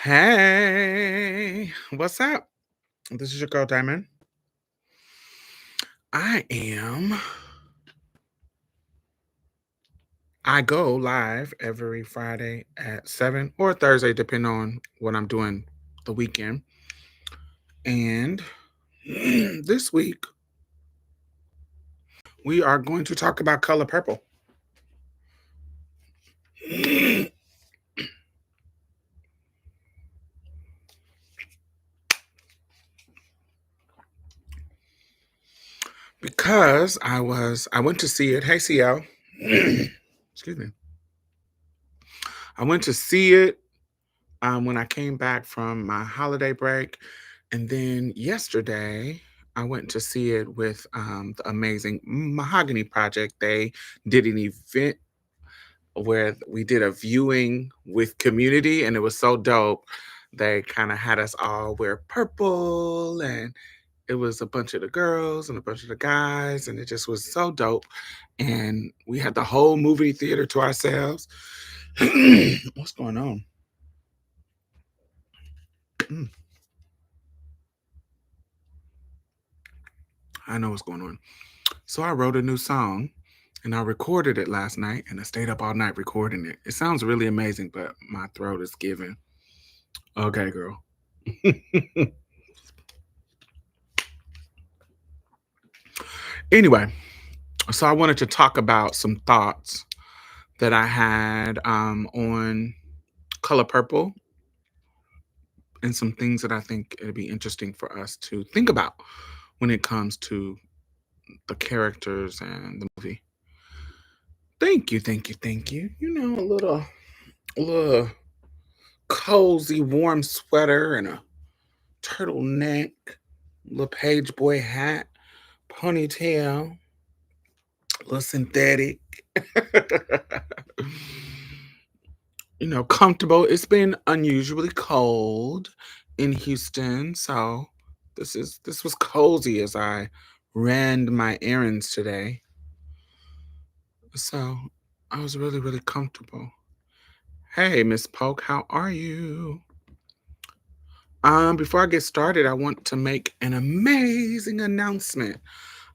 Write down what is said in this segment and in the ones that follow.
Hey, what's up? This is your girl Diamond. I am. I go live every Friday at 7 or Thursday, depending on what I'm doing the weekend. And this week, we are going to talk about color purple. Because I went to see it. Hey, CL. Excuse me. I went to see it when I came back from my holiday break. And then yesterday, I went to see it with the amazing Mahogany Project. They did an event where we did a viewing with community, and it was so dope. They kind of had us all wear purple, and it was a bunch of the girls and a bunch of the guys, and it just was so dope. And we had the whole movie theater to ourselves. What's going on? Mm, I know what's going on. So I wrote a new song and I recorded it last night and I stayed up all night recording it. It sounds really amazing, but my throat is giving. Okay, girl. Anyway, so I wanted to talk about some thoughts that I had on Color Purple and some things that I think it'd be interesting for us to think about when it comes to the characters and the movie. Thank you, thank you, thank you. A little cozy, warm sweater and a turtleneck, little page boy hat, ponytail, a little synthetic. Comfortable. It's been unusually cold in Houston, so this was cozy as I ran my errands today. So I was really, really comfortable. Hey, Miss Polk, how are you? Before I get started, I want to make an amazing announcement.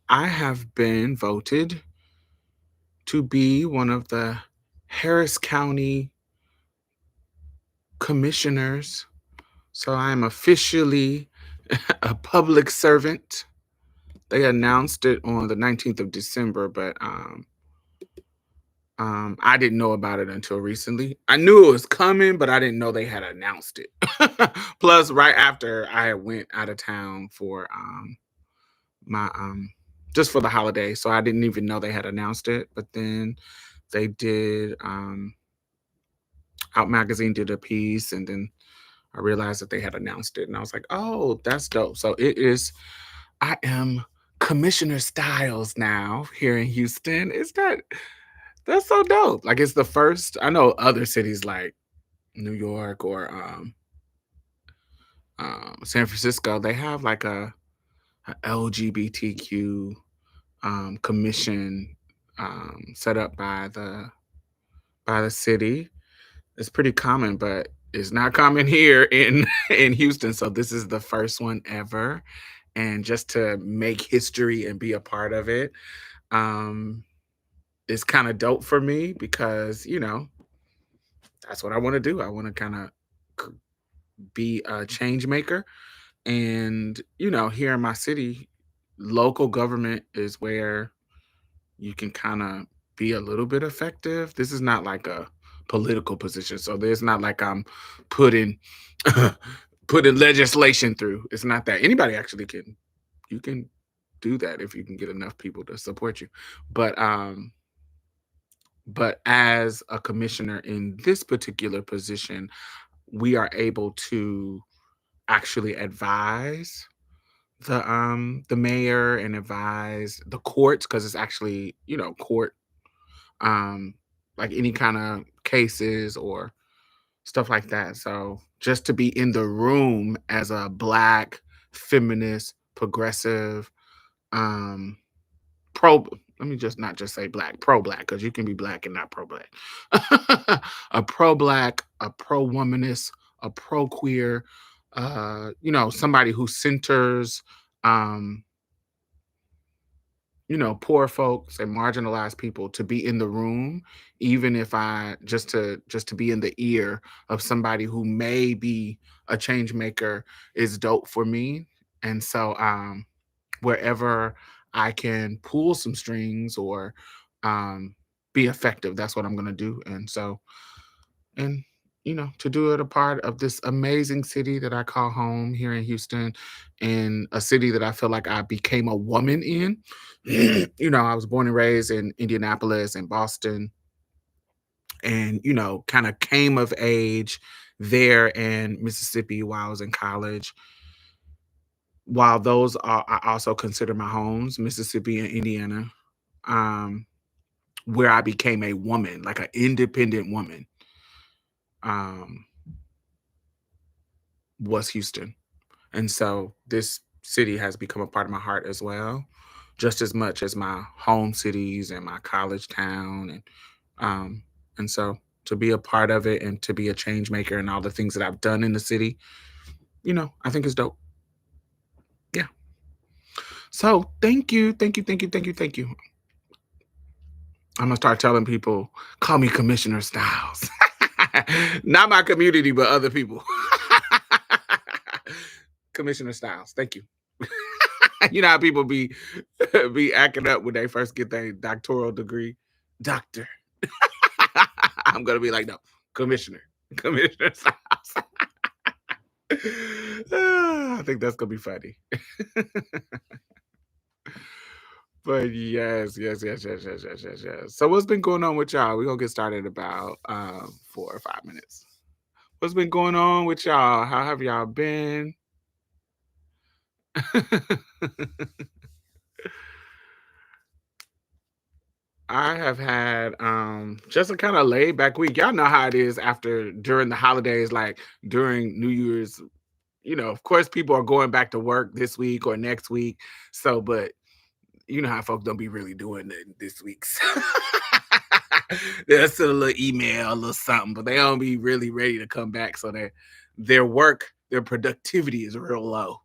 I have been voted to be one of the Harris County commissioners. So I am officially a public servant. They announced it on the 19th of December, but I didn't know about it until recently. I knew it was coming, but I didn't know they had announced it. Plus, right after I went out of town for my just for the holiday, so I didn't even know they had announced it. But then they did. Out Magazine did a piece, and then I realized that they had announced it, and I was like, "Oh, that's dope!" So it is. I am Commissioner Stylz now here in Houston. Is that's so dope? Like it's the first. I know other cities like New York or San Francisco. They have like a LGBTQ commission set up by the city. It's pretty common, but it's not common here in in Houston. So this is the first one ever, and just to make history and be a part of it, um, is kind of dope for me because that's what I want to do. I want to kind of be a change maker, and here in my city, local government is where you can kind of be a little bit effective. This is not like a political position. So there's not like I'm putting putting legislation through. It's not that. Anybody actually can you can do that if you can get enough people to support you. But as a commissioner in this particular position, we are able to actually advise the mayor and advise the courts because it's actually court um, like any kind of cases or stuff like that. So just to be in the room as a black, feminist, progressive, um, pro. Let me just not just say black, pro black, because you can be black and not pro black. A pro black, a pro womanist, a pro queer, somebody who centers, um, poor folks and marginalized people to be in the room, even if I just to be in the ear of somebody who may be a change maker is dope for me. And so wherever I can pull some strings or be effective, that's what I'm gonna do. And to do it a part of this amazing city that I call home here in Houston, in a city that I feel like I became a woman in. I was born and raised in Indianapolis and Boston, and kind of came of age there in Mississippi while I was in college. While those are, I also consider my homes, Mississippi and Indiana, um, where I became a woman, like an independent woman, um, was Houston. And so this city has become a part of my heart as well, just as much as my home cities and my college town. Um, and so to be a part of it and to be a change maker and all the things that I've done in the city, I think is dope. Yeah. So thank you, thank you, thank you, thank you, thank you. I'm gonna start telling people, call me Commissioner Styles. Not my community, but other people. Commissioner Styles. Thank you. You know how people be acting up when they first get their doctoral degree. Doctor. I'm gonna be like, no, Commissioner. Commissioner Styles. I think that's gonna be funny. But yes, yes, yes, yes, yes, yes, yes, yes. So what's been going on with y'all? We're gonna get started in about 4 or 5 minutes. What's been going on with y'all? How have y'all been? I have had just a kind of laid back week. Y'all know how it is after during the holidays, like during New Year's, of course people are going back to work this week or next week. So, but you know how folks don't be really doing it this week. They'll send a little email, a little something, but they don't be really ready to come back. So their work, their productivity is real low.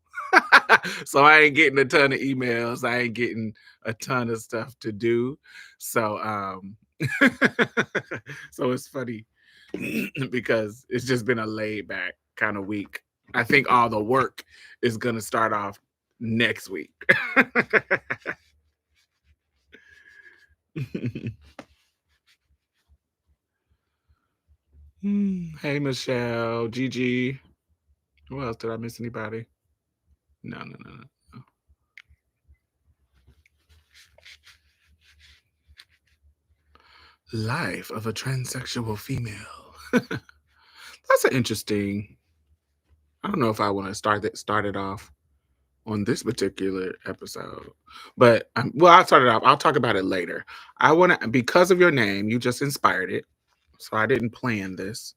So I ain't getting a ton of emails. I ain't getting a ton of stuff to do. So so it's funny because it's just been a laid back kind of week. I think all the work is gonna start off next week. Hey Michelle, Gigi. Who else did I miss? Anybody? No, no, no, no. Life of a transsexual female. That's an interesting. I don't know if I want to start it off on this particular episode, but well, I'll start it off. I'll talk about it later. I want to because of your name, you just inspired it, so I didn't plan this.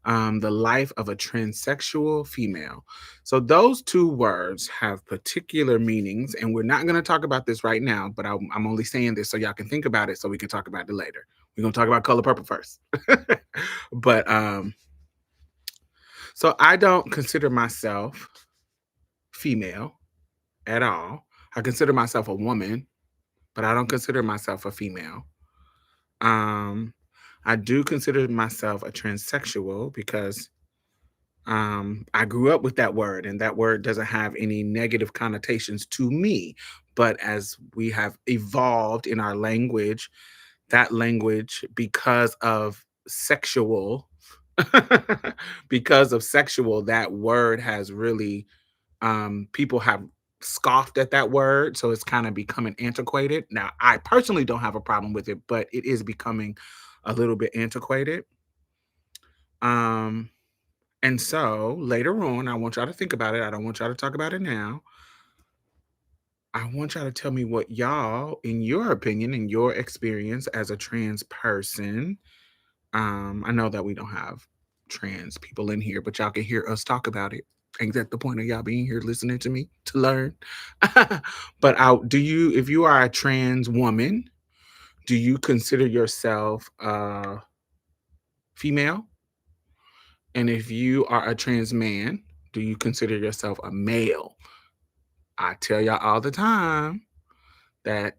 The life of a transsexual female. So those two words have particular meanings, and we're not going to talk about this right now. But I'm only saying this so y'all can think about it, so we can talk about it later. We're gonna talk about color purple first. But so I don't consider myself female at all. I consider myself a woman, but I don't consider myself a female. Um, I do consider myself a transsexual because I grew up with that word, and that word doesn't have any negative connotations to me. But as we have evolved in our language, that language, because of sexual, because of sexual, that word has really, people have scoffed at that word. So it's kind of becoming antiquated. Now, I personally don't have a problem with it, but it is becoming a little bit antiquated. Um, and so later on, I want y'all to think about it. I don't want y'all to talk about it now. I want y'all to tell me what y'all, in your opinion, in your experience as a trans person, I know that we don't have trans people in here, but y'all can hear us talk about it. Ain't that the point of y'all being here listening to me to learn? But if you are a trans woman, do you consider yourself female? And if you are a trans man, do you consider yourself a male? I tell y'all all the time that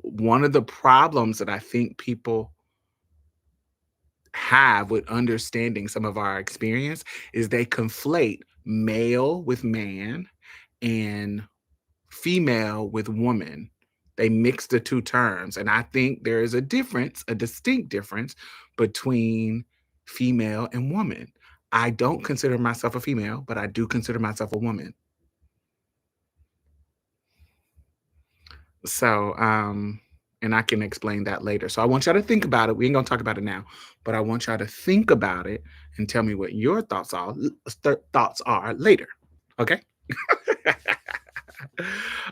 one of the problems that I think people have with understanding some of our experience is they conflate male with man and female with woman. They mix the two terms. And I think there is a difference, a distinct difference between female and woman. I don't consider myself a female, but I do consider myself a woman. So, and I can explain that later. So I want y'all to think about it. We ain't gonna talk about it now, but I want y'all to think about it and tell me what your thoughts are later. Okay.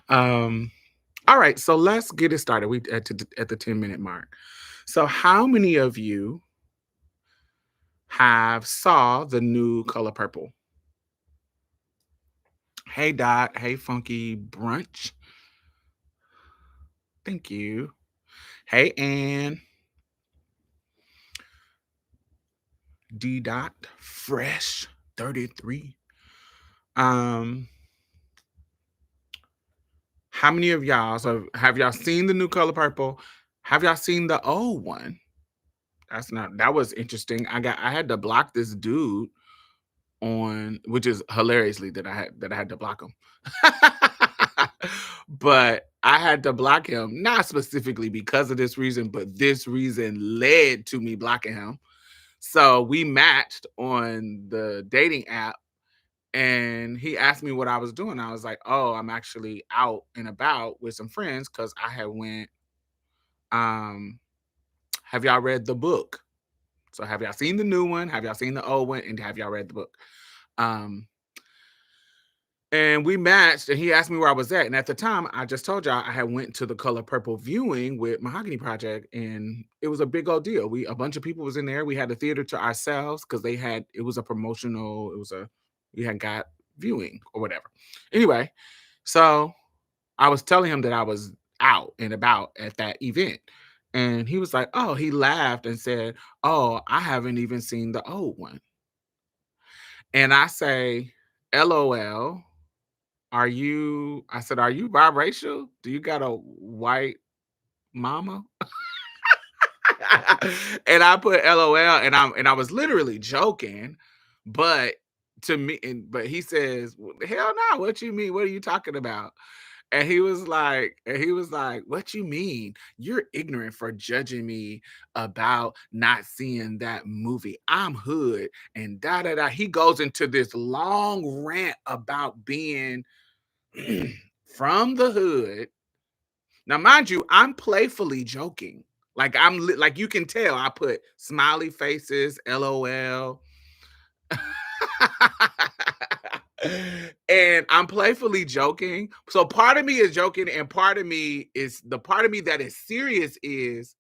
um, all right, so let's get it started. We at the 10-minute mark. So how many of you have saw the new Color Purple? Hey Dot, hey Funky Brunch. Thank you. Hey Ann. D Dot Fresh 33. Um, how many of y'all, so have y'all seen the new Color Purple? Have y'all seen the old one? That was interesting. I had to block this dude on, which is hilariously that I had to block him. But I had to block him, not specifically because of this reason, but this reason led to me blocking him. So we matched on the dating app and he asked me what I was doing. I was like, "Oh, I'm actually out and about with some friends because I had went. Um, have y'all read the book? So have y'all seen the new one? Have y'all seen the old one? And have y'all read the book?" Um, and we matched, and he asked me where I was at. And at the time, I just told y'all I had went to the Color Purple viewing with Mahogany Project, and it was a big old deal. A bunch of people was in there. We had the theater to ourselves because it was a promotional. We had got viewing or whatever. Anyway, so I was telling him that I was out and about at that event. And he was like, "Oh," he laughed and said, "Oh, I haven't even seen the old one." And I say, "LOL. I said, are you biracial? Do you got a white mama?" And I put LOL and I was literally joking, but but he says, "Hell no, what you mean? What are you talking about?" And he was like, "What you mean? You're ignorant for judging me about not seeing that movie. I'm hood and da da da." He goes into this long rant about being from the hood. Now, mind you, I'm playfully joking. Like like you can tell, I put smiley faces, LOL. And I'm playfully joking. So part of me is joking, and part of me is the part of me that is serious is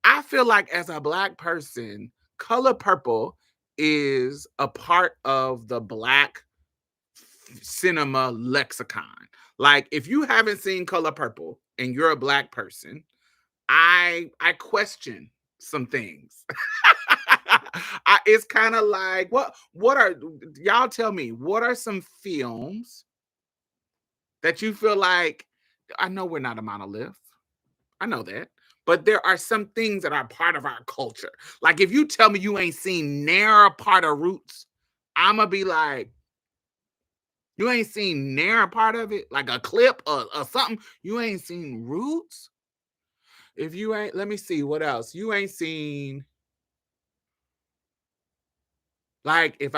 I feel like as a black person, Color Purple is a part of the black cinema lexicon. Like if you haven't seen Color Purple and you're a black person, I question some things. It's kind of like what are y'all tell me what are some films that you feel like I know we're not a monolith. I know that. But there are some things that are part of our culture. Like if you tell me you ain't seen near part of Roots, I'ma be like, you ain't seen near part of it, like a clip or something. You ain't seen Roots. If you ain't, let me see what else. You ain't seen like if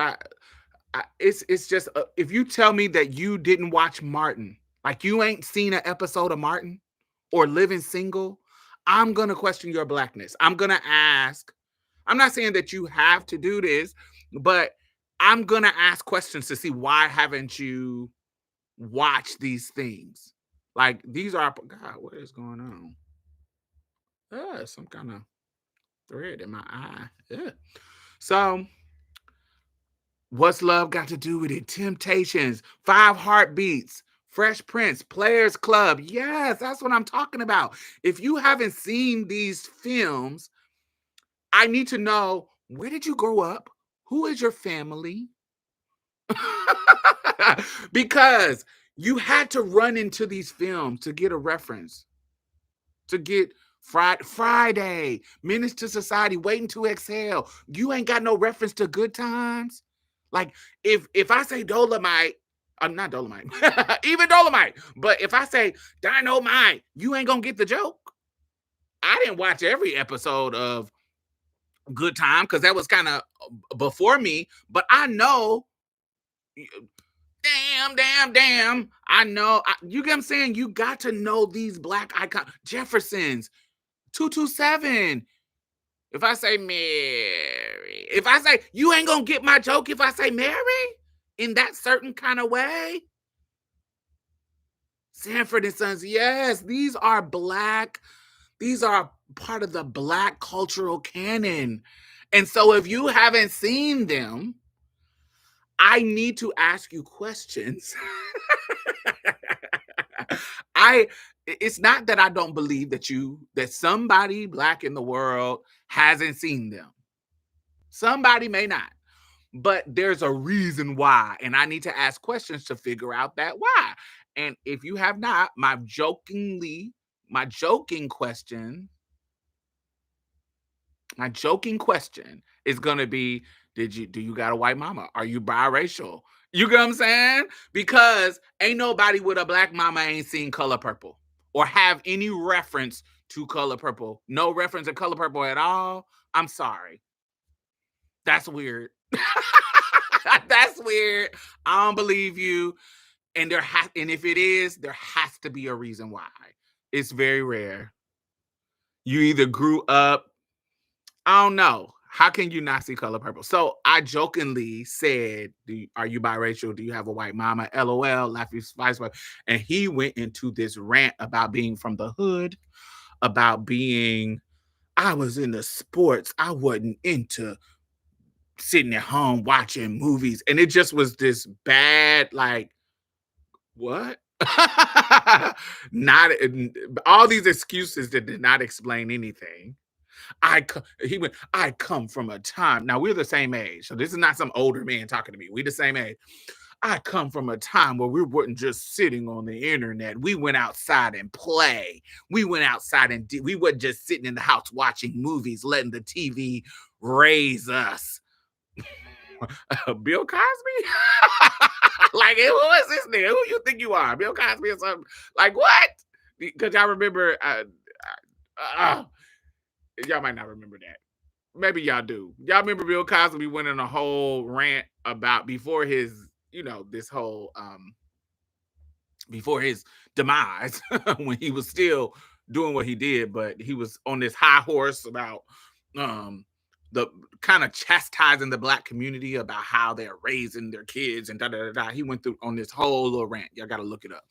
it's just if you tell me that you didn't watch Martin, like you ain't seen an episode of Martin or Living Single, I'm gonna question your blackness. I'm gonna ask. I'm not saying that you have to do this, but I'm gonna ask questions to see why haven't you watched these things? Like these are God. What is going on? Some kind of thread in my eye. Yeah. So what's love got to do with it? Temptations, Five Heartbeats, Fresh Prince, Players Club. Yes, that's what I'm talking about. If you haven't seen these films, I need to know, where did you grow up? Who is your family? Because you had to run into these films to get a reference, to get Friday, Menace to Society, Waiting to Exhale. You ain't got no reference to Good Times. Like if I say Dolomite, I'm not Dolomite, even Dolomite. But if I say Dynamite, you ain't gonna get the joke. I didn't watch every episode of Good Time because that was kind of before me, but I know. Damn, damn, damn. I know. You get what I'm saying? You got to know these black icons. Jeffersons, 227. If I say Mary, if I say, you ain't gonna get my joke if I say Mary in that certain kind of way. Sanford and Sons, yes, these are part of the black cultural canon. And so if you haven't seen them, I need to ask you questions. I it's not that I don't believe that somebody black in the world hasn't seen them. Somebody may not, but there's a reason why, and I need to ask questions to figure out that why. And if you have not, my joking question My joking question is gonna be, do you got a white mama? Are you biracial? You get what I'm saying? Because ain't nobody with a black mama ain't seen Color Purple or have any reference to Color Purple. No reference to Color Purple at all. I'm sorry. That's weird. That's weird. I don't believe you. And if it is, there has to be a reason why. It's very rare. You either grew up, I don't know. How can you not see Color Purple? So I jokingly said, are you biracial? Do you have a white mama? LOL, Laffy Spice. And he went into this rant about being from the hood, about being, I was into sports. I wasn't into sitting at home watching movies. And it just was this bad, like, what? Not all these excuses that did not explain anything. He went, I come from a time. Now we're the same age. So this is not some older man talking to me. We the same age. I come from a time where we weren't just sitting on the internet. We went outside and play. We went outside and we weren't just sitting in the house watching movies, letting the TV raise us. Bill Cosby? Like, who is this nigga? Who you think you are? Bill Cosby or something? Like, what? Because y'all remember, y'all might not remember that. Maybe y'all do. Y'all remember Bill Cosby went on a whole rant about before his, this whole, before his demise, when he was still doing what he did, but he was on this high horse about the kind of chastising the black community about how they're raising their kids and da da da da. He went through on this whole little rant. Y'all got to look it up.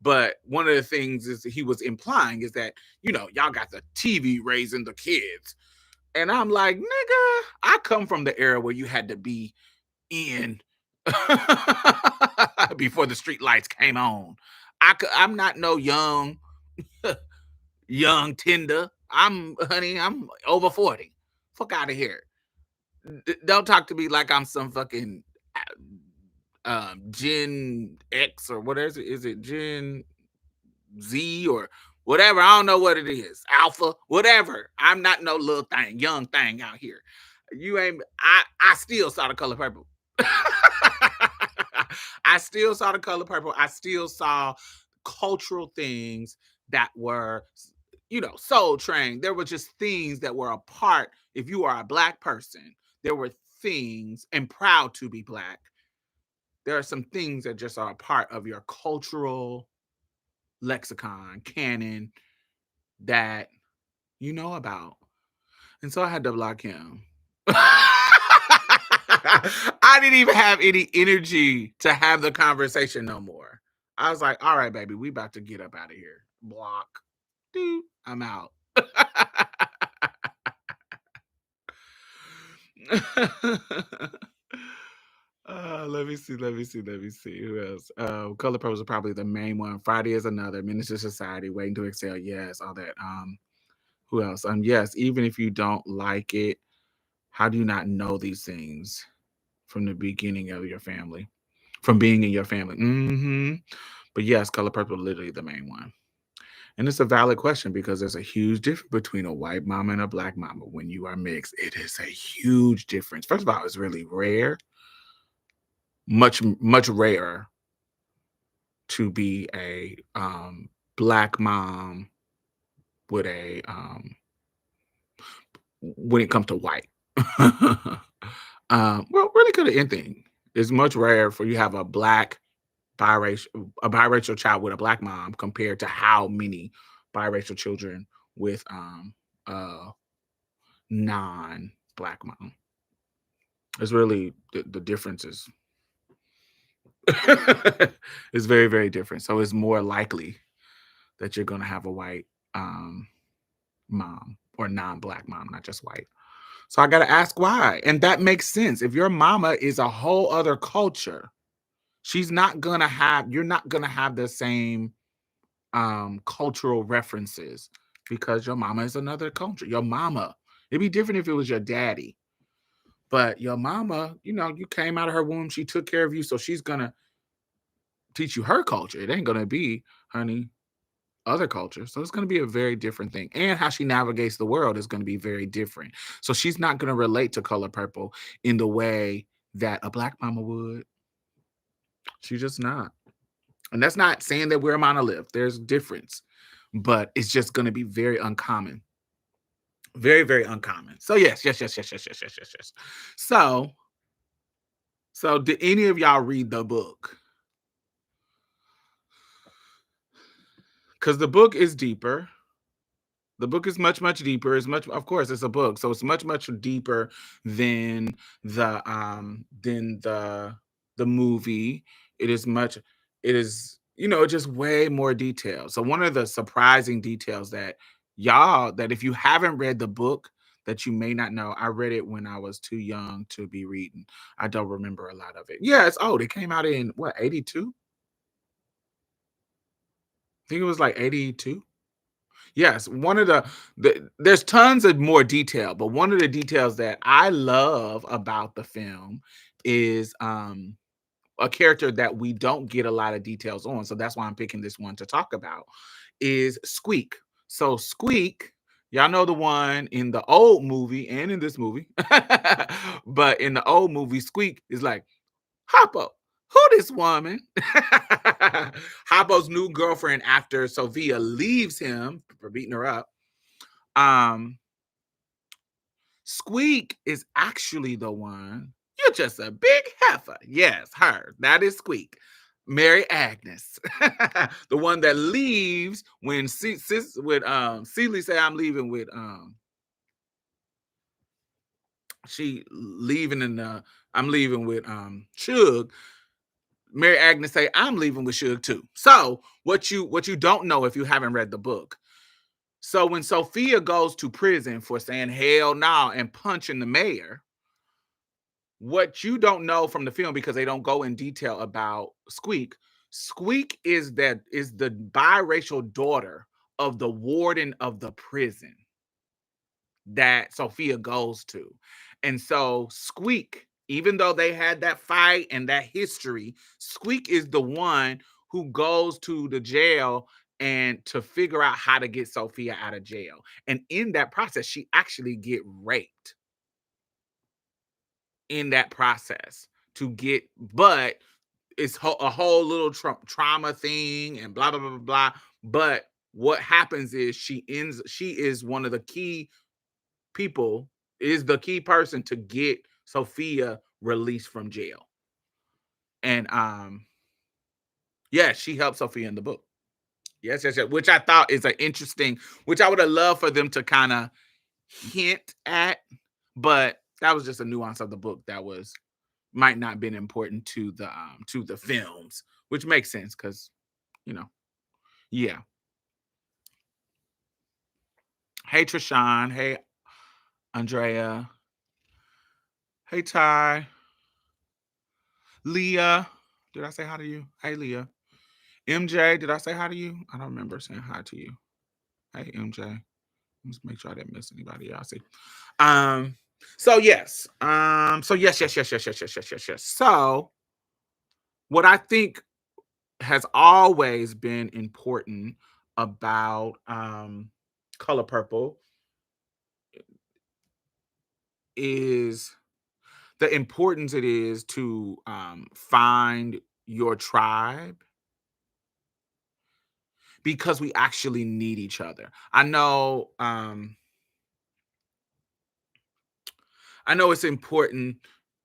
But one of the things is he was implying is that, y'all got the TV raising the kids. And I'm like, nigga, I come from the era where you had to be in before the street lights came on. I'm not no young tender. I'm over 40. Fuck out of here. Don't talk to me like I'm some fucking Gen X or what is it? Is it Gen Z or whatever? I don't know what it is. Alpha, whatever. I'm not no little thing, young thing out here. You ain't. I still saw the Color Purple. I still saw the Color Purple. I still saw cultural things that were, Soul Train. There were just things that were a part. If you are a black person, there were things, and proud to be black. There are some things that just are a part of your cultural lexicon, canon that you know about. And so I had to block him. I didn't even have any energy to have the conversation no more. I was like, all right, baby, we about to get up out of here. Block. Dude, I'm out. Let me see. Who else? Color Purple is probably the main one. Friday is another. Minister Society, Waiting to Exhale. Yes, all that. Who else? Yes, even if you don't like it, how do you not know these things? from the beginning of your family, from being in your family. But yes, color purple literally the main one. And it's a valid question because there's a huge difference between a white mama and a black mama when you are mixed. It is a huge difference. First of all, it's really rare, much rarer to be a black mom with a when it comes to white. Well, really could have anything. It's much rare for you to have a biracial child with a black mom compared to how many biracial children with a non-black mom. It's really the difference is is very, very different. So it's more likely that you're gonna have a white mom or non-black mom, not just white. So I gotta ask why. And that makes sense. If your mama is a whole other culture, you're not gonna have the same cultural references because your mama is another culture. Your mama. It'd be different if it was your daddy. But your mama, you came out of her womb, she took care of you, so she's gonna teach you her culture. It ain't gonna be, honey, other culture. So it's gonna be a very different thing. And how she navigates the world is gonna be very different. So she's not gonna relate to color purple in the way that a black mama would. She's just not. And that's not saying that we're a monolith. There's a difference, but it's just gonna be very uncommon. Very, very uncommon. So yes, yes, yes, yes, yes, yes, yes, yes, yes. So, so did any of y'all read the book? Because the book is deeper. The book is much, much deeper. It's much, of course, it's a book, so it's much, much deeper than the movie. It is much. It is just way more detail. So one of the surprising details that if you haven't read the book that you may not know, I read it when I was too young to be reading. I don't remember a lot of it. Yeah, it's old. It came out in what 82? I think it was like 82. Yes, one of there's tons of more detail, but one of the details that I love about the film is a character that we don't get a lot of details on. So that's why I'm picking this one to talk about is Squeak. So Squeak, y'all know the one in the old movie and in this movie. But in the old movie, Squeak is like, Hoppo, who this woman? Hoppo's new girlfriend after Sophia leaves him for beating her up. Squeak is actually the one. You're just a big heifer. Yes, her. That is Squeak. Mary Agnes, the one that leaves when Celie say I'm leaving with she leaving in I'm leaving with Suge. Mary Agnes say, I'm leaving with Suge too. So what you don't know if you haven't read the book. So when Sophia goes to prison for saying hell no and punching the mayor, what you don't know from the film because they don't go in detail about Squeak. Squeak is the biracial daughter of the warden of the prison that Sophia goes to. And so Squeak, even though they had that fight and that history, Squeak is the one who goes to the jail and to figure out how to get Sophia out of jail. And in that process, she actually get raped in that process but it's a whole little trauma thing and blah, blah, blah, blah, blah. But what happens is she is one of the key people is the key person to get Sophia released from jail. And yeah, she helped Sophia in the book. Yes, yes, yes. Which I thought is an interesting, which I would have loved for them to kind of hint at, but that was just a nuance of the book that might not been important to the films, which makes sense because yeah. Hey Trishawn, hey Andrea, hey Ty. Leah, did I say hi to you? Hey, Leah. MJ, did I say hi to you? I don't remember saying hi to you. Hey, MJ. Let's make sure I didn't miss anybody else. See. So yes. So yes, yes, yes, yes, yes, yes, yes, yes, yes. So what I think has always been important about Color Purple is the importance it is to find your tribe because we actually need each other. I know it's important.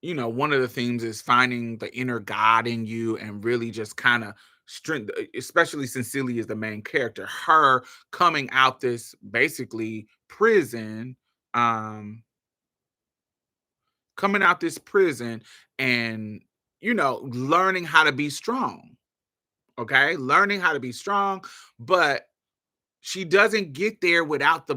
One of the themes is finding the inner God in you and really just kind of strength, especially since Celia is the main character. Her coming out this basically prison, um, coming out this prison and learning how to be strong. Okay, learning how to be strong, but she doesn't get there without the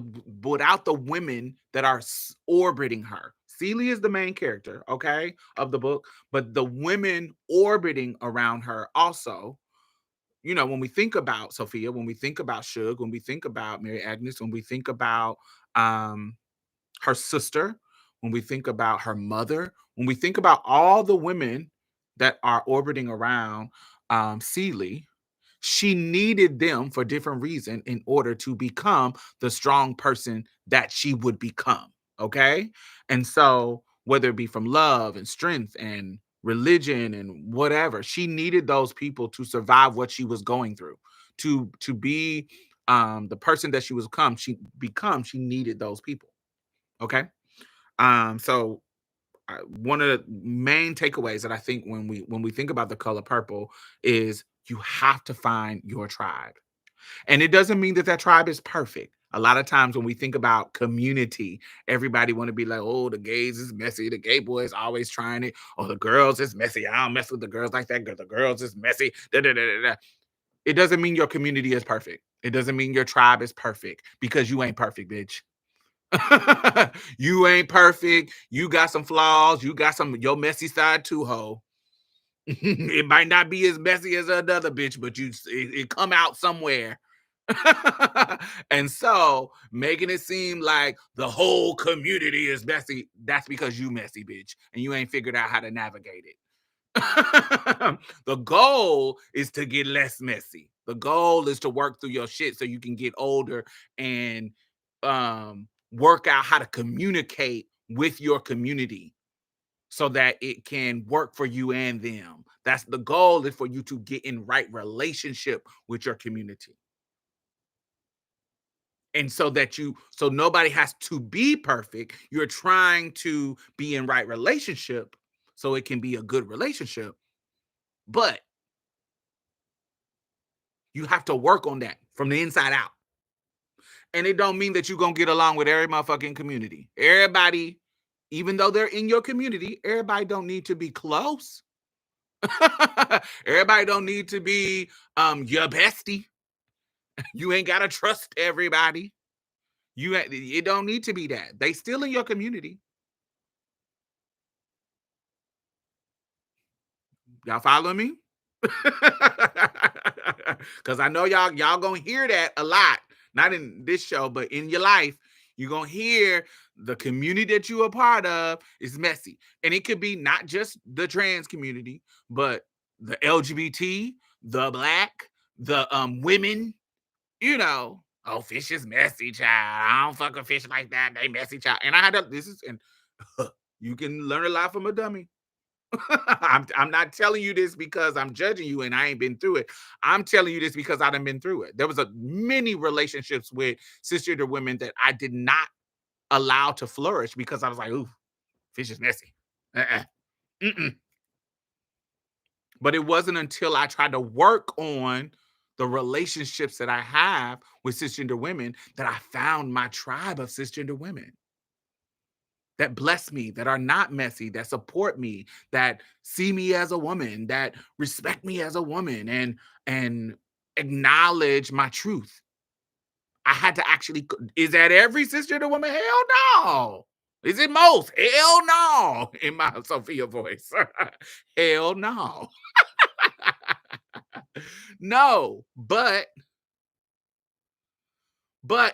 women that are orbiting her. Celia is the main character, okay, of the book, but the women orbiting around her also. When we think about Sophia, when we think about Shug, when we think about Mary Agnes, when we think about um, her sister, when we think about her mother, when we think about all the women that are orbiting around Celia, she needed them for different reason in order to become the strong person that she would become. Okay. And so whether it be from love and strength and religion and whatever, she needed those people to survive what she was going through, to be the person that she needed those people. Okay. So one of the main takeaways that I think when we think about the color purple is you have to find your tribe. And it doesn't mean that tribe is perfect. A lot of times when we think about community, everybody want to be like, oh, the gays is messy. The gay boys always trying it. Oh, the girls is messy. I don't mess with the girls like that. The girls is messy. Da, da, da, da, da. It doesn't mean your community is perfect. It doesn't mean your tribe is perfect because you ain't perfect, bitch. You ain't perfect. You got some flaws. You got some your messy side too, ho. It might not be as messy as another bitch, but it come out somewhere. And so making it seem like the whole community is messy, that's because you messy, bitch, and you ain't figured out how to navigate it. The goal is to get less messy. The goal is to work through your shit so you can get older and work out how to communicate with your community so that it can work for you and them. That's the goal, is for you to get in right relationship with your community. And so nobody has to be perfect. You're trying to be in right relationship so it can be a good relationship. But you have to work on that from the inside out. And it don't mean that you're gonna get along with every motherfucking community. Everybody, even though they're in your community, everybody don't need to be close. Everybody don't need to be your bestie. You ain't gotta trust everybody. It don't need to be that. They still in your community. Y'all follow me? Because I know y'all gonna hear that a lot. Not in this show, but in your life, you're gonna hear the community that you are part of is messy. And it could be not just the trans community, but the LGBT, the black, the women, oh, fish is messy, child. I don't fuck a fish like that. They messy, child. And I had to, this is, and you can learn a lot from a dummy. I'm not telling you this because I'm judging you and I ain't been through it. I'm telling you this because I done been through it. There was a many relationships with cisgender women that I did not allow to flourish because I was like, ooh, fish is messy. Uh-uh. Mm-mm. But it wasn't until I tried to work on the relationships that I have with cisgender women that I found my tribe of cisgender women that bless me, that are not messy, that support me, that see me as a woman, that respect me as a woman and acknowledge my truth. I had to actually, is that every sister to woman? Hell no. Is it most? Hell no. In my Sophia voice. Hell no. No, but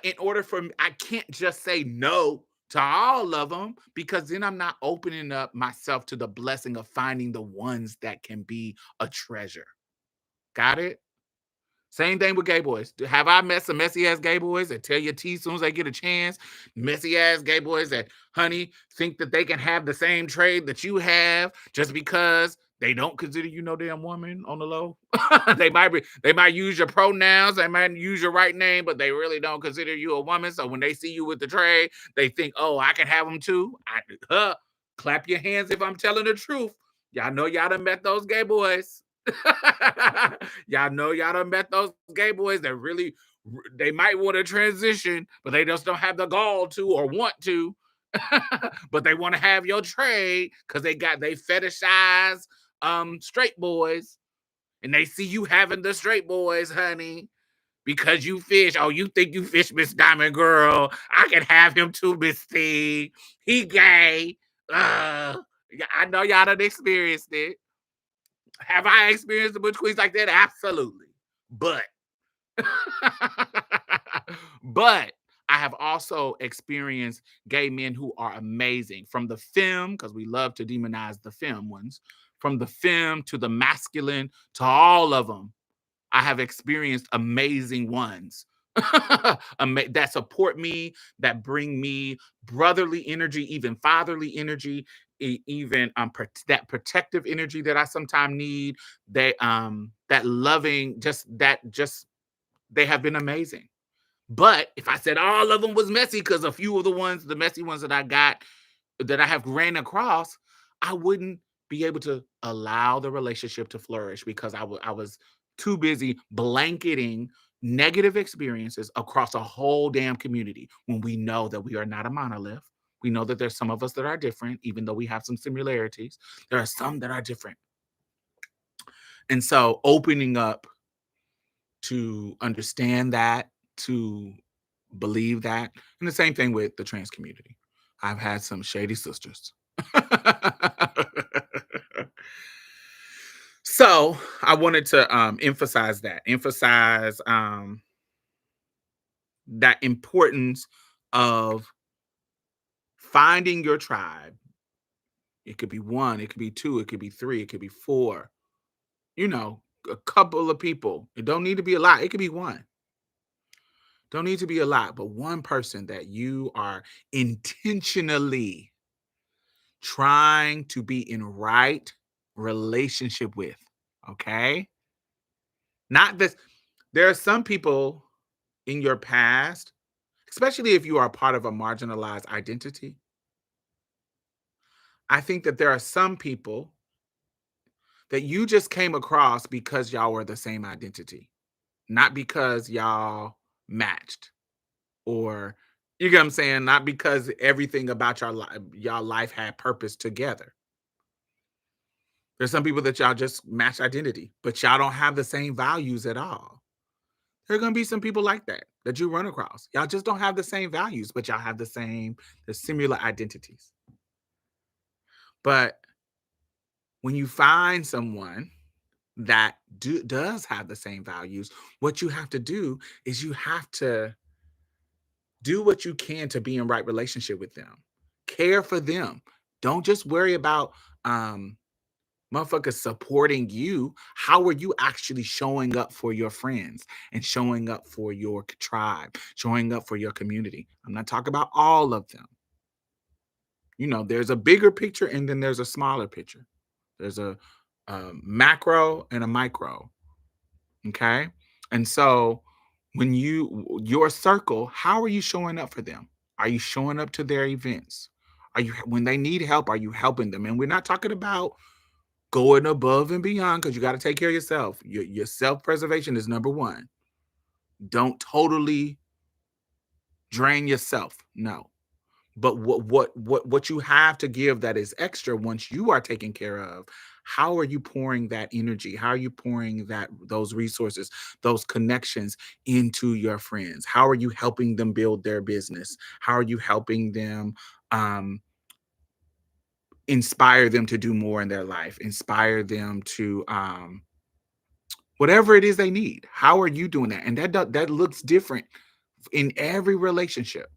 in order for me, I can't just say no to all of them, because then I'm not opening up myself to the blessing of finding the ones that can be a treasure. Got it? Same thing with gay boys. Have I met some messy ass gay boys that tell you T as soon as they get a chance? Messy ass gay boys that, honey, think that they can have the same trade that you have just because they don't consider you no damn woman on the low. They might use your pronouns, they might use your right name, but they really don't consider you a woman. So when they see you with the trade, they think, oh, I can have them too. Clap your hands if I'm telling the truth. Y'all know y'all done met those gay boys. Y'all know y'all done met those gay boys that really they might want to transition, but they just don't have the gall to or want to. But they want to have your trade because they fetishize straight boys, and they see you having the straight boys, honey, because you fish. Oh, you think you fish, Miss Diamond Girl? I can have him too, Miss T. He gay. Yeah, I know y'all done experienced it. Have I experienced the butch queens like that? Absolutely. But but I have also experienced gay men who are amazing from the femme, because we love to demonize the femme ones, from the femme to the masculine to all of them. I have experienced amazing ones that support me, that bring me brotherly energy, even fatherly energy, even that protective energy that I sometimes need. That loving, just they have been amazing. But if I said all of them was messy, because a few of the messy ones that I got, that I have ran across, I wouldn't be able to allow the relationship to flourish because I was too busy blanketing negative experiences across a whole damn community when we know that we are not a monolith. We know that there's some of us that are different, even though we have some similarities. There are some that are different. And so opening up to understand that, to believe that, and the same thing with the trans community. I've had some shady sisters. So I wanted to emphasize that importance of finding your tribe. It could be one, it could be two, it could be three, it could be four, a couple of people. It don't need to be a lot. It could be one. Don't need to be a lot, but one person that you are intentionally trying to be in right relationship with. Okay? Not this. There are some people in your past, especially if you are part of a marginalized identity. I think that there are some people that you just came across because y'all were the same identity, not because y'all matched, or you get what I'm saying, not because everything about y'all life had purpose together. There's some people that y'all just match identity, but y'all don't have the same values at all. There are gonna be some people like that you run across. Y'all just don't have the same values, but y'all have the similar identities. But when you find someone that does have the same values, what you have to do is you have to do what you can to be in right relationship with them. Care for them. Don't just worry about motherfuckers supporting you. How are you actually showing up for your friends and showing up for your tribe, showing up for your community? I'm not talking about all of them. There's a bigger picture and then there's a smaller picture. There's a macro and a micro. Okay. And so when your circle, how are you showing up for them? Are you showing up to their events? When they need help, are you helping them? And we're not talking about going above and beyond, because you got to take care of yourself. Your self-preservation is number one. Don't totally drain yourself. No. But what you have to give that is extra once you are taken care of, how are you pouring that energy? How are you pouring those resources, those connections into your friends? How are you helping them build their business? How are you helping them inspire them to do more in their life, inspire them to whatever it is they need? How are you doing that? And that looks different in every relationship.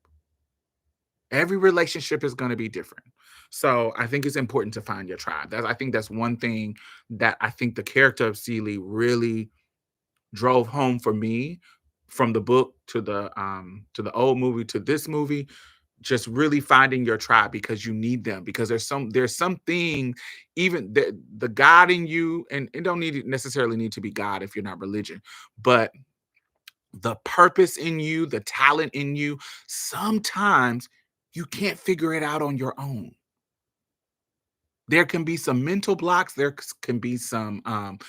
Every relationship is going to be different. So I think it's important to find your tribe. I think that's one thing that I think the character of Celie really drove home for me, from the book to the old movie to this movie. Just really finding your tribe, because you need them, because there's something, even the God in you, and it don't need necessarily need to be God if you're not religion, but the purpose in you, the talent in you, sometimes you can't figure it out on your own. There can be some mental blocks, can be some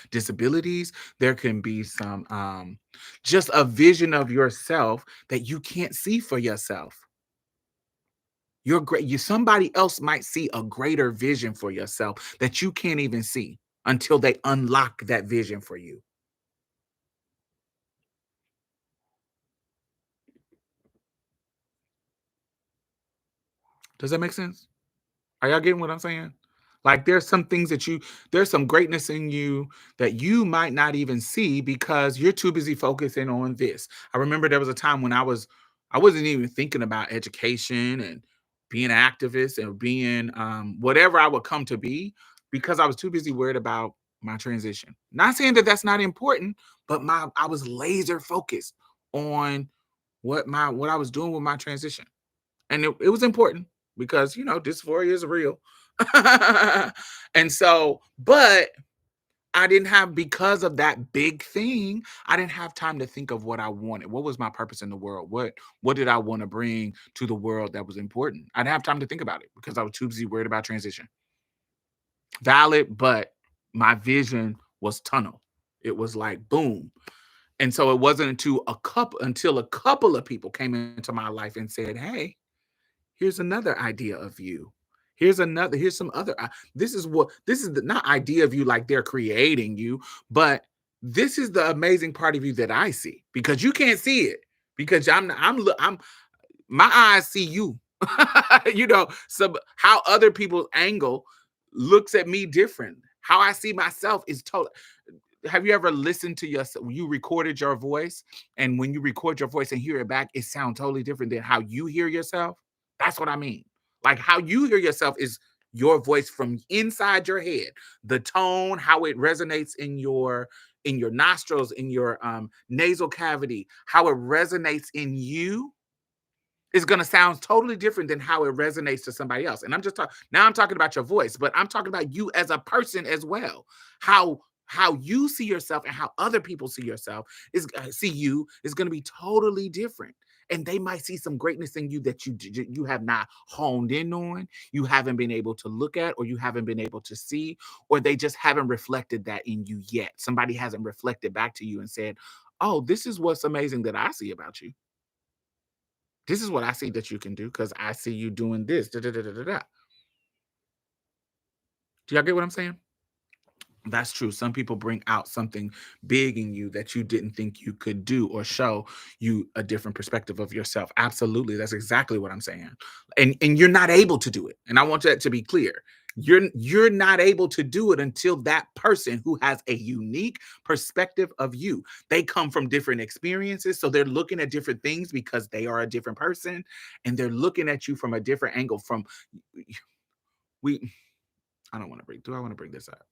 disabilities, there can be some just a vision of yourself that you can't see for yourself. You're great. Somebody else might see a greater vision for yourself that you can't even see until they unlock that vision for you. Does that make sense? Are y'all getting what I'm saying? Like, there's some greatness in you that you might not even see because you're too busy focusing on this. I remember there was a time when I wasn't even thinking about education and being an activist and being whatever I would come to be, because I was too busy worried about my transition. Not saying that that's not important, but my I was laser focused on what I was doing with my transition. And it was important because dysphoria is real. And so, but I didn't have, because of that big thing, I didn't have time to think of what I wanted. What was my purpose in the world? What did I want to bring to the world that was important? I didn't have time to think about it because I was too busy worried about transition. Valid, but my vision was tunnel. It was like boom. And so it wasn't until a couple of people came into my life and said, "Hey, here's another idea of you. Here's some other this is the not idea of you like they're creating you, but this is the amazing part of you that I see, because you can't see it, because I'm my eyes see you." So how other people's angle looks at me different. How I see myself is total. Have you ever listened to yourself? You recorded your voice, and when you record your voice and hear it back, it sounds totally different than how you hear yourself. That's what I mean. Like, how you hear yourself is your voice from inside your head. The tone, how it resonates in your nostrils, in your nasal cavity, how it resonates in you is going to sound totally different than how it resonates to somebody else. And I'm just talking now, I'm talking about your voice, but I'm talking about you as a person as well. How you see yourself and how other people see you is going to be totally different. And they might see some greatness in you that you have not honed in on, you haven't been able to look at, or you haven't been able to see, or they just haven't reflected that in you yet. Somebody hasn't reflected back to you and said, "Oh, this is what's amazing that I see about you. This is what I see that you can do because I see you doing this." Da, da, da, da, da, da. Do y'all get what I'm saying? That's true. Some people bring out something big in you that you didn't think you could do, or show you a different perspective of yourself. Absolutely. That's exactly what I'm saying. And you're not able to do it. And I want that to be clear. You're not able to do it until that person who has a unique perspective of you. They come from different experiences, so they're looking at different things because they are a different person, and they're looking at you from a different angle. From we I don't want to bring do I want to bring this up?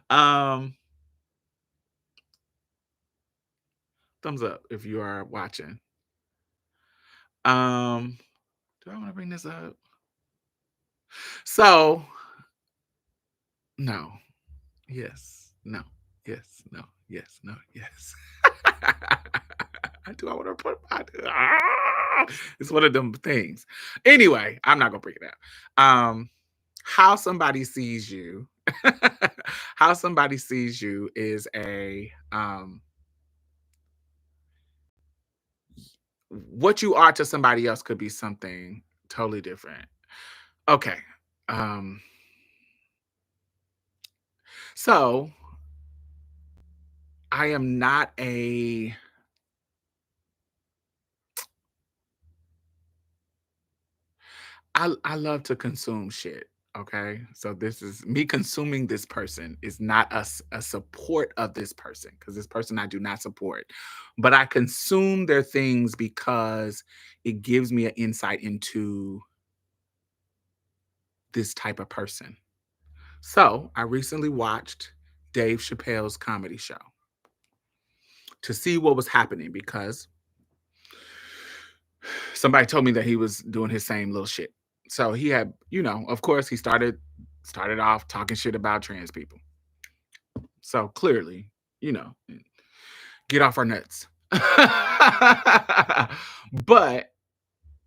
um Thumbs up if you are watching. Um, do I want to bring this up? So, no, yes, no, yes, no, yes, no, yes. Do I want to put? It's one of them things. Anyway, I'm not gonna bring it up. How somebody sees you, how somebody sees you is a what you are to somebody else could be something totally different. Okay. Um, so I am not a I love to consume shit. Okay, so this is me consuming this person is not a support of this person because this person I do not support, but I consume their things because it gives me an insight into this type of person. So I recently watched Dave Chappelle's comedy show to see what was happening because somebody told me that he was doing his same little shit. So he had, of course, he started off talking shit about trans people. So clearly, you know, get off our nuts. But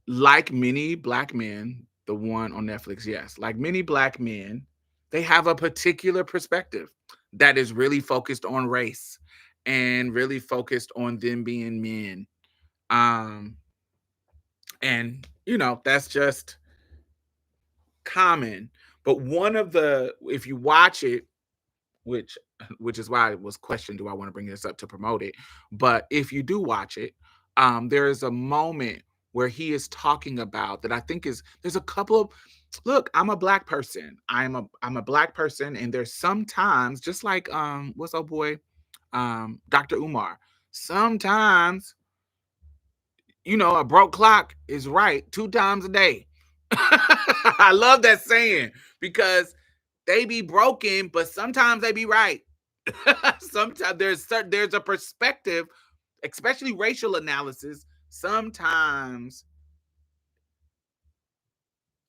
like many black men, the one on Netflix, yes, like many black men, they have a particular perspective that is really focused on race and really focused on them being men. Um, and that's just common. But one of the, if you watch it, which which is why it was questioned, do I want to bring this up to promote it? But if you do watch it, there is a moment where he is talking about that I think is there's a couple of look, I'm a black person. I'm a black person, and there's sometimes just like what's up boy? Dr. Umar. Sometimes, a broke clock is right 2 times a day. I love that saying because they be broken, but sometimes they be right. Sometimes there's a perspective, especially racial analysis. Sometimes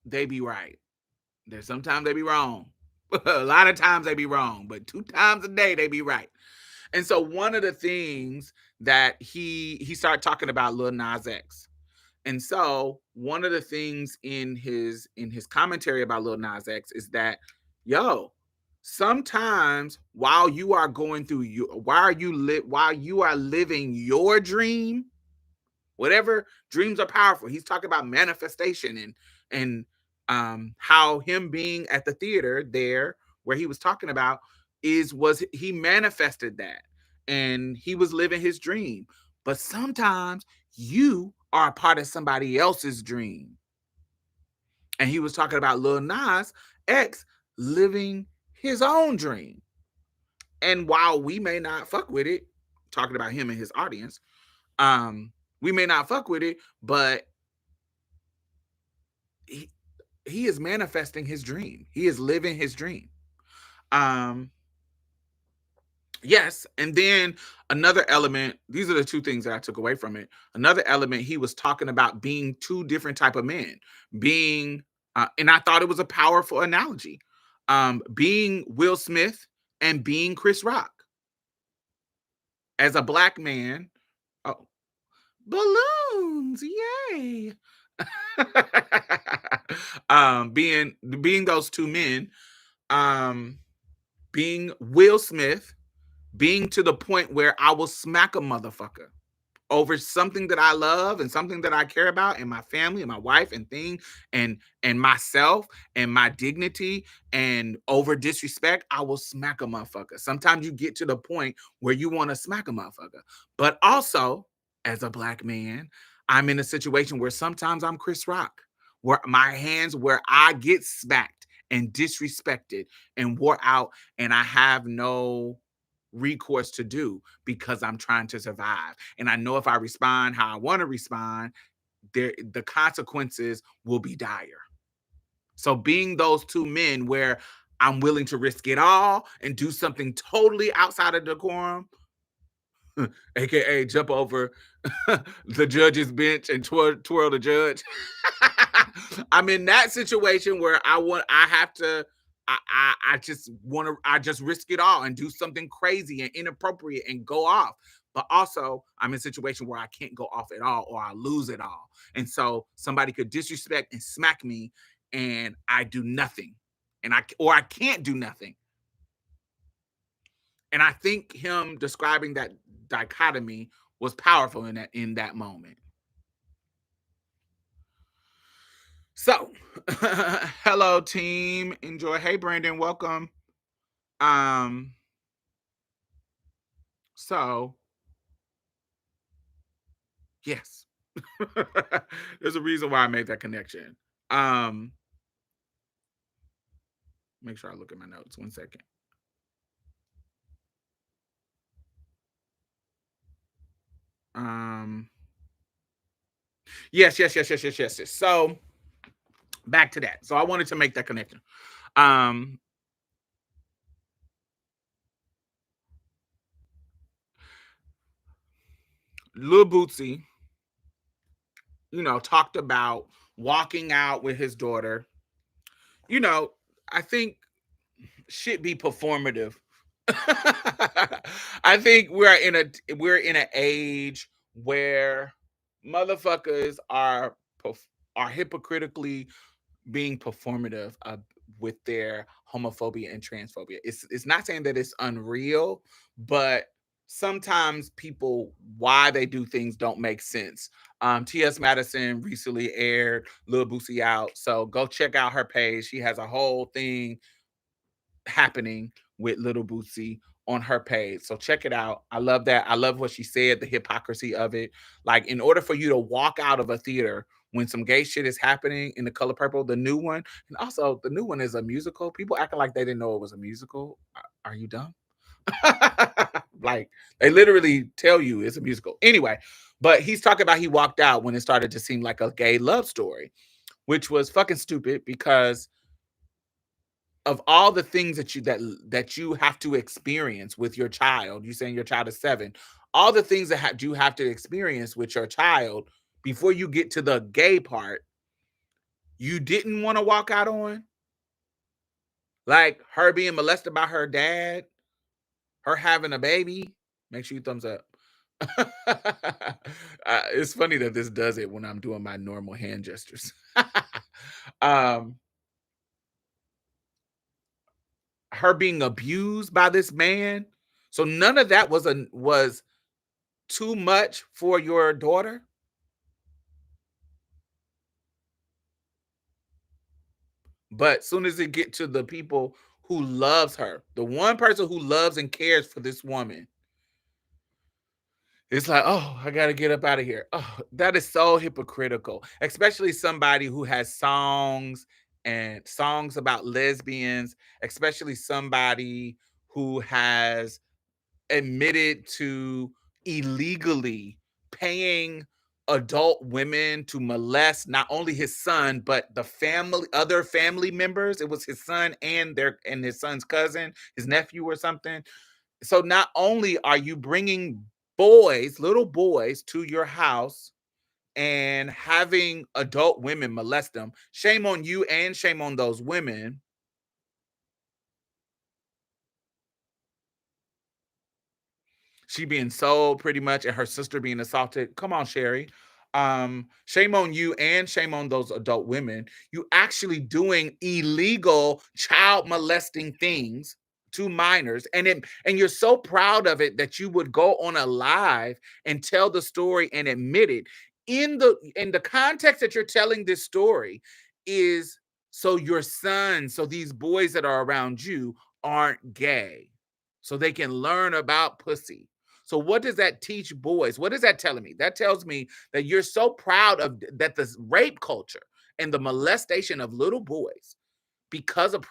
they be right. There's sometimes they be wrong. A lot of times they be wrong, but 2 times a day they be right. And so one of the things that he started talking about Lil Nas X. And so one of the things in his commentary about Lil Nas X is that, yo, sometimes while you are going through while you are living your dream, whatever dreams are powerful. He's talking about manifestation and how him being at the theater there where he was talking about was he manifested that and he was living his dream. But sometimes you are a part of somebody else's dream. And he was talking about Lil Nas X living his own dream. And while we may not fuck with it, talking about him and his audience, um, we may not fuck with it, but he, he is manifesting his dream. He is living his dream. Um, yes, and then another element, these are the two things that I took away from it. Another element, he was talking about being two different type of men, being and I thought it was a powerful analogy. Being Will Smith and being Chris Rock. As a black man, oh, balloons, yay. Being those two men, um, being Will Smith, being to the point where I will smack a motherfucker over something that I love and something that I care about and my family and my wife and thing and myself and my dignity and over disrespect, I will smack a motherfucker. Sometimes you get to the point where you want to smack a motherfucker. But also, as a black man, I'm in a situation where sometimes I'm Chris Rock, where I get smacked and disrespected and wore out and I have no recourse to do because I'm trying to survive. And I know if I respond how I want to respond, the consequences will be dire. So being those two men where I'm willing to risk it all and do something totally outside of decorum, aka jump over the judge's bench and twirl the judge. I'm in that situation where I have to I just want to I just risk it all and do something crazy and inappropriate and go off. But also I'm in a situation where I can't go off at all or I lose it all. And so somebody could disrespect and smack me and I do nothing. I can't do nothing. And I think him describing that dichotomy was powerful in that moment. So, hello team, enjoy. Hey Brandon, welcome. Um, so yes, there's a reason why I made that connection. Um, Make sure I look at my notes. 1 second. Um, yes. So back to that. So I wanted to make that connection. Um, Lil Bootsy, talked about walking out with his daughter. You know, I think shit be performative. I think we're in an age where motherfuckers are hypocritically being performative with their homophobia and transphobia. It's not saying that it's unreal, but sometimes people why they do things don't make sense. T.S. Madison recently aired Lil Boosie out, so go check out her page. She has a whole thing happening with Little Bootsy on her page. So check it out. I love that. I love what she said, the hypocrisy of it. Like, in order for you to walk out of a theater when some gay shit is happening in The Color Purple, the new one, and also the new one is a musical. People acting like they didn't know it was a musical. Are you dumb? Like, they literally tell you it's a musical. Anyway, but he's talking about he walked out when it started to seem like a gay love story, which was fucking stupid because of all the things that you have to experience with your child. You saying your child is 7. All the things that you have to experience with your child before you get to the gay part, you didn't want to walk out on, like her being molested by her dad, her having a baby. Make sure you thumbs up. It's funny that this does it when I'm doing my normal hand gestures. um, her being abused by this man. So none of that was too much for your daughter. But soon as it get to the people who loves her, the one person who loves and cares for this woman, it's like, oh, I gotta get up out of here. Oh, that is so hypocritical, especially somebody who has songs about lesbians, especially somebody who has admitted to illegally paying adult women to molest not only his son but the other family members. It was his son and his son's cousin, his nephew or something. So not only are you bringing little boys to your house and having adult women molest them, shame on you and shame on those women. She being sold pretty much and her sister being assaulted. Come on, Sherry. Shame on you and shame on those adult women. You actually doing illegal child molesting things to minors, and you're so proud of it that you would go on a live and tell the story and admit it. In the context that you're telling this story is so these boys that are around you aren't gay, so they can learn about pussy. So what does that teach boys? What is that telling me? That tells me that you're so proud of that the rape culture and the molestation of little boys because of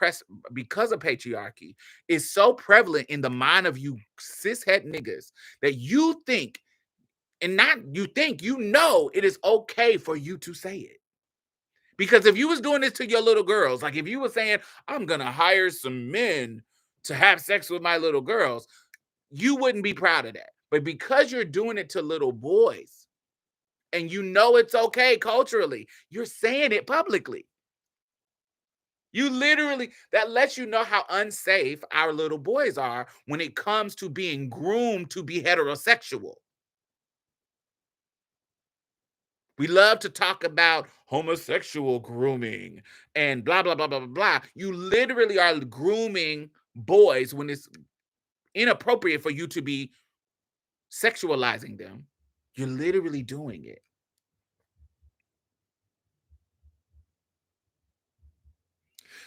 because of patriarchy is so prevalent in the mind of you cishet niggas that you think, and not you think, it is okay for you to say it. Because if you was doing this to your little girls, like if you were saying, I'm gonna hire some men to have sex with my little girls, you wouldn't be proud of that. But because you're doing it to little boys and it's okay culturally, you're saying it publicly. You literally, that lets you know how unsafe our little boys are when it comes to being groomed to be heterosexual. We love to talk about homosexual grooming and blah, blah, blah, blah, blah, blah. You literally are grooming boys when it's inappropriate for you to be sexualizing them. You're literally doing it.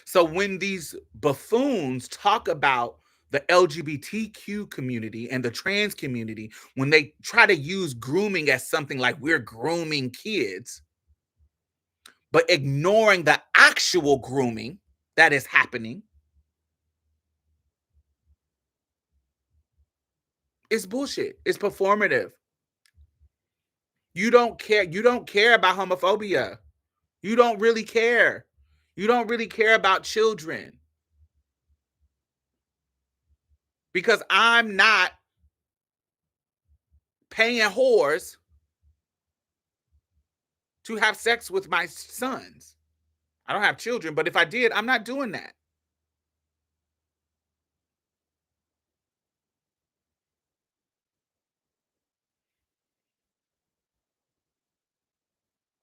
So when these buffoons talk about the LGBTQ community and the trans community, when they try to use grooming as something like we're grooming kids, but ignoring the actual grooming that is happening, It's bullshit. It's performative. You don't care. You don't care about homophobia. You don't really care. You don't really care about children because I'm not paying whores to have sex with my sons. I don't have children, but if I did, I'm not doing that.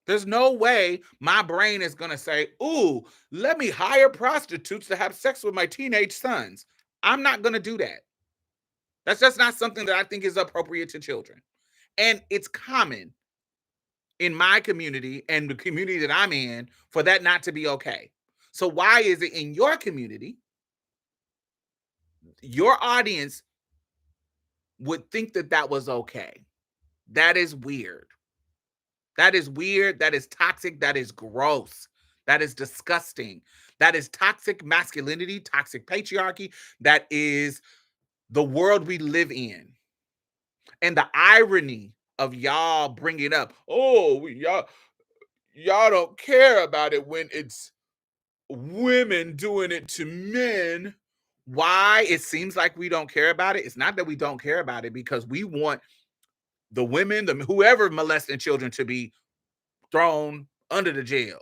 There's no way my brain is going to say, ooh, let me hire prostitutes to have sex with my teenage sons. I'm not going to do that. That's just not something that I think is appropriate to children. And it's common in my community and the community that I'm in for that not to be okay. So why is it in your community, your audience would think that that was okay? That is weird. That is weird. That is toxic. That is gross. That is disgusting. That is toxic masculinity, toxic patriarchy. That is the world we live in. And the irony of y'all bringing it up, oh, y'all don't care about it when it's women doing it to men. Why it seems like we don't care about it? It's not that we don't care about it because we want the women, whoever molesting children to be thrown under the jail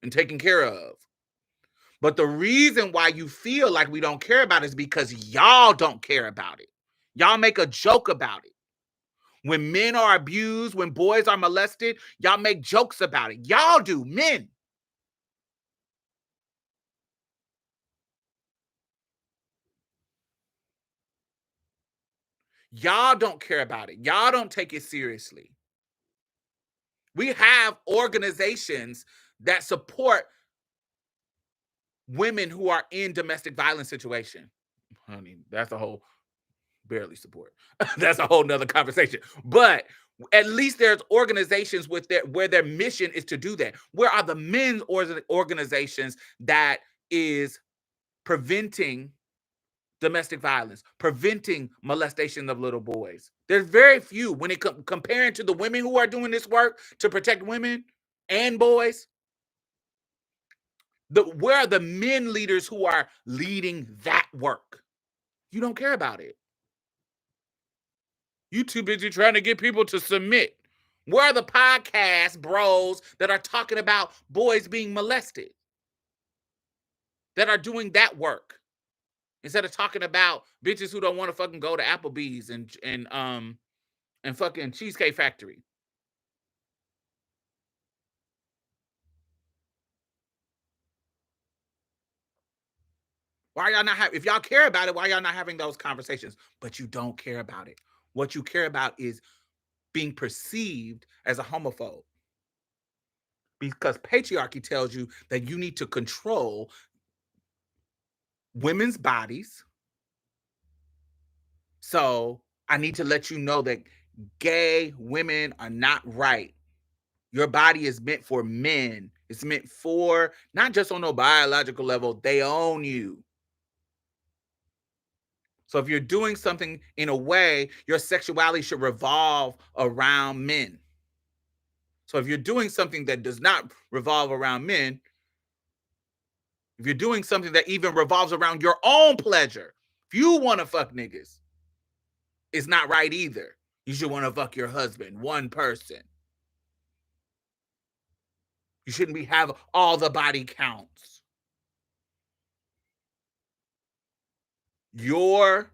and taken care of. But the reason why you feel like we don't care about it is because y'all don't care about it. Y'all make a joke about it. When men are abused, when boys are molested, y'all make jokes about it. Y'all do, men. Y'all don't care about it. Y'all don't take it seriously. We have organizations that support women who are in domestic violence situation. Honey, that's a whole barely support. That's a whole nother conversation. But at least there's organizations with where their mission is to do that. Where are the men's organizations that is preventing domestic violence, preventing molestation of little boys? There's very few when it comparing to the women who are doing this work to protect women and boys. Where are the men leaders who are leading that work? You don't care about it. You too busy trying to get people to submit. Where are the podcast bros that are talking about boys being molested? That are doing that work instead of talking about bitches who don't want to fucking go to Applebee's and fucking Cheesecake Factory. Why y'all not have? If y'all care about it, why y'all not having those conversations? But you don't care about it. What you care about is being perceived as a homophobe. Because patriarchy tells you that you need to control women's bodies. So I need to let you know that gay women are not right. Your body is meant for men. It's meant for not just on a biological level, they own you. So if you're doing something in a way, your sexuality should revolve around men. So if you're doing something that does not revolve around men, if you're doing something that even revolves around your own pleasure, if you want to fuck niggas, it's not right either. You should want to fuck your husband, one person. You shouldn't be have all the body counts. Your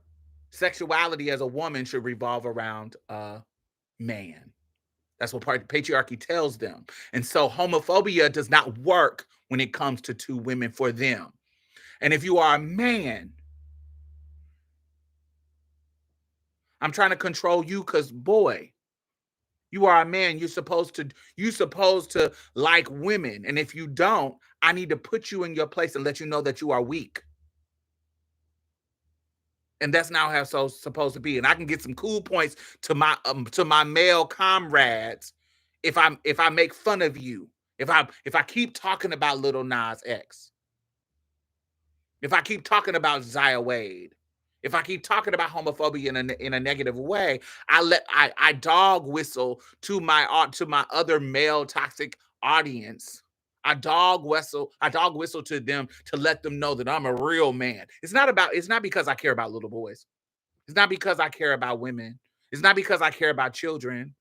sexuality as a woman should revolve around a man. That's what patriarchy tells them. And so homophobia does not work when it comes to two women for them. And if you are a man, I'm trying to control you because, boy, you are a man. You're supposed to like women. And if you don't, I need to put you in your place and let you know that you are weak. And that's not how it's supposed to be. And I can get some cool points to my male comrades if I make fun of you, if I keep talking about Little Nas X, if I keep talking about Zaya Wade, If I keep talking about homophobia in a negative way, I dog whistle to my other male toxic audience. I dog whistle to them to let them know that I'm a real man. It's not because I care about little boys. It's not because I care about women. It's not because I care about children.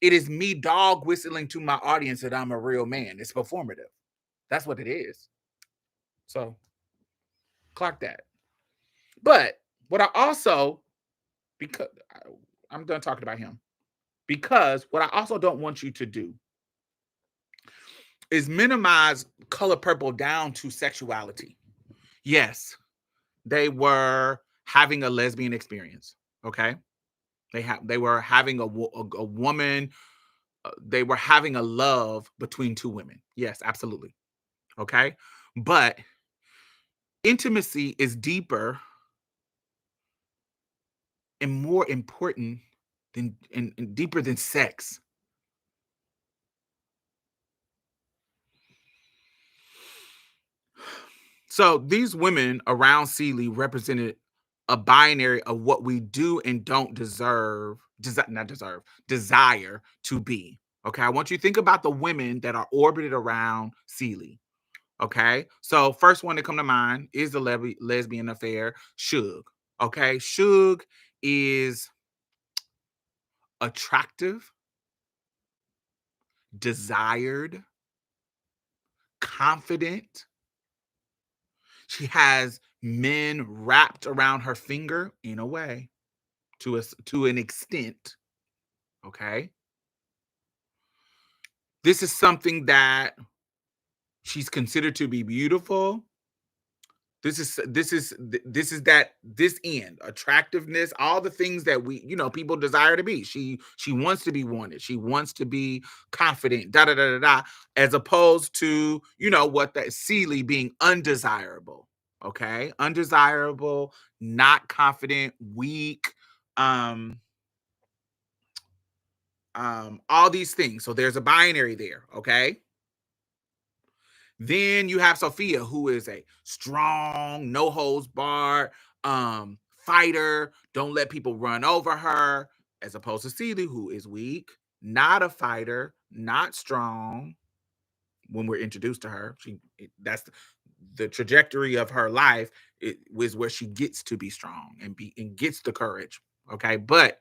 It is me dog whistling to my audience that I'm a real man. It's performative. That's what it is. So clock that. But what I also, because I'm done talking about him, because what I also don't want you to do is minimize Color Purple down to sexuality. Yes, they were having a lesbian experience. Okay, they were having a woman. They were having a love between two women. Yes, absolutely. Okay, but intimacy is deeper and more important than and deeper than sex. So these women around Sealy represented a binary of what we do and don't not deserve, desire to be. Okay, I want you to think about the women that are orbited around Sealy. Okay, so first one to come to mind is the lesbian affair, Suge. Okay, Suge is attractive, desired, confident. She has men wrapped around her finger in a way, to an extent. Okay, this is something that she's considered to be beautiful. This end attractiveness, all the things that people desire to be. She wants to be wanted. She wants to be confident. Da da da da da. As opposed to what that Sealy being undesirable. Okay, undesirable, not confident, weak. Um, all these things. So there's a binary there. Okay. Then you have Sophia, who is a strong, no holds barred fighter. Don't let people run over her, as opposed to Celie, who is weak, not a fighter, not strong. When we're introduced to her, that's the trajectory of her life. It was where she gets to be strong and gets the courage. Okay, but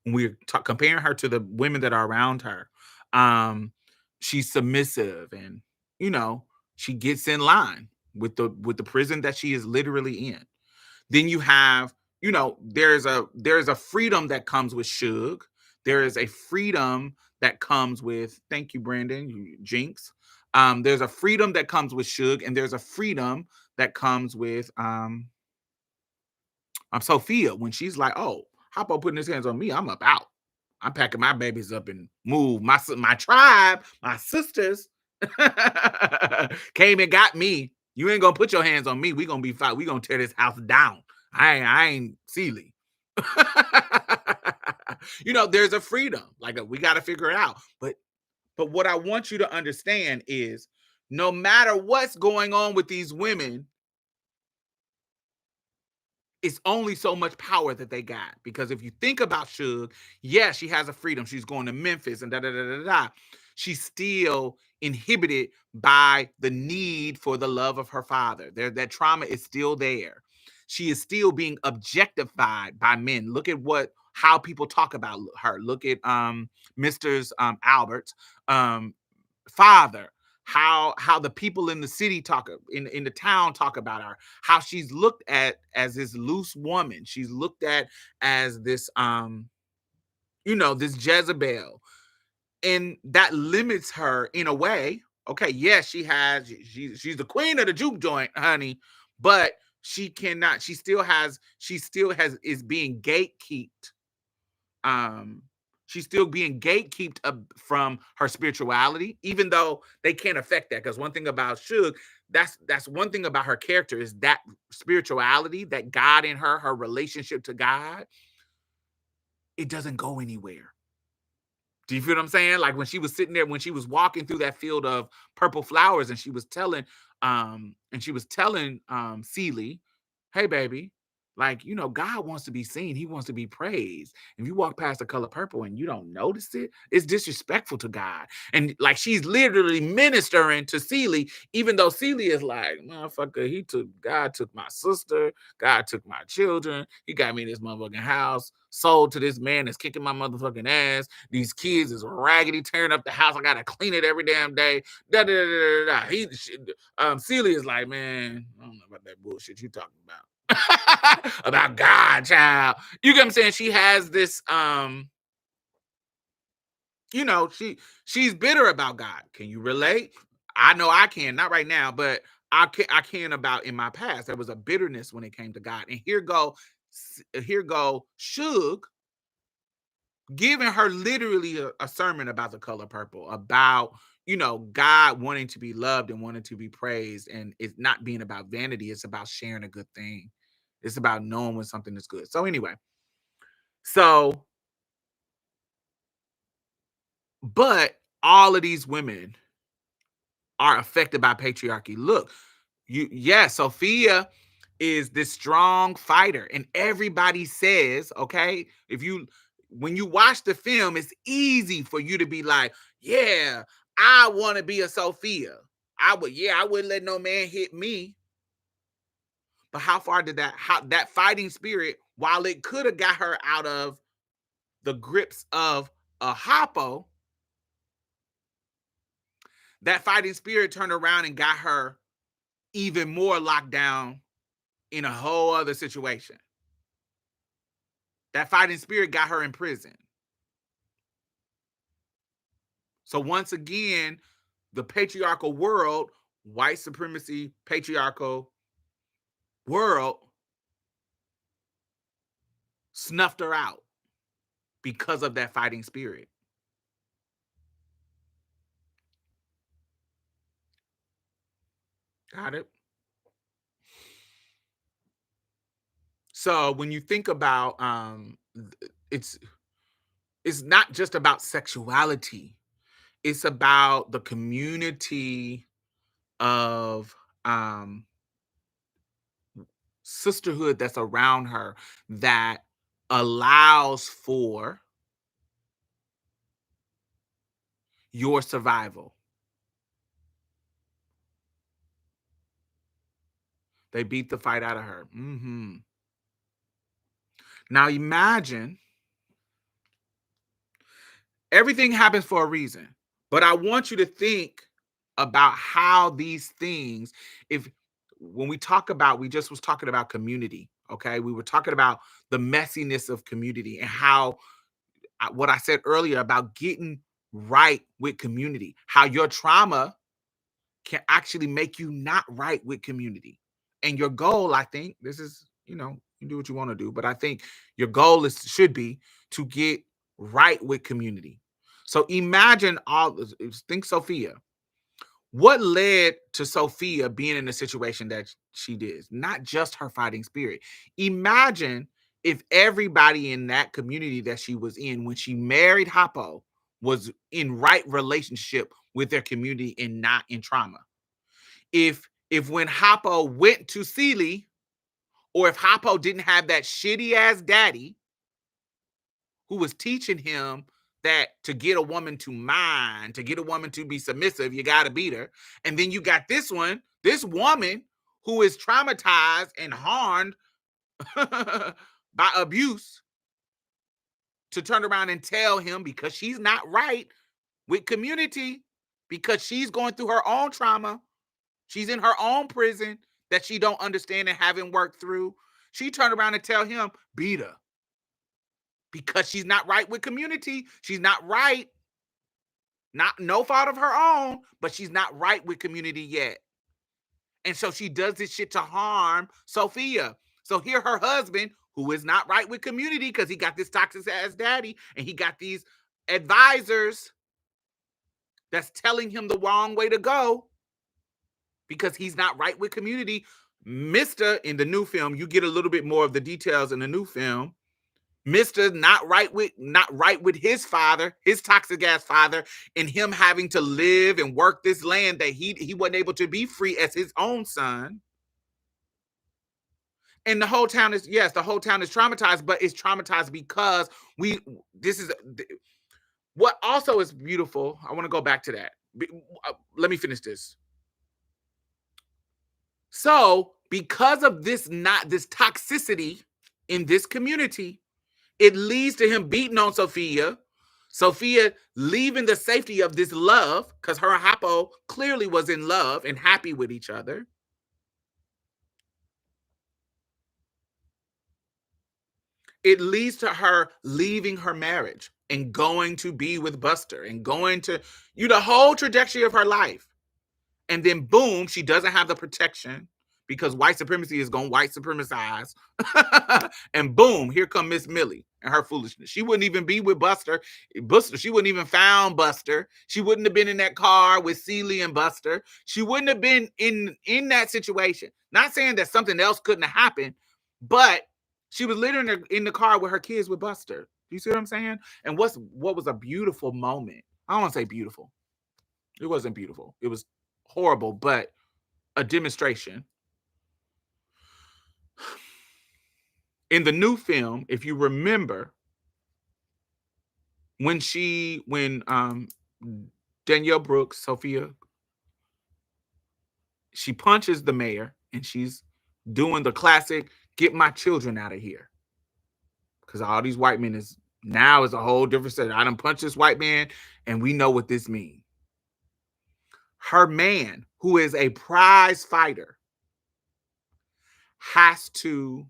when we're comparing her to the women that are around her, she's submissive and you know she gets in line with the prison that she is literally in. Then you have, there's a freedom that comes with Suge. There is a freedom that comes with, thank you, Brandon, Jinx. There's a freedom that comes with Suge, and there's a freedom that comes with Sophia, when she's like, "Oh, how about putting his hands on me? I'm about. I'm packing my babies up and move. My tribe, my sisters came and got me. You ain't gonna put your hands on me. We gonna be fight. We gonna tear this house down. I ain't Sealy." There's a freedom. We got to figure it out. But what I want you to understand is, no matter what's going on with these women, it's only so much power that they got. Because if you think about Suge, yeah, she has a freedom. She's going to Memphis and da da da da da. She's still inhibited by the need for the love of her father. That trauma is still there. She is still being objectified by men. Look at how people talk about her. Look at Mr. Albert's father, how the people in the city in the town talk about her, how she's looked at as this loose woman. She's looked at as this this Jezebel, and that limits her in a way. Okay, yes, she's the queen of the juke joint, honey, but she still has is being gatekept. um she's still being gatekept from her spirituality, even though they can't affect that. Because one thing about Suge, that's one thing about her character, is that spirituality, that God in her relationship to God, it doesn't go anywhere. Do you feel what I'm saying? Like when she was sitting there, when she was walking through that field of purple flowers, and she was telling Celie, "Hey baby, Like, God wants to be seen. He wants to be praised. If you walk past the color purple and you don't notice it, it's disrespectful to God. And like she's literally ministering to Celie, even though Celie is like, motherfucker, God took my sister, God took my children, he got me in this motherfucking house, sold to this man that's kicking my motherfucking ass. These kids is raggedy, tearing up the house. I gotta clean it every damn day. Da da da da da. Celie is like, man, I don't know about that bullshit you talking about. About God, child. You get what I'm saying? She has this she's bitter about God. Can you relate? I know I can, not right now, but I can about in my past. There was a bitterness when it came to God. And here go Suge giving her literally a sermon about the color purple, about God wanting to be loved and wanting to be praised. And it's not being about vanity, it's about sharing a good thing. It's about knowing when something is good. So anyway, so but all of these women are affected by patriarchy. Look, Sophia is this strong fighter, and everybody says, okay, when you watch the film, it's easy for you to be like, yeah, I want to be a Sophia. I wouldn't let no man hit me. But how far did that fighting spirit, while it could have got her out of the grips of a Hoppo, that fighting spirit turned around and got her even more locked down in a whole other situation. That fighting spirit got her in prison. So once again, the patriarchal world, white supremacy, patriarchal world, snuffed her out because of that fighting spirit. Got it? So when you think about it's not just about sexuality. It's about the community of sisterhood that's around her that allows for your survival. They beat the fight out of her. Now imagine, everything happens for a reason, but I want you to think about how these things, when we just was talking about community, okay? We were talking about the messiness of community and how what I said earlier about getting right with community, how your trauma can actually make you not right with community. And your goal, I think, this is, you do what you want to do, but I think your goal should be to get right with community. So imagine think Sophia. What led to Sophia being in the situation that she did? Not just her fighting spirit. Imagine if everybody in that community that she was in when she married Hoppo was in right relationship with their community and not in trauma. If when Hoppo went to Celie, or if Hoppo didn't have that shitty ass daddy who was teaching him that to get a woman to mind, to get a woman to be submissive, you got to beat her. And then you got this woman who is traumatized and harmed by abuse, to turn around and tell him, because she's not right with community, because she's going through her own trauma, she's in her own prison that she don't understand and haven't worked through. She turned around and tell him, beat her. Because she's not right with community. She's not right. No fault of her own, but she's not right with community yet. And so she does this shit to harm Sophia. So here her husband, who is not right with community because he got this toxic ass daddy and he got these advisors that's telling him the wrong way to go because he's not right with community. Mr. in the new film, you get a little bit more of the details in the new film. Mr. not right with his father, his toxic ass father, and him having to live and work this land that he wasn't able to be free as his own son. And the whole town is, yes, the whole town is traumatized, but it's traumatized because we, this is, what also is beautiful. I want to go back to that. Let me finish this. So, because of this, not this toxicity in this community, it leads to him beating on Sophia. Sophia leaving the safety of this love, because her and Hoppo clearly was in love and happy with each other. It leads to her leaving her marriage and going to be with Buster and going to, the whole trajectory of her life. And then boom, she doesn't have the protection because white supremacy is going to white supremacize. And boom, here come Miss Millie and her foolishness. She wouldn't even be with Buster. She wouldn't even found Buster. She wouldn't have been in that car with Celie and Buster. She wouldn't have been in that situation. Not saying that something else couldn't have happened, but she was literally in the car with her kids with Buster. You see what I'm saying? And what was a beautiful moment? I don't want to say beautiful. It wasn't beautiful. It was horrible, but a demonstration. In the new film, if you remember, when Danielle Brooks, Sophia, she punches the mayor and she's doing the classic "get my children out of here," because all these white men is a whole different set. I done punch this white man, and we know what this means. Her man, who is a prize fighter, has to,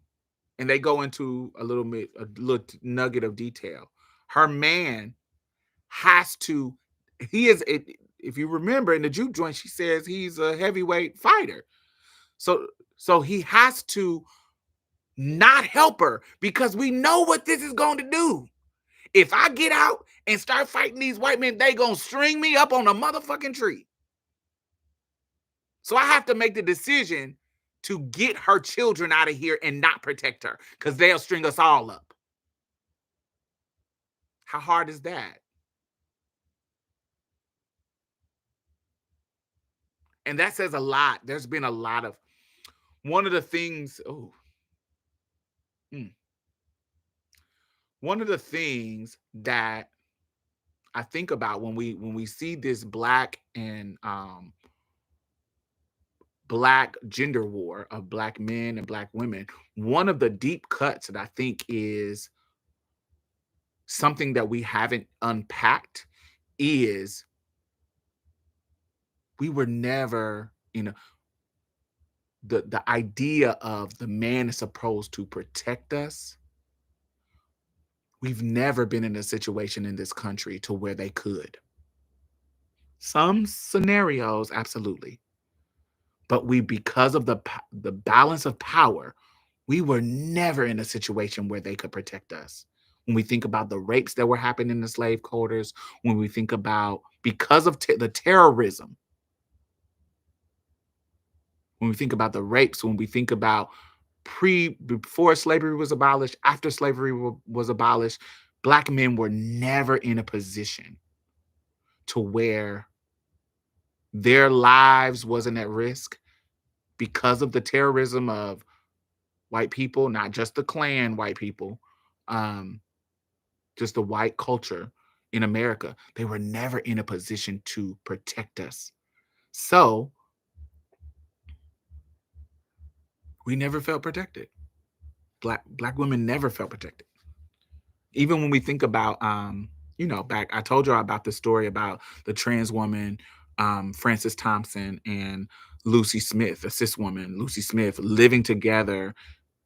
and they go into a little nugget of detail. Her man has to, if you remember in the juke joint, she says he's a heavyweight fighter. So he has to not help her because we know what this is going to do. If I get out and start fighting these white men, they gonna string me up on a motherfucking tree. So I have to make the decision to get her children out of here and not protect her because they'll string us all up. How hard is that? And that says a lot. There's been a lot of, one of the things, one of the things that I think about when we see this black and black gender war of black men and black women, one of the deep cuts that I think is something that we haven't unpacked is we were never, the idea of the man is supposed to protect us. We've never been in a situation in this country to where they could. Some scenarios, absolutely. But because of the balance of power, we were never in a situation where they could protect us. When we think about the rapes that were happening in the slave quarters, when we think about, because of the terrorism, when we think about the rapes, when we think about before slavery was abolished, after slavery was abolished, black men were never in a position to where their lives wasn't at risk because of the terrorism of white people, not just the Klan white people, just the white culture in America. They were never in a position to protect us. So we never felt protected. Black women never felt protected. Even when we think about, back, I told you about the story about the trans woman, Frances Thompson, and Lucy Smith, a cis woman, Lucy Smith, living together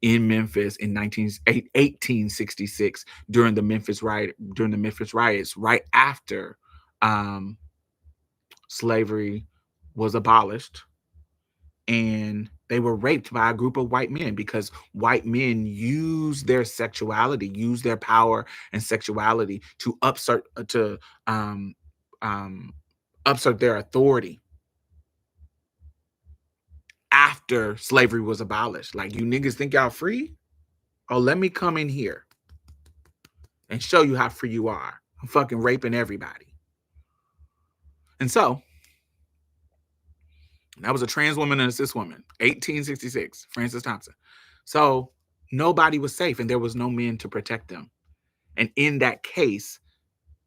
in Memphis in 1866 during the Memphis riots, right after slavery was abolished. And they were raped by a group of white men because white men use their sexuality, use their power and sexuality to upsert their authority after slavery was abolished. Like, you niggas think y'all free? Oh, let me come in here and show you how free you are. I'm fucking raping everybody. And so that was a trans woman and a cis woman, 1866, Frances Thompson. So nobody was safe and there was no men to protect them. And in that case,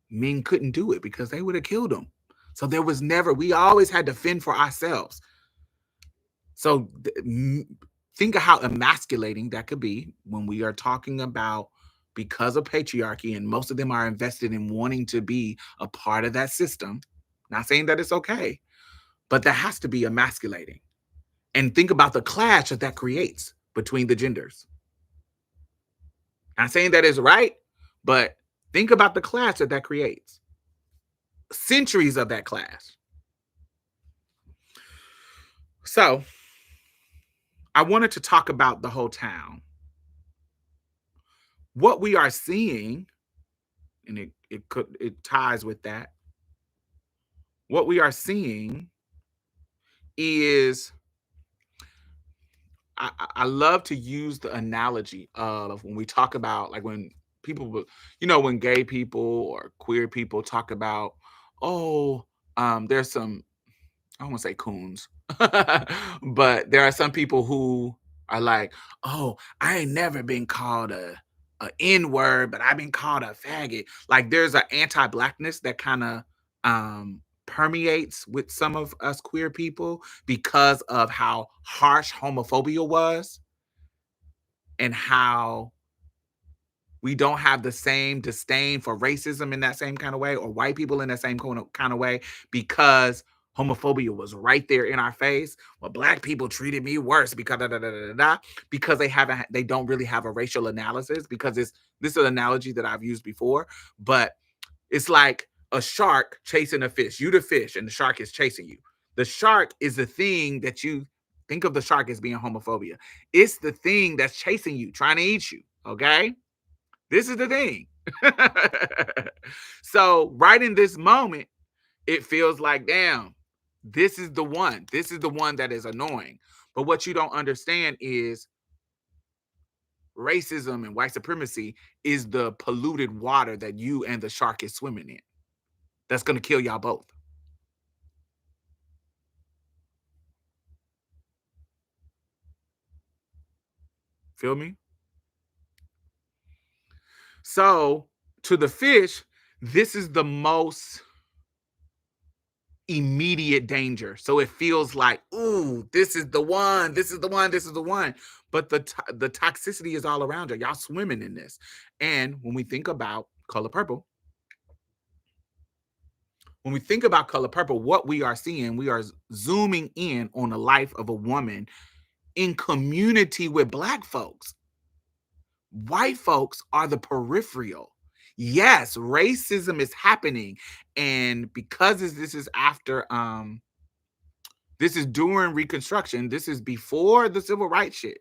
men couldn't do it because they would have killed them. So there was never, we always had to fend for ourselves. So think of how emasculating that could be when we are talking about, because of patriarchy, and most of them are invested in wanting to be a part of that system. Not saying that it's okay, but that has to be emasculating. And think about the clash that that creates between the genders. Not saying that is right, but think about the clash that that creates. Centuries of that clash. So I wanted to talk about the whole town. What we are seeing, and it ties with that. What we are seeing is, I love to use the analogy of when we talk about, like, when people, when gay people or queer people talk about, oh, there's some, I don't want to say coons, but there are some people who are like, oh, I ain't never been called a N word, but I've been called a faggot. Like, there's an anti-blackness that kind of permeates with some of us queer people because of how harsh homophobia was, and how we don't have the same disdain for racism in that same kind of way, or white people in that same kind of way, because homophobia was right there in our face. Well, black people treated me worse because da, da, da, da, da, da, because they don't really have a racial analysis, because this is an analogy that I've used before, but it's like a shark chasing a fish. You the fish and the shark is chasing you. The shark is the thing that you think of, the shark as being homophobia. It's the thing that's chasing you, trying to eat you. Okay? This is the thing. So, right in this moment, it feels like, damn, this is the one. This is the one that is annoying. But what you don't understand is racism and white supremacy is the polluted water that you and the shark is swimming in. That's going to kill y'all both. Feel me? So, to the fish, this is the most immediate danger. So it feels like, ooh, this is the one, this is the one, this is the one. But the toxicity is all around you. Y'all swimming in this. And when we think about Color Purple, what we are seeing, we are zooming in on the life of a woman in community with Black folks. White folks are the peripheral. Yes, racism is happening, and because this is after this is during Reconstruction. This is before the civil rights shit.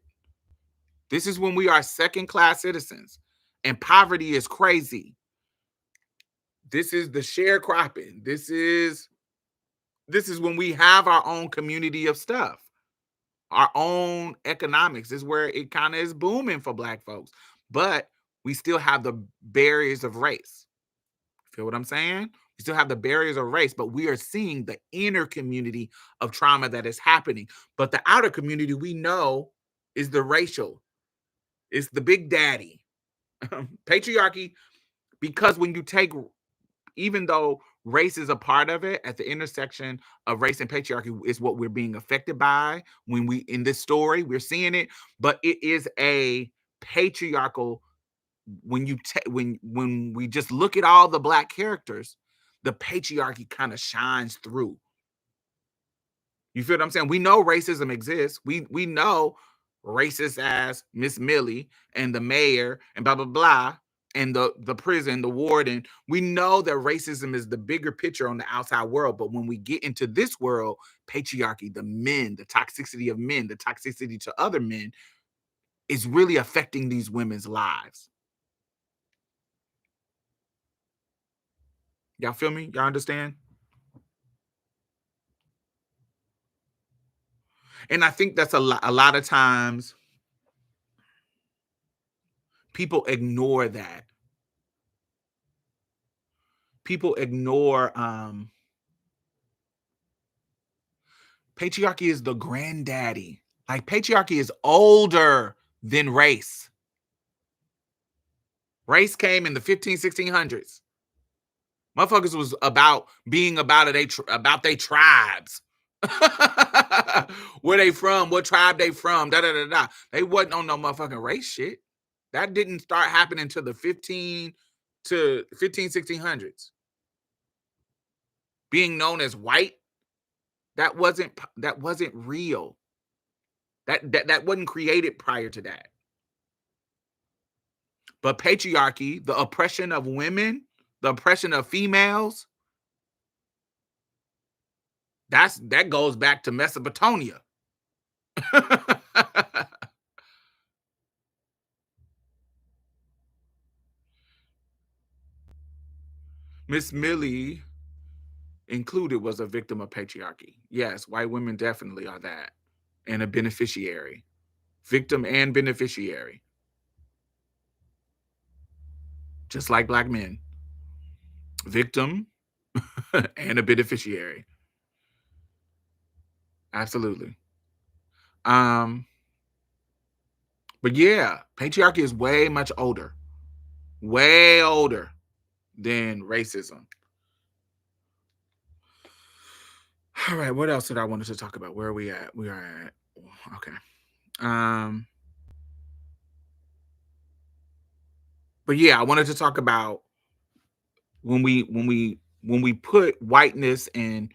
This is when we are second class citizens and poverty is crazy. This is the sharecropping. This is when we have our own community of stuff, our own economics. This is where it kind of is booming for Black folks, but we still have the barriers of race. Feel what I'm saying? We still have the barriers of race, but we are seeing the inner community of trauma that is happening. But the outer community we know is the racial, it's the big daddy. Patriarchy, because when you take, even though race is a part of it, at the intersection of race and patriarchy is what we're being affected by when we, in this story, we're seeing it, but it is a patriarchal, when you when we just look at all the Black characters, the patriarchy kind of shines through. You feel what I'm saying? We know racism exists. We know racist as Miss Millie and the mayor and blah blah blah, and the prison, the warden. We know that racism is the bigger picture on the outside world, but when we get into this world, patriarchy, the men, the toxicity of men, the toxicity to other men is really affecting these women's lives. Y'all feel me? Y'all understand? And I think that's a lot of times people ignore that. People ignore patriarchy is the granddaddy. Like, patriarchy is older than race. Race came in the 1600s. Motherfuckers was about being about about they tribes. Where they from, what tribe they from, da da da da. They wasn't on no motherfucking race shit. That didn't start happening until the 1600s. Being known as white, that wasn't real. That wasn't created prior to that. But patriarchy, the oppression of women, the oppression of females, that goes back to Mesopotamia. Miss Millie included was a victim of patriarchy. Yes, white women definitely are that. And a beneficiary. Victim and beneficiary. Just like black men. Victim and a beneficiary. Absolutely. But yeah, patriarchy is way much older. Way older than racism. All right, what else did I wanted to talk about? Where are we at? We are at okay. But yeah, I wanted to talk about when we put whiteness and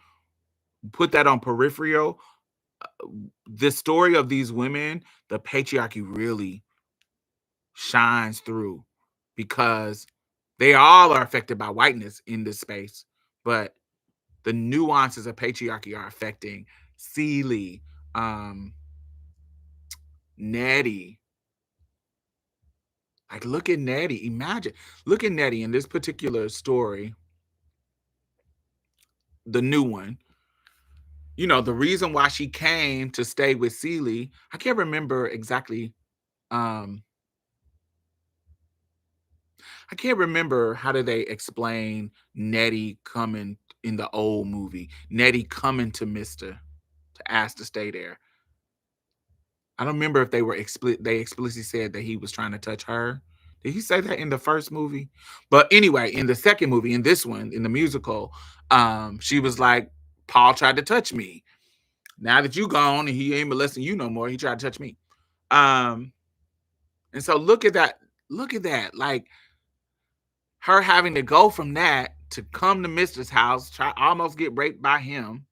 put that on peripheral, the story of these women, the patriarchy really shines through because they all are affected by whiteness in this space, but the nuances of patriarchy are affecting Celie, Nettie. Like, look at Nettie. Imagine, look at Nettie in this particular story, the new one. You know, the reason why she came to stay with Celie, I can't remember exactly. Um, I can't remember how did they explain Nettie coming in the old movie. Nettie coming to Mister to ask to stay there. I don't remember if they explicitly said that he was trying to touch her. Did he say that in the first movie? But anyway, in the second movie, in this one, in the musical, she was like, Paul tried to touch me. Now that you gone and he ain't molesting you no more, he tried to touch me. And so look at that. Look at that. Like her having to go from that to come to Mister's house, try almost get raped by him.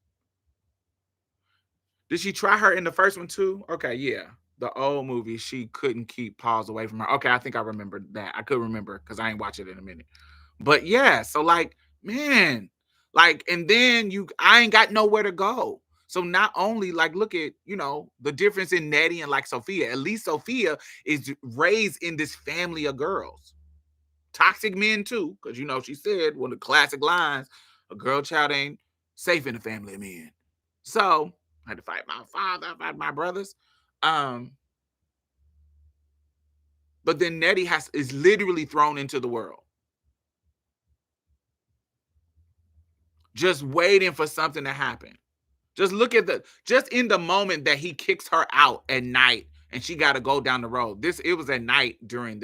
Did she try her in the first one too? Okay, yeah. The old movie, she couldn't keep Paws away from her. Okay, I think I remember that. I could remember because I ain't watch it in a minute. But yeah, so like, man, like, and then I ain't got nowhere to go. So not only like look at, the difference in Nettie and like Sophia. At least Sophia is raised in this family of girls. Toxic men too, because she said one of the classic lines, a girl child ain't safe in a family of men. So I had to fight my father, fight my brothers. But then Nettie is literally thrown into the world. Just waiting for something to happen. Just look at just in the moment that he kicks her out at night and she got to go down the road. It was at night during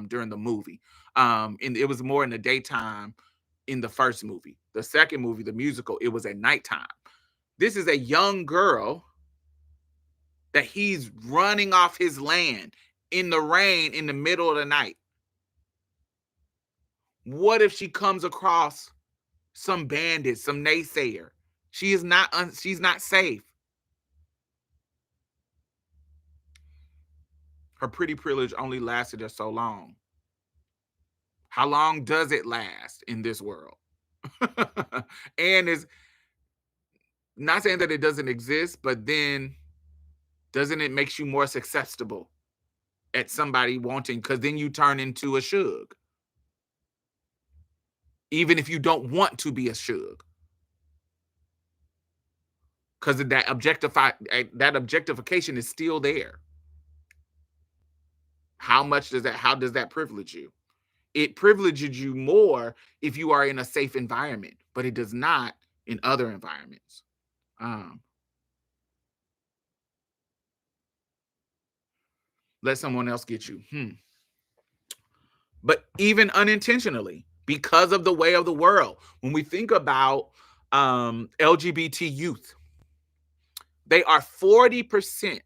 during the movie. And it was more in the daytime in the first movie. The second movie, the musical, it was at nighttime. This is a young girl that he's running off his land in the rain in the middle of the night. What if she comes across some bandit, some naysayer? She's not safe. Her pretty privilege only lasted her so long. How long does it last in this world? And it's not saying that it doesn't exist, but then doesn't it makes you more susceptible at somebody wanting, because then you turn into a shug. Even if you don't want to be a shug. Because that objectification is still there. How does that privilege you? It privileges you more if you are in a safe environment, but it does not in other environments. let someone else get you. But even unintentionally, because of the way of the world, when we think about LGBT youth, they are 40%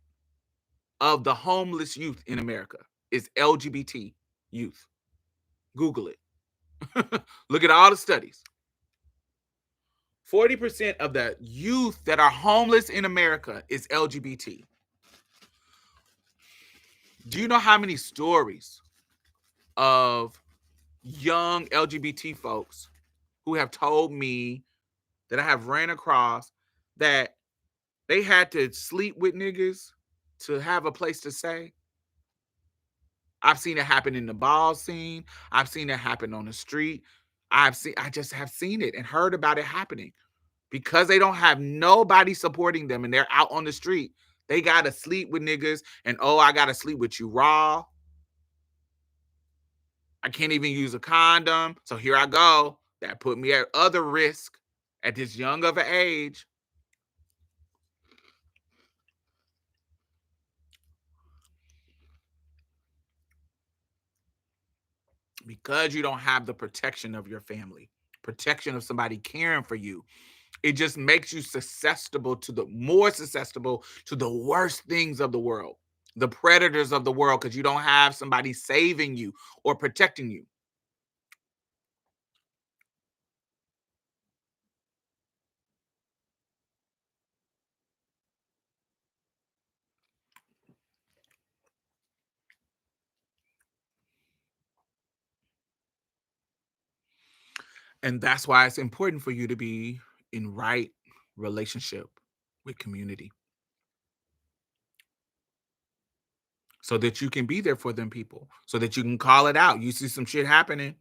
of the homeless youth in America is LGBT youth. Google it. Look at all the studies. 40% of the youth that are homeless in America is LGBT. Do you know how many stories of young LGBT folks who have told me that I have ran across that they had to sleep with niggas to have a place to stay? I've seen it happen in the ball scene. I've seen it happen on the street. I just have seen it and heard about it happening because they don't have nobody supporting them and they're out on the street. They got to sleep with niggas and, oh, I got to sleep with you raw. I can't even use a condom. So here I go. That put me at other risk at this young of an age. Because you don't have the protection of your family, protection of somebody caring for you. It just makes you susceptible to the worst things of the world, the predators of the world, because you don't have somebody saving you or protecting you. And that's why it's important for you to be in right relationship with community so that you can be there for them people, so that you can call it out. You see some shit happening.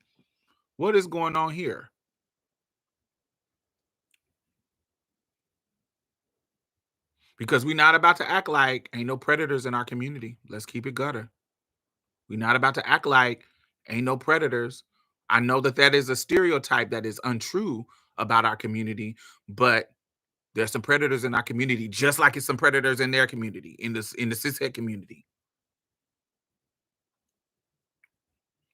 What is going on here? Because we're not about to act like ain't no predators in our community. Let's keep it gutter. We're not about to act like ain't no predators. I know that that is a stereotype that is untrue about our community, but there's some predators in our community, just like it's some predators in their community, in the cishet community.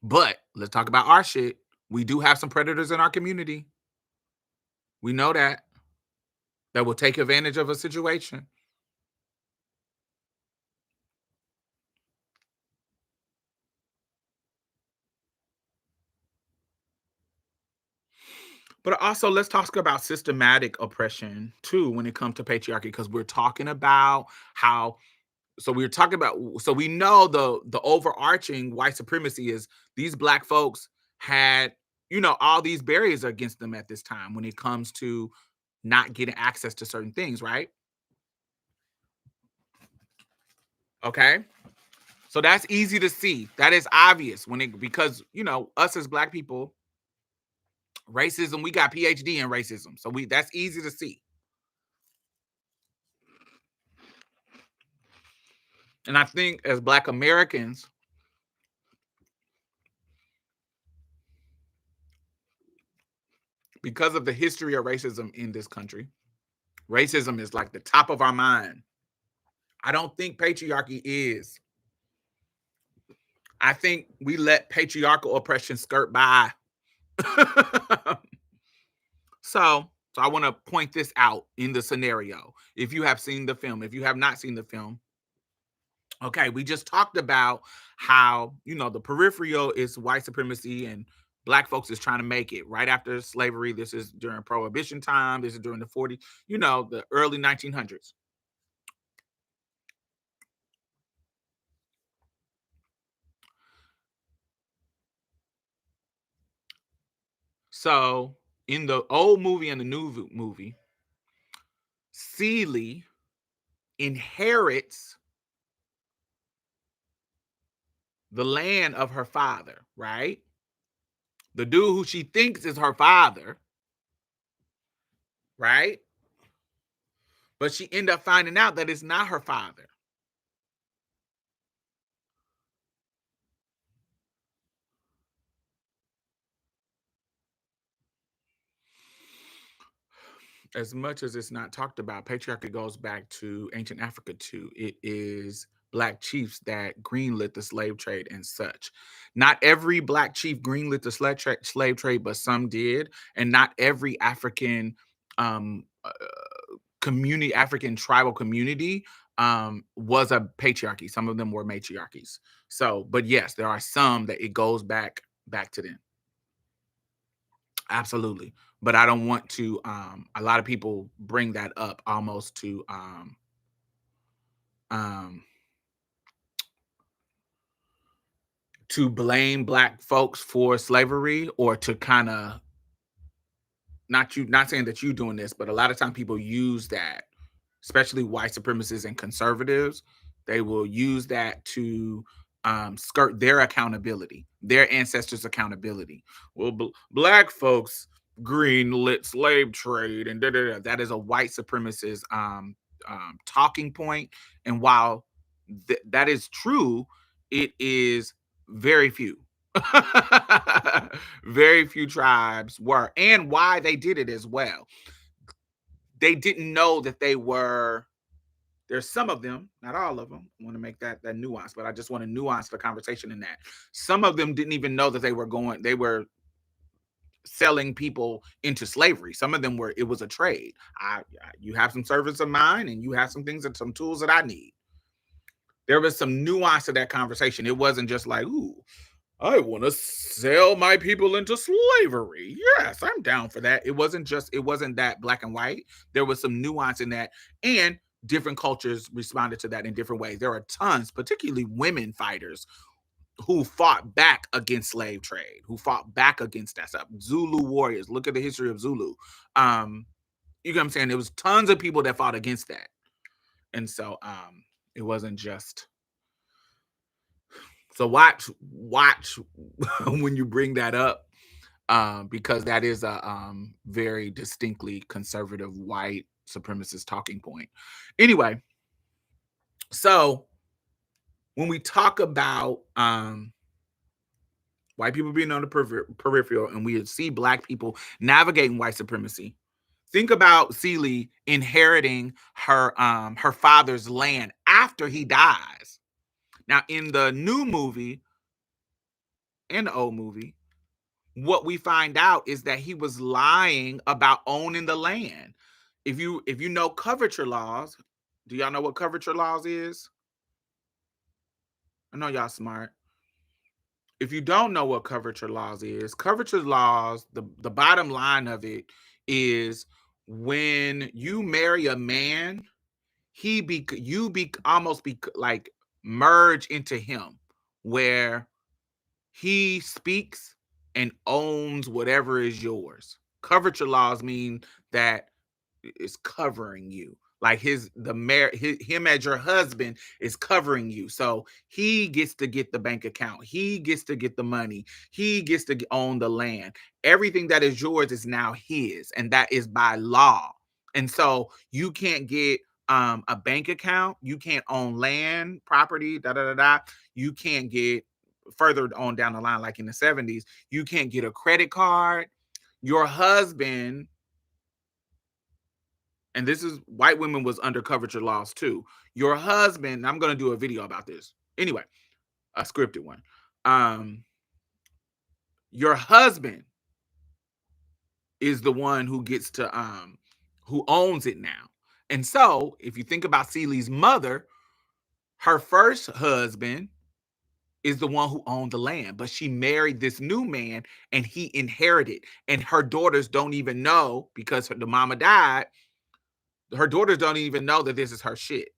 But let's talk about our shit. We do have some predators in our community. We know that will take advantage of a situation. But also, let's talk about systematic oppression too when it comes to patriarchy, because we're talking about how. So we're talking about. So we know the overarching white supremacy is these black folks had all these barriers against them at this time when it comes to not getting access to certain things, right? Okay, so that's easy to see. That is obvious when it because us as black people, racism. We got PhD in racism, so we that's easy to see. And I think as Black Americans, because of the history of racism in this country, racism is like the top of our mind. I don't think patriarchy is. I think we let patriarchal oppression skirt by. So I want to point this out in the scenario. If you have seen the film, if you have not seen the film, okay, we just talked about how, the peripheral is white supremacy and black folks is trying to make it right after slavery. This is during prohibition time. This is during the 40s, the early 1900s. So in the old movie and the new movie, Celie inherits the land of her father, right? The dude who she thinks is her father, right? But she end up finding out that it's not her father. As much as it's not talked about, patriarchy goes back to ancient Africa too. It is black chiefs that greenlit the slave trade and such. Not every black chief greenlit the slave trade, but some did, and not every African um, uh, African tribal community was a patriarchy. Some of them were matriarchies. So, but yes, there are some that it goes back to them. Absolutely. But I don't want to a lot of people bring that up almost um to blame black folks for slavery, or to kind of, not saying that you doing this, but a lot of time people use that, especially white supremacists and conservatives. They will use that to skirt their accountability, their ancestors' accountability. Well, black folks greenlit slave trade and da, da, da. That is a white supremacist talking point. And while that is true, it is very few. Very few tribes were, and why they did it as well. They didn't know that they were, there's some of them, not all of them. I want to make that nuance, but I just want to nuance the conversation in that. Some of them didn't even know that they were selling people into slavery. Some of them were, it was a trade. You have some service of mine and you have some things and some tools that I need. There was some nuance to that conversation. It wasn't just like, ooh, I want to sell my people into slavery. Yes, I'm down for that. It wasn't that black and white. There was some nuance in that. And different cultures responded to that in different ways. There are tons, particularly women fighters, who fought back against slave trade, who fought back against that stuff. Zulu warriors. Look at the history of Zulu. You know what I'm saying? There was tons of people that fought against that. And so it wasn't just, so watch when you bring that up, because that is a very distinctly conservative white supremacist talking point. Anyway, so when we talk about white people being on the peripheral, and we see black people navigating white supremacy, think about Celie inheriting her father's land after he dies. Now, in the new movie and the old movie, what we find out is that he was lying about owning the land. If you know coverture laws, do y'all know what coverture laws is? I know y'all smart. If you don't know what coverture laws is, coverture laws, the bottom line of it is, when you marry a man, you be almost be like merge into him, where he speaks and owns whatever is yours. Coverture laws mean that is covering you. Like him as your husband is covering you. So he gets to get the bank account. He gets to get the money. He gets to own the land. Everything that is yours is now his, and that is by law. And so you can't get a bank account. You can't own land, property, da da da da. You can't get further on down the line, like in the 70s, you can't get a credit card. Your husband, and this is, white women was under coverture laws too. Your husband, I'm going to do a video about this. Anyway, a scripted one. Your husband is the one who gets to, who owns it now. And so if you think about Celie's mother, her first husband is the one who owned the land, but she married this new man and he inherited. And her daughters don't even know, because the mama died. Her daughters don't even know that this is her shit.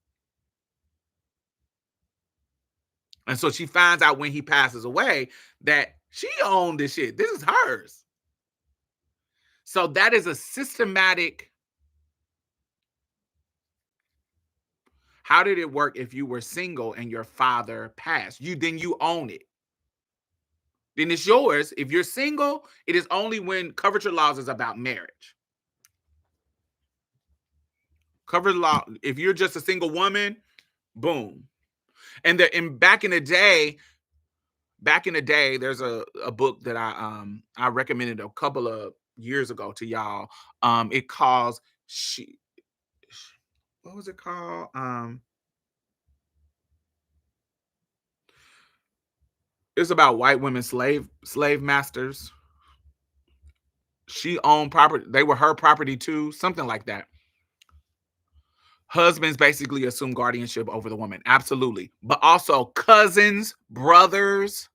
And so she finds out when he passes away that she owned this shit. This is hers. So that is a systematic. How did it work if you were single and your father passed? Then you own it. Then it's yours. If you're single, it is only when coverture laws is about marriage. Coverage law, if you're just a single woman, boom. And back in the day, there's a book that I recommended a couple of years ago to y'all. It calls what was it called? It's about white women slave masters. She owned property. They were her property too, something like that. Husbands basically assume guardianship over the woman. Absolutely. But also cousins, brothers,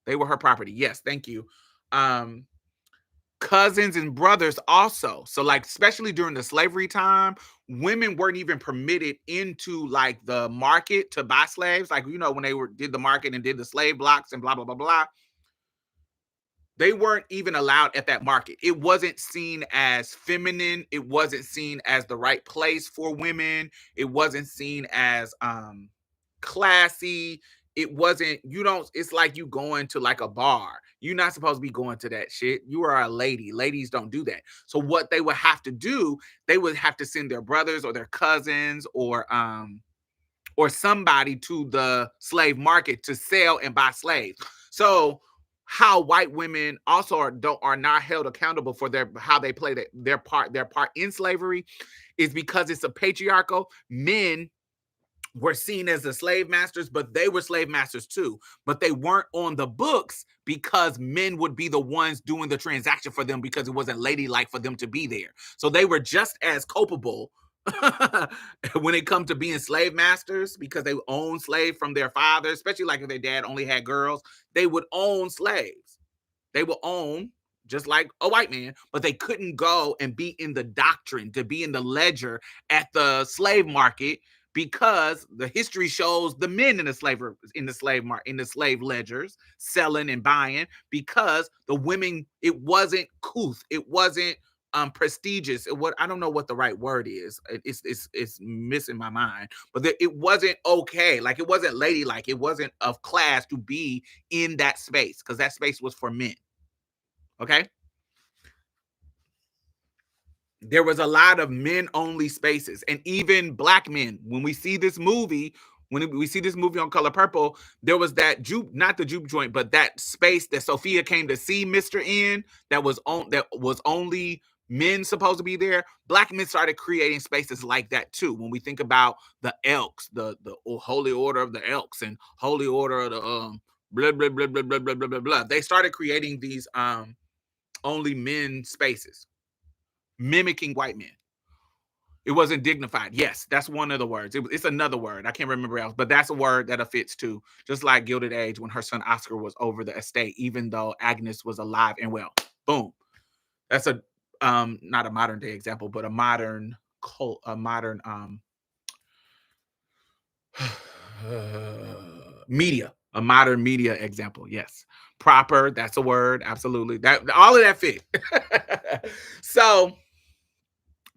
they were her property. Yes, thank you. Um, Cousins and brothers also. So like especially during the slavery time, women weren't even permitted into like the market to buy slaves. Like when they did the market and did the slave blocks and blah blah blah blah, they weren't even allowed at that market. It wasn't seen as feminine. It wasn't seen as the right place for women. It wasn't seen as classy. It wasn't, it's like you going to like a bar. You're not supposed to be going to that shit. You are a lady. Ladies don't do that. So what they would have to do, they would have to send their brothers or their cousins or somebody to the slave market to sell and buy slaves. So how white women also are not held accountable for how they play their part in slavery is because it's a patriarchal. Men were seen as the slave masters, but they were slave masters too. But they weren't on the books because men would be the ones doing the transaction for them because it wasn't ladylike for them to be there. So they were just as culpable when it comes to being slave masters because they owned slaves from their fathers, especially like if their dad only had girls, they would own slaves. They would own just like a white man, but they couldn't go and be in the doctrine, to be in the ledger at the slave market because the history shows the men in the slave ledgers selling and buying because the women, it wasn't couth, it wasn't prestigious. I don't know what the right word is. It's missing my mind, but it wasn't okay. Like it wasn't ladylike. It wasn't of class to be in that space because that space was for men. Okay. There was a lot of men only spaces, and even black men. When we see this movie, on Color Purple, there was that not the juke joint, but that space that Sophia came to see Mr. in that was only men supposed to be there. Black men started creating spaces like that too. When we think about the Elks, the Holy Order of the Elks and Holy Order of the blah blah blah blah blah blah blah blah blah. They started creating these only men spaces, mimicking white men. It wasn't dignified. Yes, that's one of the words. It's another word. I can't remember else, but that's a word that fits too. Just like Gilded Age when her son Oscar was over the estate, even though Agnes was alive and well. Boom. That's a not a modern day example, but a modern media, a modern media example. Yes. Proper, that's a word. Absolutely. That all of that fit. So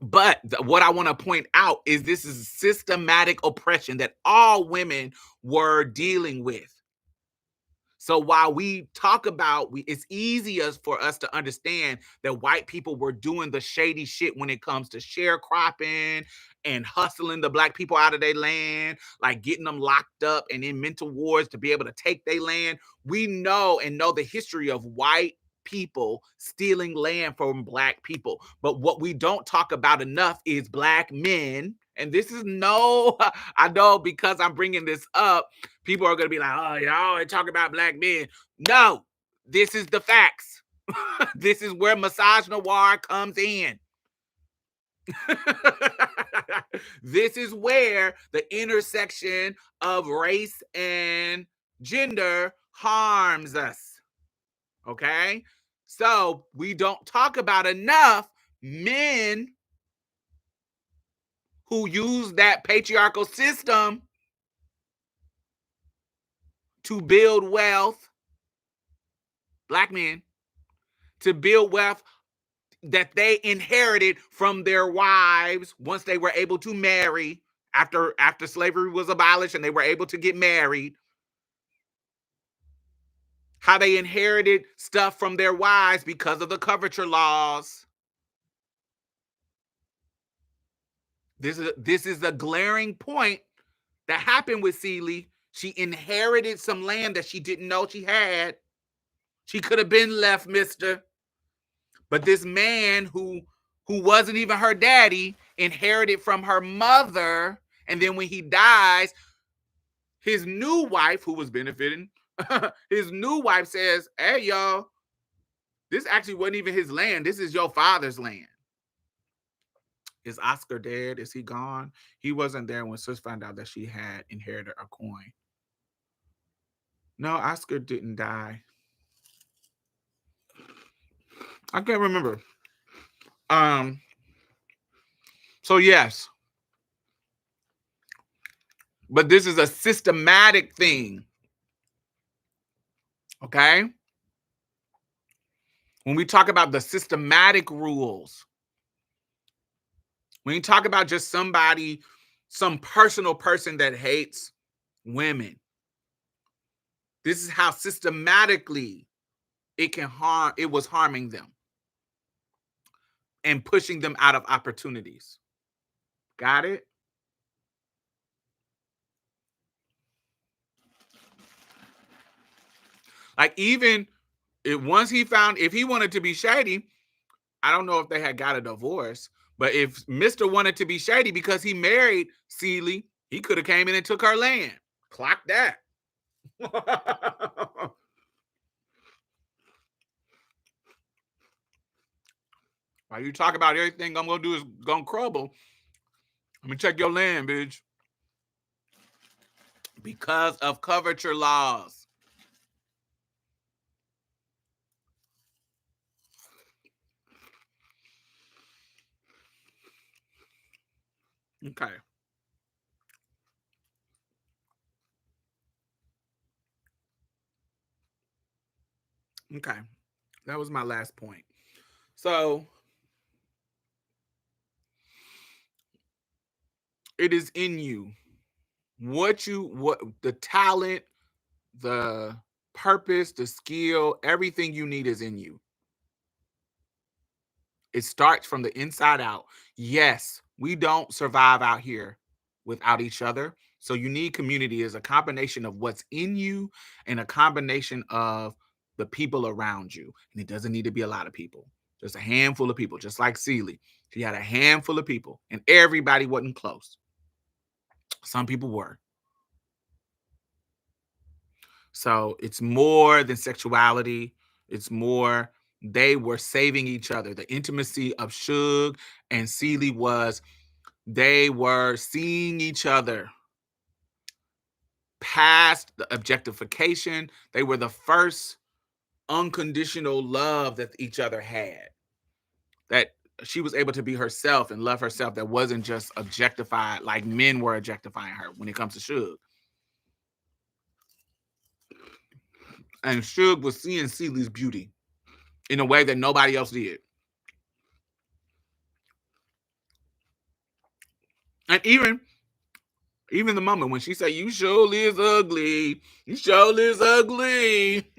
but what I want to point out is this is systematic oppression that all women were dealing with. So while we talk about, it's easier for us to understand that white people were doing the shady shit when it comes to sharecropping and hustling the black people out of their land, like getting them locked up and in mental wards to be able to take their land. We know the history of white people stealing land from black people. But what we don't talk about enough is black men. And this is I know because I'm bringing this up, people are going to be like, oh, y'all ain't talking about black men. No, this is the facts. This is where misogynoir comes in. This is where the intersection of race and gender harms us. Okay? So we don't talk about enough men who use that patriarchal system to build wealth, black men, to build wealth that they inherited from their wives once they were able to marry after slavery was abolished and they were able to get married. How they inherited stuff from their wives because of the coverture laws. This is a glaring point that happened with Celie. She inherited some land that she didn't know she had. She could have been left, mister. But this man who wasn't even her daddy inherited from her mother. And then when he dies, his new wife, who was benefiting His new wife says, "Hey, y'all, this actually wasn't even his land. This is your father's land." Is Oscar dead? Is he gone? He wasn't there when Sis found out that she had inherited a coin. No, Oscar didn't die. I can't remember. Um, so yes, but this is a systematic thing. Okay? When we talk about the systematic rules, when you talk about just somebody, some personal person that hates women, this is how systematically it was harming them and pushing them out of opportunities. Got it? Like, even if he wanted to be shady, I don't know if they had got a divorce, but if Mr. wanted to be shady because he married Celie, he could have came in and took her land. Clock that. While you talk about everything I'm gonna do is gonna crumble, let me check your land, bitch. Because of coverture laws. Okay. Okay. That was my last point. So it is in you. What the talent, the purpose, the skill, everything you need is in you. It starts from the inside out. Yes, we don't survive out here without each other. So you need community as a combination of what's in you and a combination of the people around you. And it doesn't need to be a lot of people. Just a handful of people, just like Celie. She had a handful of people and everybody wasn't close. Some people were. So it's more than sexuality. It's more, they were saving each other. The intimacy of Suge and Celie was, they were seeing each other past the objectification. They were the first unconditional love that each other had. That she was able to be herself and love herself, that wasn't just objectified like men were objectifying her when it comes to Suge. And Suge was seeing Celie's beauty in a way that nobody else did. And even the moment when she said, "You sure is ugly. You sure is ugly."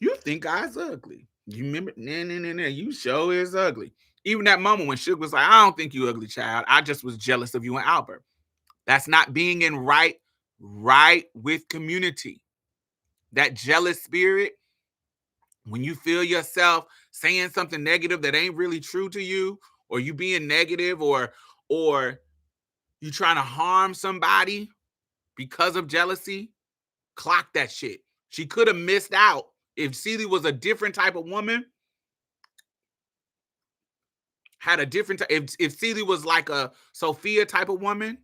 You think I's ugly. You remember? Nah, nah, nah, nah. You sure is ugly. Even that moment when Suge was like, "I don't think you ugly, child. I just was jealous of you and Albert." That's not being in right with community. That jealous spirit, when you feel yourself saying something negative that ain't really true to you, or you being negative, or you trying to harm somebody because of jealousy, clock that shit. She could have missed out. If Celie was a different type of woman, had a different if Celie was like a Sophia type of woman,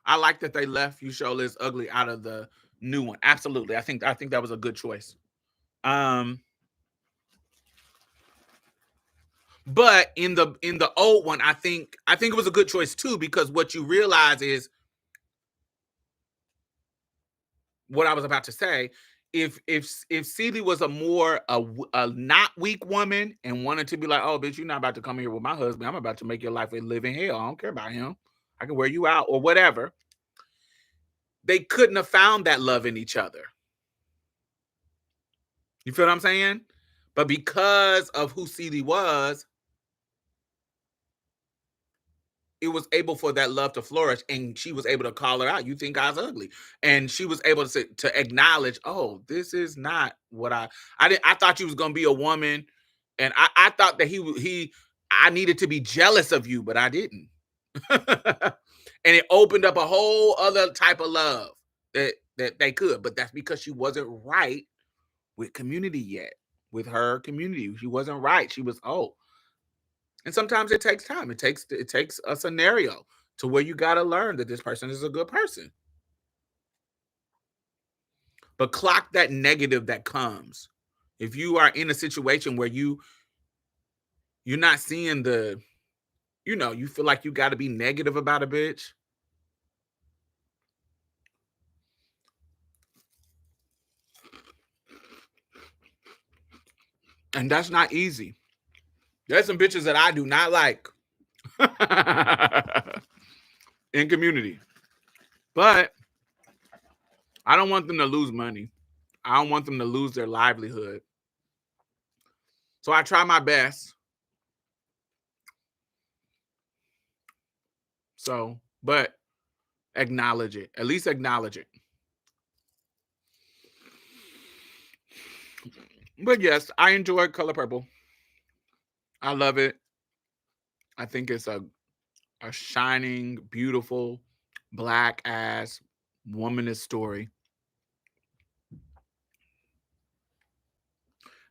I like that they left You Show Liz Ugly out of the new one. Absolutely. I think that was a good choice. But in the old one, I think it was a good choice too, because what you realize is what I was about to say. If Celie was a not weak woman and wanted to be like, "Oh, bitch, you're not about to come here with my husband. I'm about to make your life a living hell. I don't care about him. I can wear you out or whatever." They couldn't have found that love in each other. You feel what I'm saying? But because of who Celie was, it was able for that love to flourish, and she was able to call her out. "You think I's ugly," and she was able to acknowledge, "Oh, this is not what I didn't. I thought you was gonna be a woman, and I thought that I needed to be jealous of you, but I didn't." And it opened up a whole other type of love that they could. But that's because she wasn't right with community yet. With her community, she wasn't right. She was old. And sometimes it takes time. It takes a scenario to where you got to learn that this person is a good person. But clock that negative that comes. If you are in a situation where you're not seeing you feel like you got to be negative about a bitch. And that's not easy. There's some bitches that I do not like in community. But I don't want them to lose money. I don't want them to lose their livelihood. So I try my best. But acknowledge it. At least acknowledge it. But yes, I enjoy Color Purple. I love it. I think it's a shining, beautiful, black ass womanist story.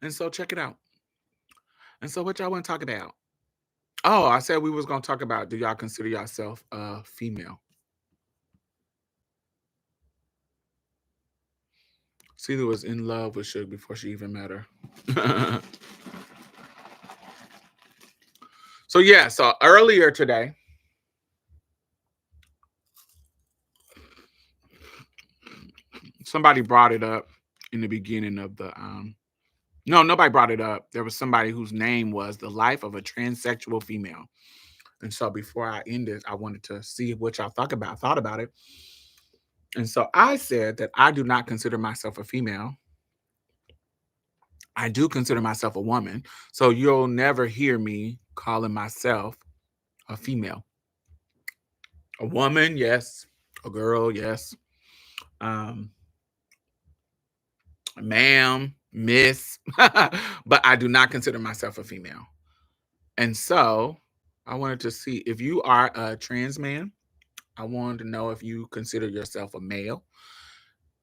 And so check it out. And so what y'all want to talk about? Oh, I said we was gonna talk about, do y'all consider yourself a female? Celia was in love with Suge before she even met her. So earlier today, somebody brought it up in the beginning of the no, nobody brought it up. There was somebody whose name was The Life of a Transsexual Female. And so before I end it, I wanted to see what y'all thought about it. And so I said that I do not consider myself a female. I do consider myself a woman. So you'll never hear me calling myself a female. A woman, yes. A girl, yes. Ma'am, miss. But I do not consider myself a female. And so I wanted to see if you are a trans man. I wanted to know if you consider yourself a male.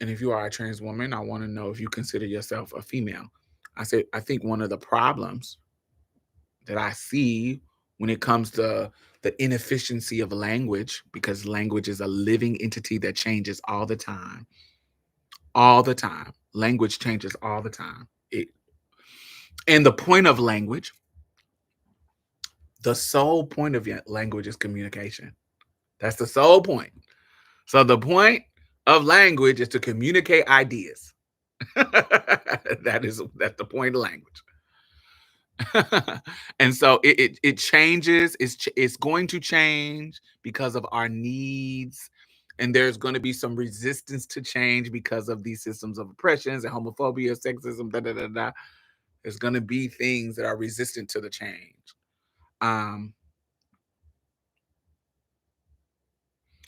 And if you are a trans woman, I want to know if you consider yourself a female. I think one of the problems that I see when it comes to the inefficiency of language, because language is a living entity that changes all the time. All the time. Language changes all the time. And the point of language, the sole point of language is communication. That's the sole point. So the point of language is to communicate ideas. That's the point of language. And so it changes. It's going to change because of our needs, and there's going to be some resistance to change because of these systems of oppressions and homophobia, sexism. There's going to be things that are resistant to the change.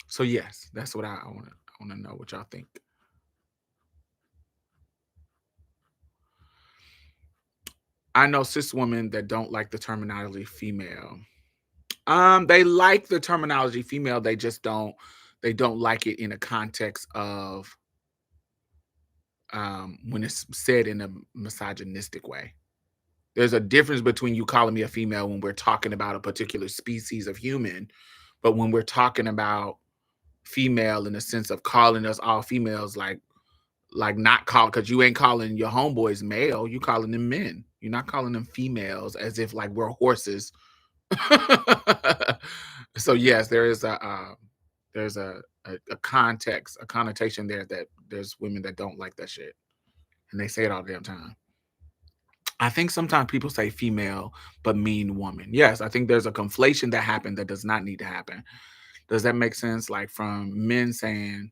So yes, that's what I want to know what y'all think. I know cis women that don't like the terminology female. They like the terminology female. They just don't like it in a context of when it's said in a misogynistic way. There's a difference between you calling me a female when we're talking about a particular species of human, but when we're talking about female in the sense of calling us all females, like not call, because you ain't calling your homeboys male, you calling them men. You're not calling them females as if like we're horses. So yes, there's a context, a connotation there that there's women that don't like that shit, and they say it all the damn time. I think sometimes people say female but mean woman. Yes, I think there's a conflation that happened that does not need to happen. Does that make sense? Like from men saying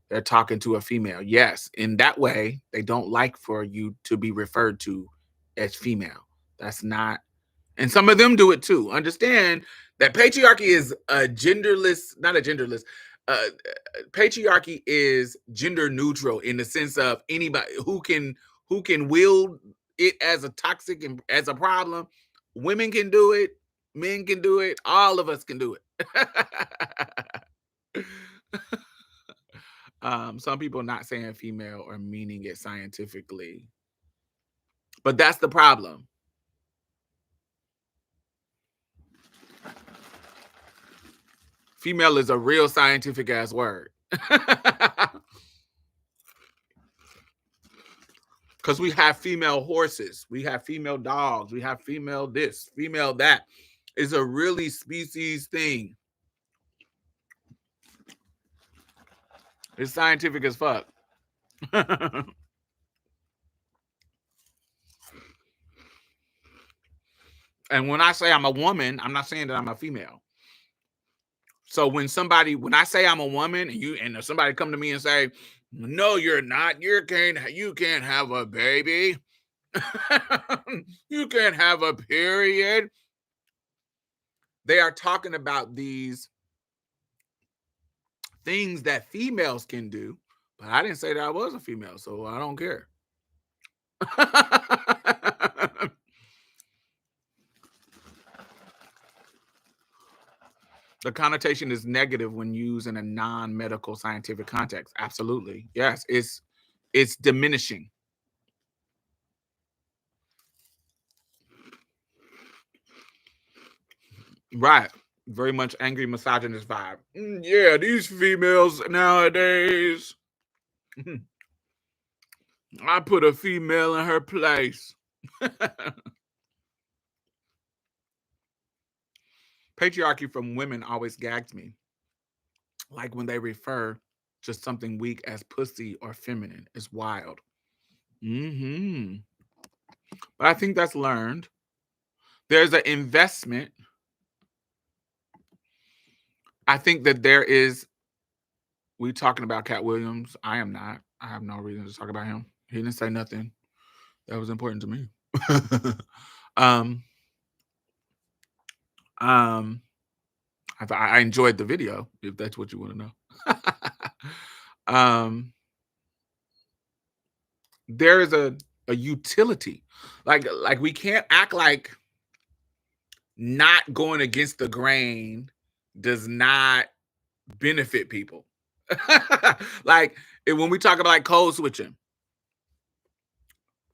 they're talking to a female. Yes, in that way, they don't like for you to be referred to as female. That's not, and some of them do it too. Understand that patriarchy is a genderless, not a genderless. Patriarchy is gender neutral in the sense of anybody who can wield it as a toxic and as a problem. Women can do it, men can do it, all of us can do it. Some people not saying female or meaning it scientifically. But that's the problem. Female is a real scientific ass word. Because we have female horses, we have female dogs, we have female this, female that. It's a really species thing. It's scientific as fuck. And when I say I'm a woman, I'm not saying that I'm a female. So when I say I'm a woman and somebody come to me and say, no, you're not, you can't have a baby. You can't have a period. They are talking about these things that females can do, but I didn't say that I was a female, so I don't care. The connotation is negative when used in a non-medical scientific context. Absolutely. Yes, it's diminishing. Right. Very much angry misogynist vibe. Yeah, these females nowadays. I put a female in her place. Patriarchy from women always gags me. Like when they refer to something weak as pussy or feminine. It's wild. But I think that's learned. There's an investment. I think that there is. We talking about Cat Williams. I am not. I have no reason to talk about him. He didn't say nothing that was important to me. um, I enjoyed the video, if that's what you want to know. There is a utility. Like we can't act like not going against the grain does not benefit people. Like when we talk about like code switching,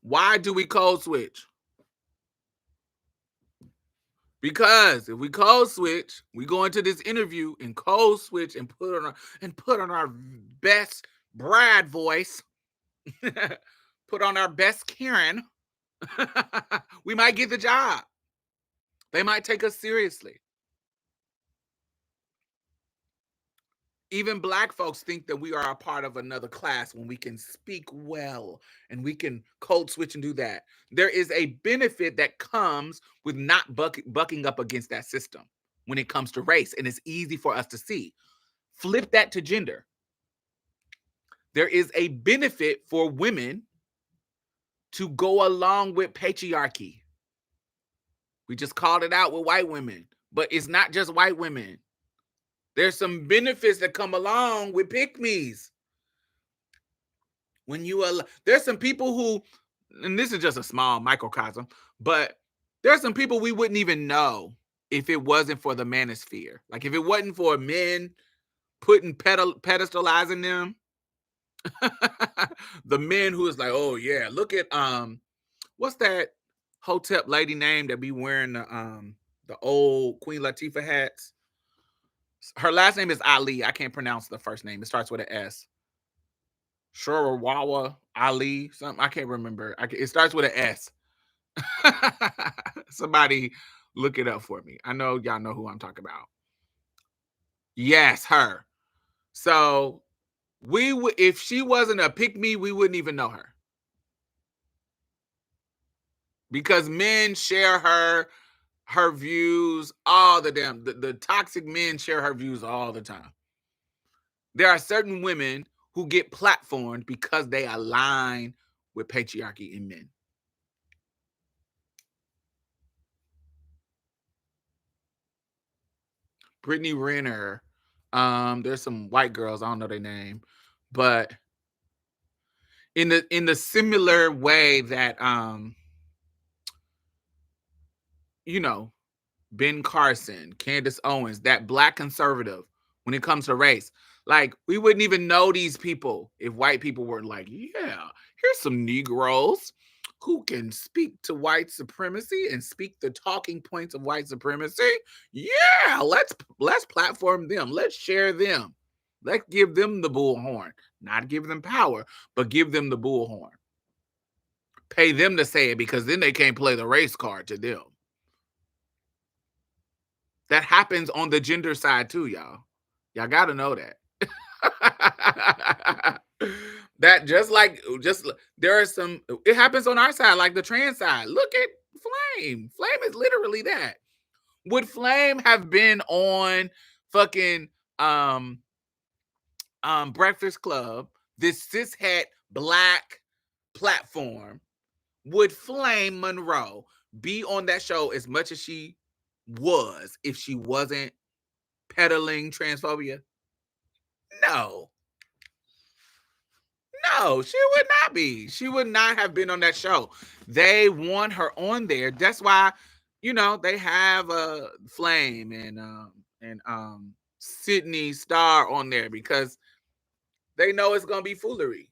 why do we code switch? Because if we code switch, we go into this interview and code switch and put on our best Brad voice, put on our best Karen, we might get the job. They might take us seriously. Even Black folks think that we are a part of another class when we can speak well and we can code switch and do that. There is a benefit that comes with not bucking up against that system when it comes to race, and it's easy for us to see. Flip that to gender. There is a benefit for women to go along with patriarchy. We just called it out with white women, but it's not just white women. There's some benefits that come along with pick-me's. There's some people who, and this is just a small microcosm, but there's some people we wouldn't even know if it wasn't for the manosphere. Like if it wasn't for men putting pedestalizing them, the men who is like, oh yeah, look at what's that Hotep lady name that be wearing the old Queen Latifah hats? Her last name is Ali. I can't pronounce the first name. It starts with an S. Shurawawa Ali, something. I can't remember. It starts with an S. Somebody look it up for me. I know y'all know who I'm talking about. Yes, her. So if she wasn't a pick-me, we wouldn't even know her. Because men share her views all the damn. The toxic men share her views all the time. There are certain women who get platformed because they align with patriarchy in men. Brittany Renner. There's some white girls, I don't know their name, but in the similar way that Ben Carson, Candace Owens, that Black conservative, when it comes to race. Like, we wouldn't even know these people if white people were like, yeah, here's some Negroes who can speak to white supremacy and speak the talking points of white supremacy. Yeah, let's platform them. Let's share them. Let's give them the bullhorn. Not give them power, but give them the bullhorn. Pay them to say it, because then they can't play the race card to them. That happens on the gender side too, y'all. Y'all got to know that. That just there are some, it happens on our side, like the trans side. Look at Flame. Flame is literally that. Would Flame have been on fucking Breakfast Club, this cishet black platform? Would Flame Monroe be on that show as much as she was if she wasn't peddling transphobia? No. No, she would not be. She would not have been on that show. They want her on there. That's why, they have Flame and Sydney Star on there, because they know it's gonna be foolery.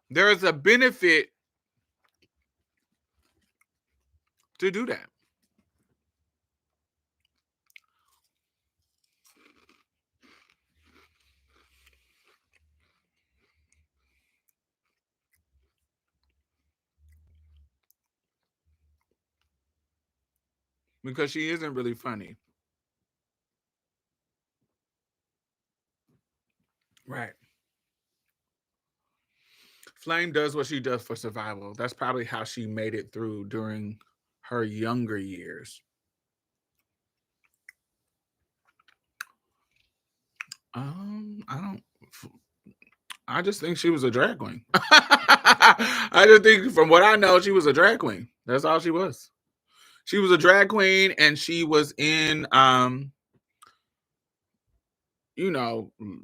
There is a benefit to do that. Because she isn't really funny. Right. Flame does what she does for survival. That's probably how she made it through during her younger years. I just think she was a drag queen. I just think, from what I know, she was a drag queen. That's all she was. She was a drag queen, and she was in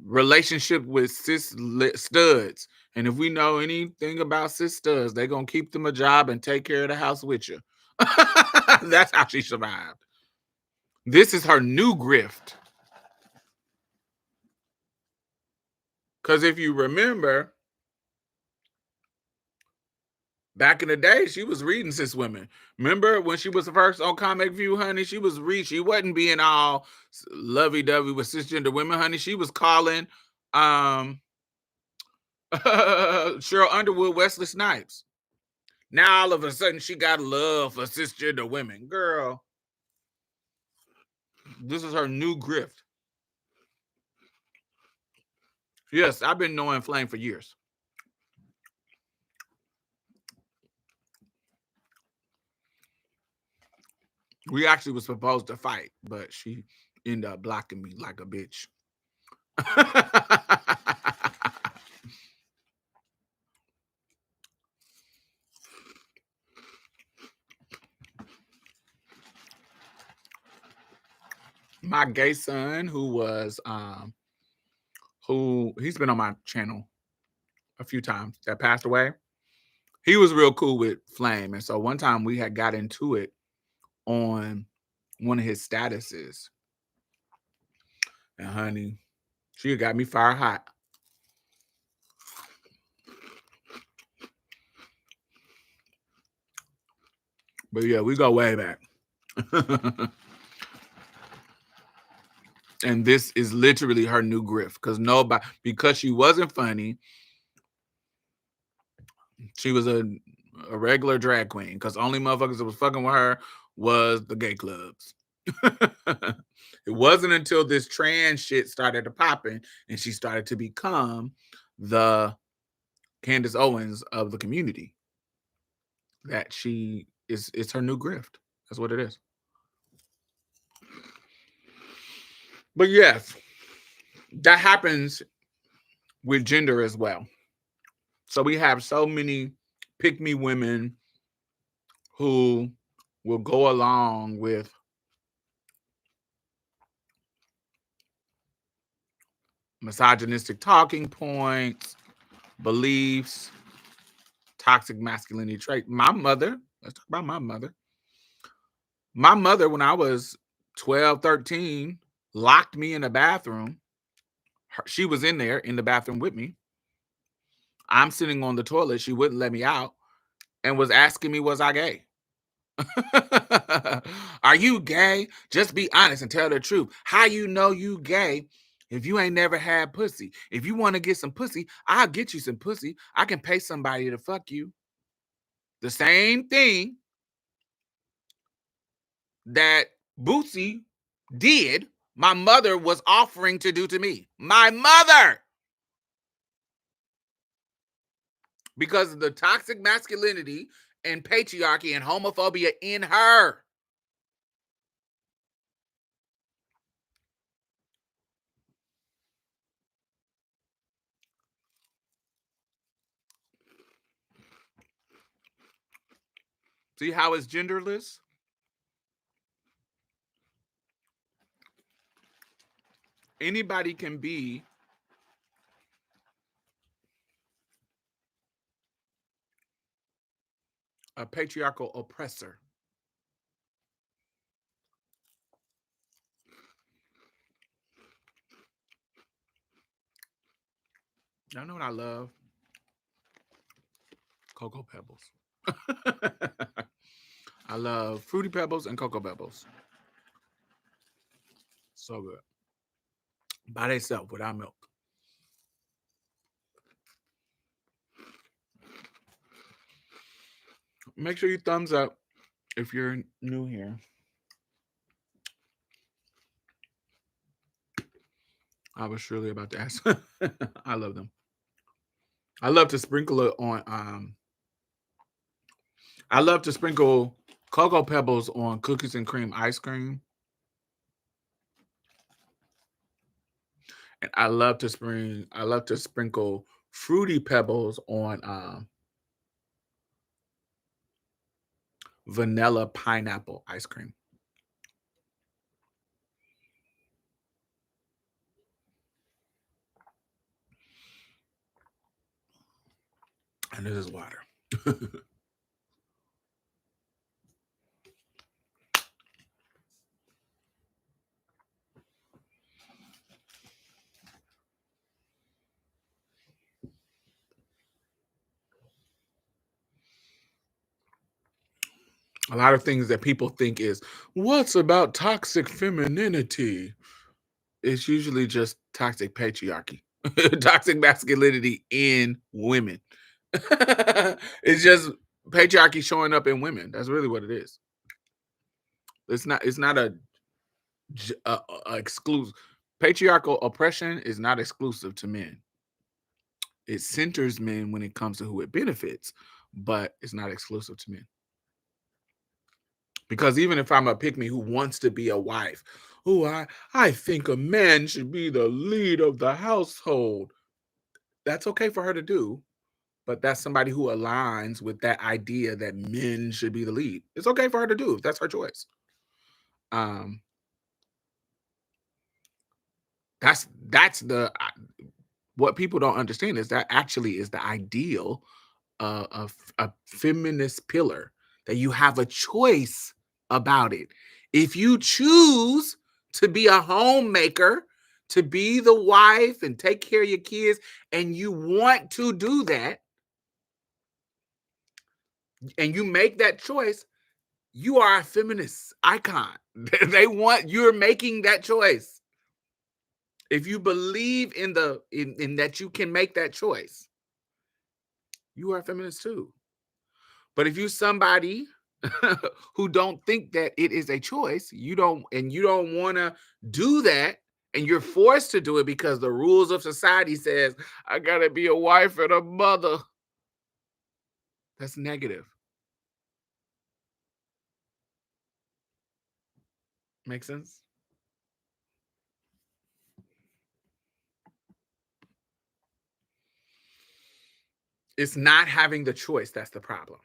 relationship with cis studs. And if we know anything about cis studs, they're gonna keep them a job and take care of the house with you. That's how she survived. This is her new grift. Because if you remember, back in the day, she was reading cis women. Remember when she was first on Comic View, honey? She wasn't being all lovey-dovey with cisgender women, honey. She was calling Cheryl Underwood Wesley Snipes. Now all of a sudden she got love for cisgender women. Girl, this is her new grift. Yes, I've been knowing Flame for years. We actually was supposed to fight, but she ended up blocking me like a bitch. My gay son, who he's been on my channel a few times, that passed away. He was real cool with Flame, and so one time we had got into it on one of his statuses, and honey, she got me fire hot. But yeah, we go way back. And this is literally her new grift, because she wasn't funny. She was a regular drag queen, because only motherfuckers that was fucking with her was the gay clubs. It wasn't until this trans shit started to popping and she started to become the Candace Owens of the community that it's her new grift. That's what it is. But yes, that happens with gender as well. So we have so many pick-me women who will go along with misogynistic talking points, beliefs, toxic masculinity trait. My mother, let's talk about my mother. My mother, when I was 12, 13, locked me in the bathroom. She was in there in the bathroom with me. I'm sitting on the toilet. She wouldn't let me out and was asking me, was I gay? Are you gay? Just be honest and tell the truth. How you know you gay if you ain't never had pussy? If you want to get some pussy, I'll get you some pussy. I can pay somebody to fuck you. The same thing that Bootsy did, my mother was offering to do to me. My mother! Because of the toxic masculinity and patriarchy and homophobia in her. See how it's genderless? Anybody can be a patriarchal oppressor. Y'all know what I love? Cocoa Pebbles. I love Fruity Pebbles and Cocoa Pebbles. So good. By themselves without milk. Make sure you thumbs up if you're new here. I was surely about to ask. I love them. I love to sprinkle it on I love to sprinkle Cocoa Pebbles on cookies and cream ice cream. And I love to sprinkle Fruity Pebbles on vanilla pineapple ice cream. And this is water. A lot of things that people think is, what's about toxic femininity? It's usually just toxic patriarchy, toxic masculinity in women. It's just patriarchy showing up in women. That's really what it is. It's not a exclusive. Patriarchal oppression is not exclusive to men. It centers men when it comes to who it benefits, but it's not exclusive to men. Because even if I'm a pick me who wants to be a wife, I think a man should be the lead of the household. That's okay for her to do, but that's somebody who aligns with that idea that men should be the lead. It's okay for her to do if that's her choice. Um, that's the what people don't understand is that actually is the ideal of a feminist pillar, that you have a choice about it. If you choose to be a homemaker, to be the wife and take care of your kids, and you want to do that, and you make that choice, you are a feminist icon. You're making that choice. If you believe in that you can make that choice, you are a feminist too. But if you're somebody who don't think that it is a choice, you don't want to do that, and you're forced to do it because the rules of society says I got to be a wife and a mother. That's negative. Make sense? It's not having the choice that's the problem.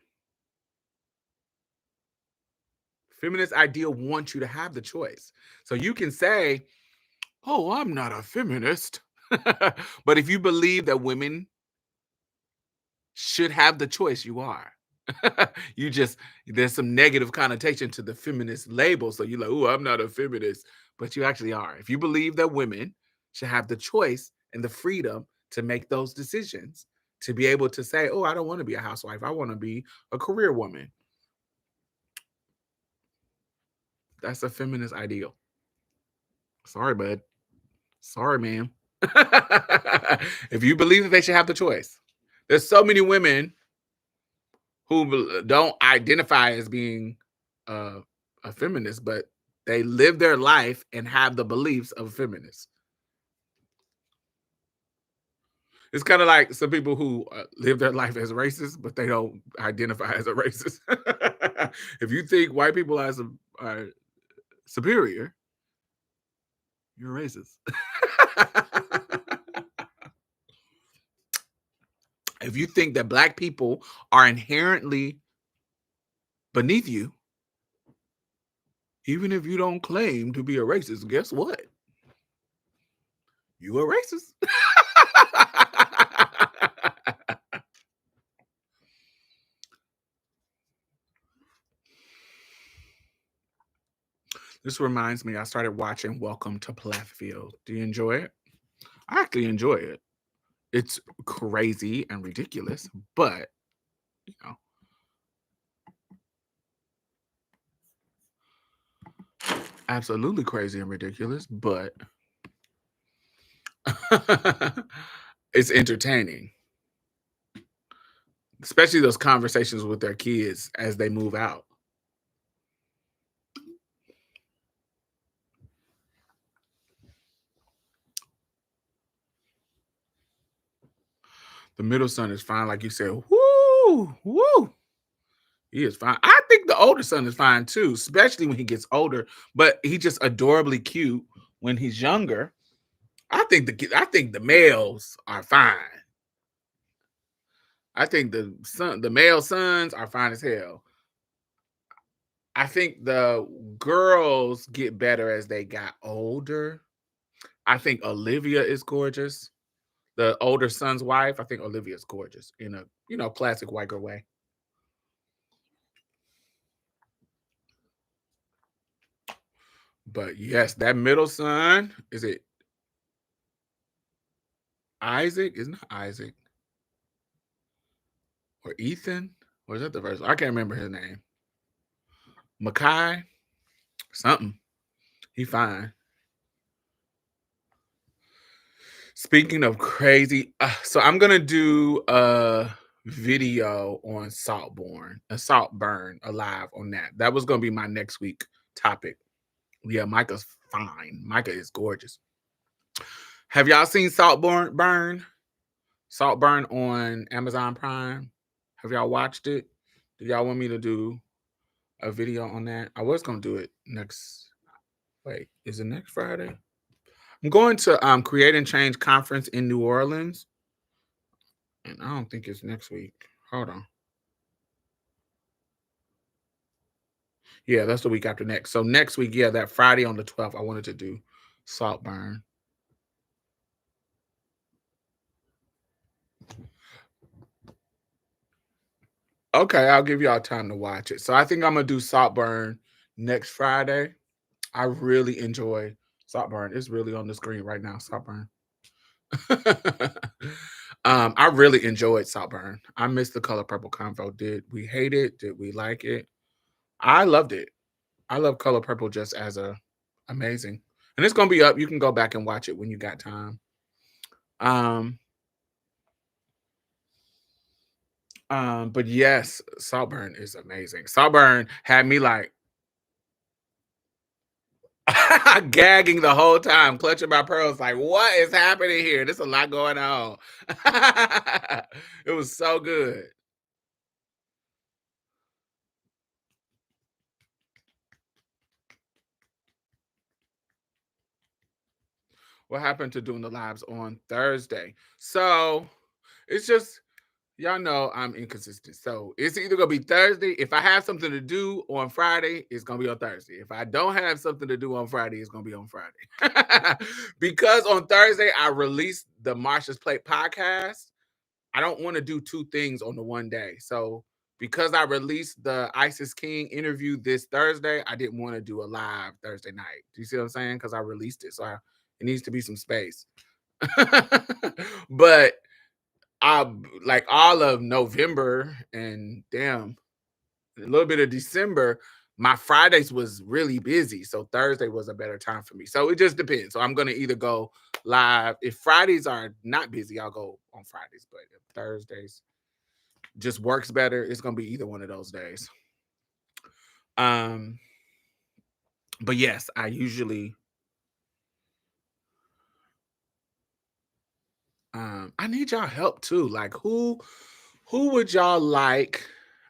Feminist ideal wants you to have the choice. So you can say, "Oh, I'm not a feminist." But if you believe that women should have the choice, you are. You just there's some negative connotation to the feminist label. So you're like, oh, I'm not a feminist. But you actually are. If you believe that women should have the choice and the freedom to make those decisions, to be able to say, oh, I don't want to be a housewife. I want to be a career woman. That's a feminist ideal. Sorry, bud. Sorry, ma'am. If you believe that they should have the choice, there's so many women who don't identify as being uh, a feminist, but they live their life and have the beliefs of a feminist. It's kind of like some people who live their life as racist, but they don't identify as a racist. If you think white people are superior, you're racist. If you think that black people are inherently beneath you, even if you don't claim to be a racist, guess what? You a racist. This reminds me, I started watching Welcome to Plathfield. Do you enjoy it? I actually enjoy it. It's crazy and ridiculous, but you know, absolutely crazy and ridiculous, but it's entertaining, especially those conversations with their kids as they move out. The middle son is fine, like you said. Woo, woo. He is fine. I think the older son is fine too, especially when he gets older. But he's just adorably cute when he's younger. I think the males are fine. I think the male sons are fine as hell. I think the girls get better as they got older. I think Olivia is gorgeous. The older son's wife, I think Olivia is gorgeous in a classic white girl way. But yes, that middle son, is it Isaac? Isn't it Isaac or Ethan? Or is that the first? I can't remember his name. Makai, something. He fine. Speaking of crazy, so I'm gonna do a video on Saltburn Alive on that. That was gonna be my next week topic. Yeah, Micah's fine. Micah is gorgeous. Have y'all seen Saltburn on Amazon Prime? Have y'all watched it? Do y'all want me to do a video on that? I was gonna do it next. Wait, is it next Friday? I'm going to Create and Change conference in New Orleans, and I don't think it's next week. Hold on. Yeah, that's the week after next. So next week, yeah, that Friday on the 12th, I wanted to do Saltburn. Okay, I'll give y'all time to watch it. So I think I'm gonna do Saltburn next Friday. I really enjoy Saltburn. It's really on the screen right now. Saltburn. I really enjoyed Saltburn. I missed the Color Purple convo. Did we hate it? Did we like it? I loved it. I love Color Purple just as a amazing. And it's gonna be up. You can go back and watch it when you got time. Um, but yes, Saltburn is amazing. Saltburn had me like gagging the whole time, clutching my pearls, like, what is happening here? There's a lot going on. It was so good. What happened to doing the lives on Thursday? So it's just y'all know I'm inconsistent. So it's either gonna be Thursday. If I have something to do on Friday, it's gonna be on Thursday. If I don't have something to do on Friday, it's gonna be on Friday. Because on Thursday I released the Marsha's Plate podcast. I don't want to do two things on the one day. So because I released the Isis King interview this Thursday, I didn't want to do a live Thursday night. Do you see what I'm saying? Because I released it, so it needs to be some space. But I like all of November and damn a little bit of December. My Fridays was really busy, so Thursday was a better time for me. So it just depends. So I'm gonna either go live if Fridays are not busy, I'll go on Fridays. But if Thursdays just works better, it's gonna be either one of those days. Um, but yes, I need y'all help too. Like who would y'all like?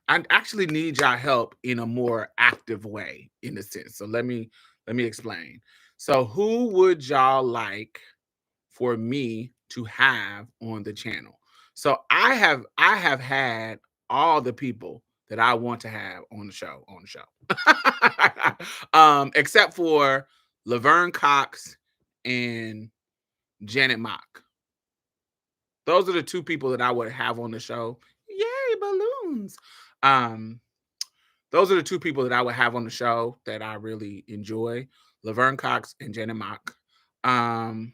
I actually need y'all help in a more active way, in a sense. So let me explain. So who would y'all like for me to have on the channel? So I have had all the people that I want to have on the show. Except for Laverne Cox and Janet Mock. Those are the two people that I would have on the show. Yay, balloons. Um, those are the two people that I would have on the show that I really enjoy. Laverne Cox and Janet Mock. Um,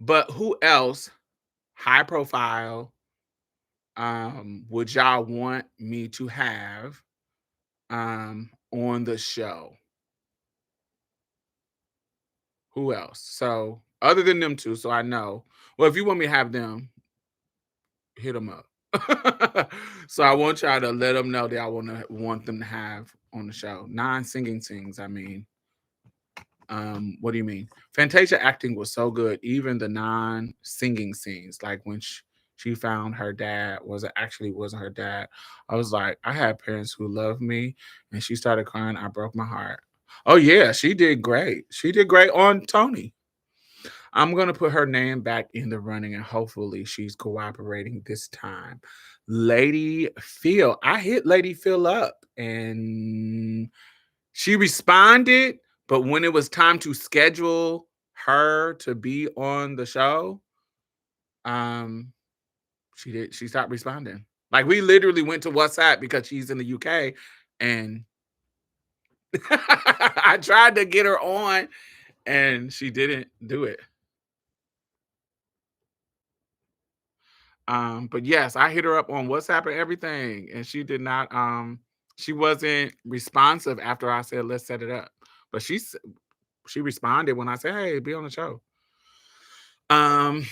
but who else, high profile, would y'all want me to have on the show? Who else? So other than them two, so I know. Well, if you want me to have them, hit them up. So I want y'all to let them know that I want them to have on the show. Non-singing sings, I mean. What do you mean? Fantasia acting was so good, even the non-singing scenes, like when she found her dad wasn't her dad. I was like, I had parents who loved me, and she started crying. I broke my heart. Oh yeah, she did great. She did great on Tony. I'm going to put her name back in the running and hopefully she's cooperating this time. Lady Phil. I hit Lady Phil up and she responded, but when it was time to schedule her to be on the show, um she stopped responding. Like we literally went to WhatsApp because she's in the UK and I tried to get her on and she didn't do it. But yes, I hit her up on WhatsApp and everything, and she did not. She wasn't responsive after I said let's set it up. But she responded when I said, "Hey, be on the show." Um,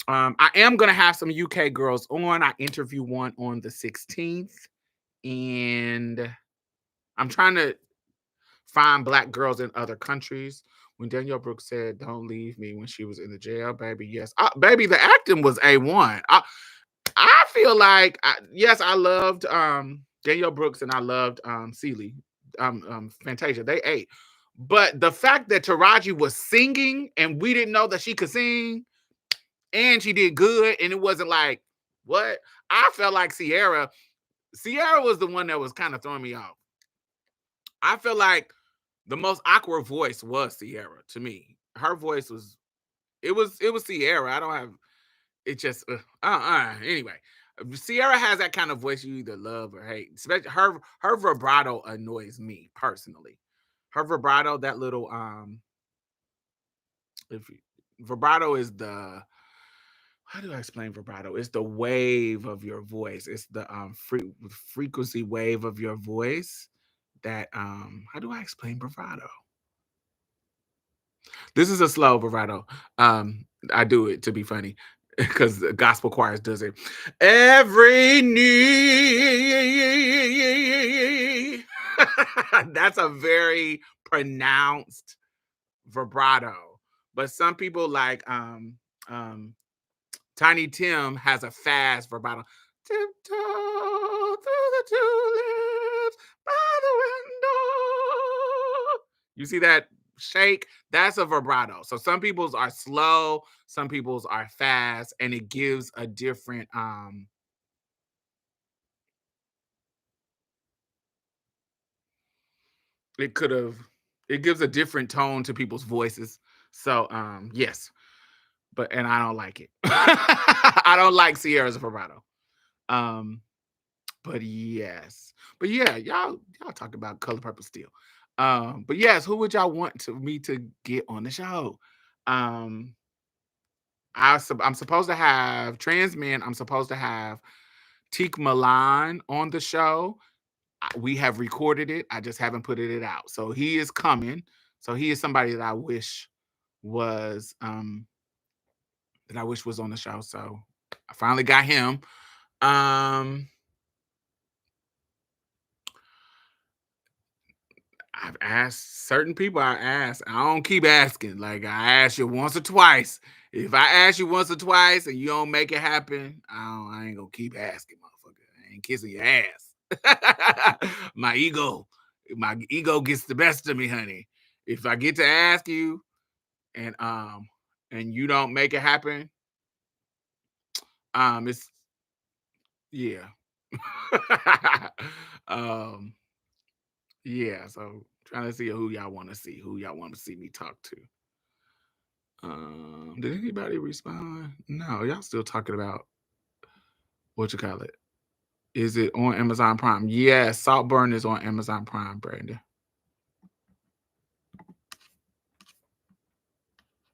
I am gonna have some UK girls on. I interview one on the 16th, and I'm trying to find black girls in other countries. When Danielle Brooks said, "Don't leave me," when she was in the jail, baby, yes, baby, the acting was A1. I feel like yes, I loved Danielle Brooks and I loved Celie, Fantasia. They ate. But the fact that Taraji was singing and we didn't know that she could sing and she did good and it wasn't like what? I felt like Sierra was the one that was kind of throwing me off. I feel like the most awkward voice was Sierra to me. Her voice was it was Sierra. I don't have it just anyway. Sierra has that kind of voice you either love or hate. Especially her vibrato annoys me personally. Her vibrato, that little if vibrato is the how do I explain vibrato? It's the wave of your voice. It's the frequency wave of your voice that how do I explain vibrato? This is a slow vibrato. I do it to be funny because the gospel choirs does it. Every knee. That's a very pronounced vibrato. But some people like um Tiny Tim has a fast vibrato. Tiptoe through the tulips by the window. You see that shake? That's a vibrato. So some people's are slow, some people's are fast, and it gives a different it could have it gives a different tone to people's voices. So yes, but and I don't like it. I don't like Sierra's vibrato. Um, but yes. But yeah, y'all talk about Color Purple Steel. But yes, who would y'all want to me to get on the show? Um, I'm supposed to have trans men. I'm supposed to have Teak Milan on the show. We have recorded it. I just haven't put it out. So he is coming. So he is somebody was that I wish was on the show. So I finally got him. Um I've asked certain people. I asked. I don't keep asking. Like I asked you once or twice. If I ask you once or twice and you don't make it happen, I ain't gonna keep asking, motherfucker. I ain't kissing your ass. My ego gets the best of me, honey. If I get to ask you and you don't make it happen, it's yeah. um, yeah. So trying to see who y'all want to see, who y'all want to see me talk to. Did anybody respond? No, y'all still talking about what you call it. Is it on Amazon Prime? Yes, Saltburn is on Amazon Prime, Brandon.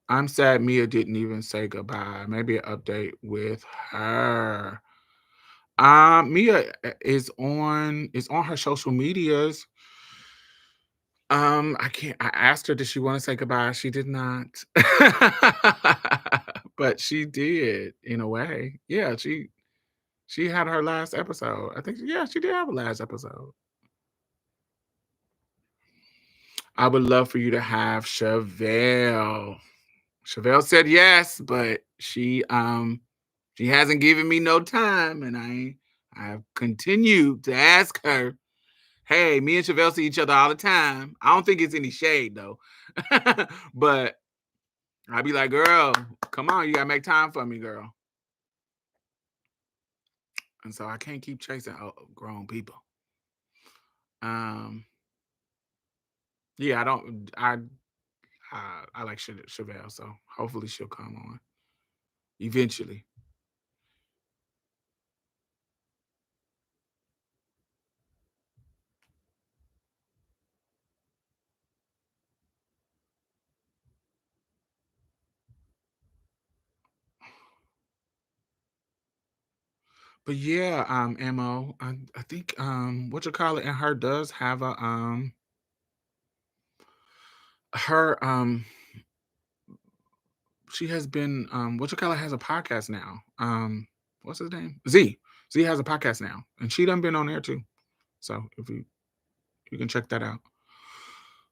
I'm sad Mia didn't even say goodbye. Maybe an update with her. Mia is on her social medias. I can't. I asked her, did she want to say goodbye? She did not, but she did in a way. Yeah, she had her last episode. I think. Yeah, she did have a last episode. I would love for you to have Chevelle. Chevelle said yes, but she hasn't given me no time, and I've continued to ask her. Hey, me and Chevelle see each other all the time. I don't think it's any shade though, but I'd be like, girl, come on, you gotta make time for me, girl. And so I can't keep chasing grown people. Um, yeah, I don't. I like Chevelle, so hopefully she'll come on eventually. But yeah, Mo, I think what you call it, and her does have a her she has been what you call it has a podcast now. What's his name? Z. Z has a podcast now, and she done been on there too. So if you can check that out.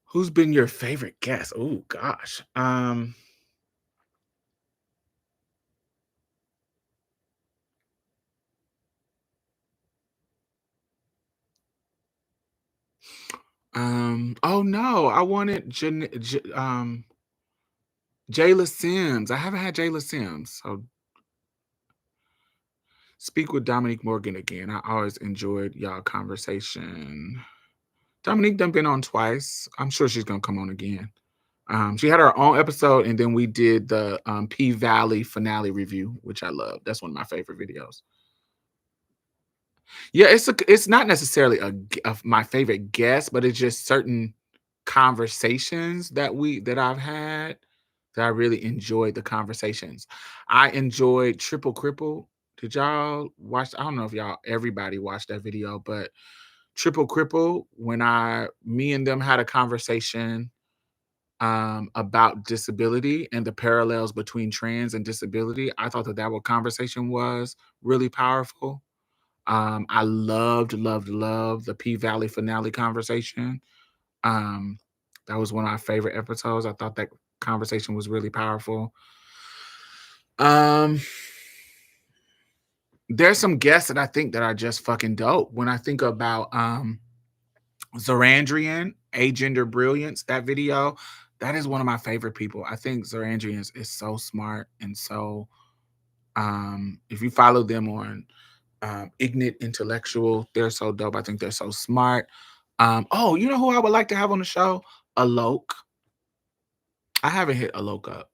Who's been your favorite guest? Oh gosh. Oh no, I wanted Jayla Sims. I haven't had Jayla Sims. So speak with Dominique Morgan again. I always enjoyed y'all conversation. Dominique done been on twice. I'm sure she's gonna come on again. She had her own episode, and then we did the P Valley finale review, which I love. That's one of my favorite videos. Yeah, it's not necessarily my favorite guest, but it's just certain conversations that I've had that I really enjoyed the conversations. I enjoyed Triple Cripple. Did y'all watch? I don't know if everybody watched that video, but Triple Cripple, when me and them had a conversation about disability and the parallels between trans and disability, I thought that conversation was really powerful. I loved the P Valley finale conversation. Um, that was one of my favorite episodes. I thought that conversation was really powerful. Um, there's some guests that I think that are just fucking dope. When I think about Zorandrian, Agender Brilliance, that video, that is one of my favorite people. I think Zorandrian is so smart and so if you follow them on Ignite Intellectual, they're so dope. I think they're so smart. Oh, you know who I would like to have on the show? Alok. I haven't hit Alok up,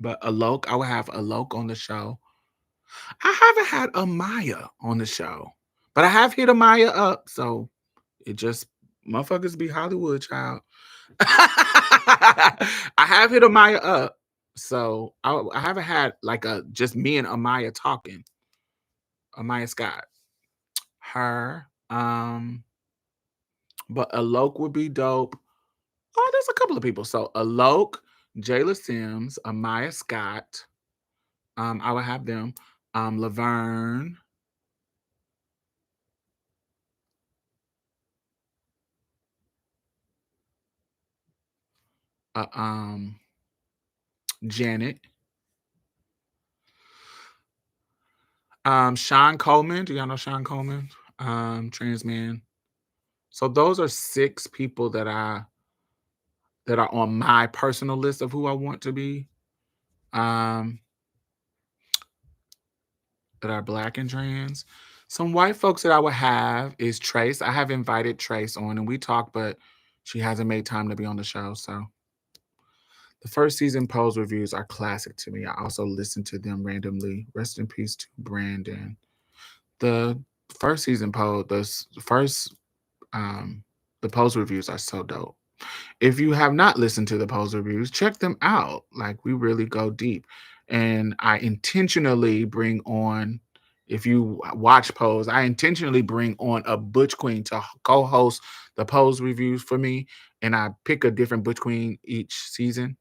but Alok, I would have Alok on the show. I haven't had Amaya on the show, but I have hit Amaya up, so it just motherfuckers be Hollywood, child. I have hit Amaya up, so I haven't had like a just me and Amaya talking. Amaya Scott, her, but Alok would be dope. Oh, there's a couple of people. So Alok, Jayla Sims, Amaya Scott. I would have them. Laverne, uh, Janet, Sean Coleman. Do y'all know Sean Coleman? Trans man. So those are 6 people that are on my personal list of who I want to be. Um, that are black and trans. Some white folks that I would have is Trace. I have invited Trace on and we talked, but she hasn't made time to be on the show. So the first season Pose reviews are classic to me. I also listen to them randomly. Rest in peace to Brandon. The first season Pose, the first the Pose reviews are so dope. If you have not listened to the Pose reviews, check them out. Like we really go deep. And I intentionally bring on, if you watch Pose, I intentionally bring on a Butch Queen to co-host the Pose reviews for me. And I pick a different Butch Queen each season.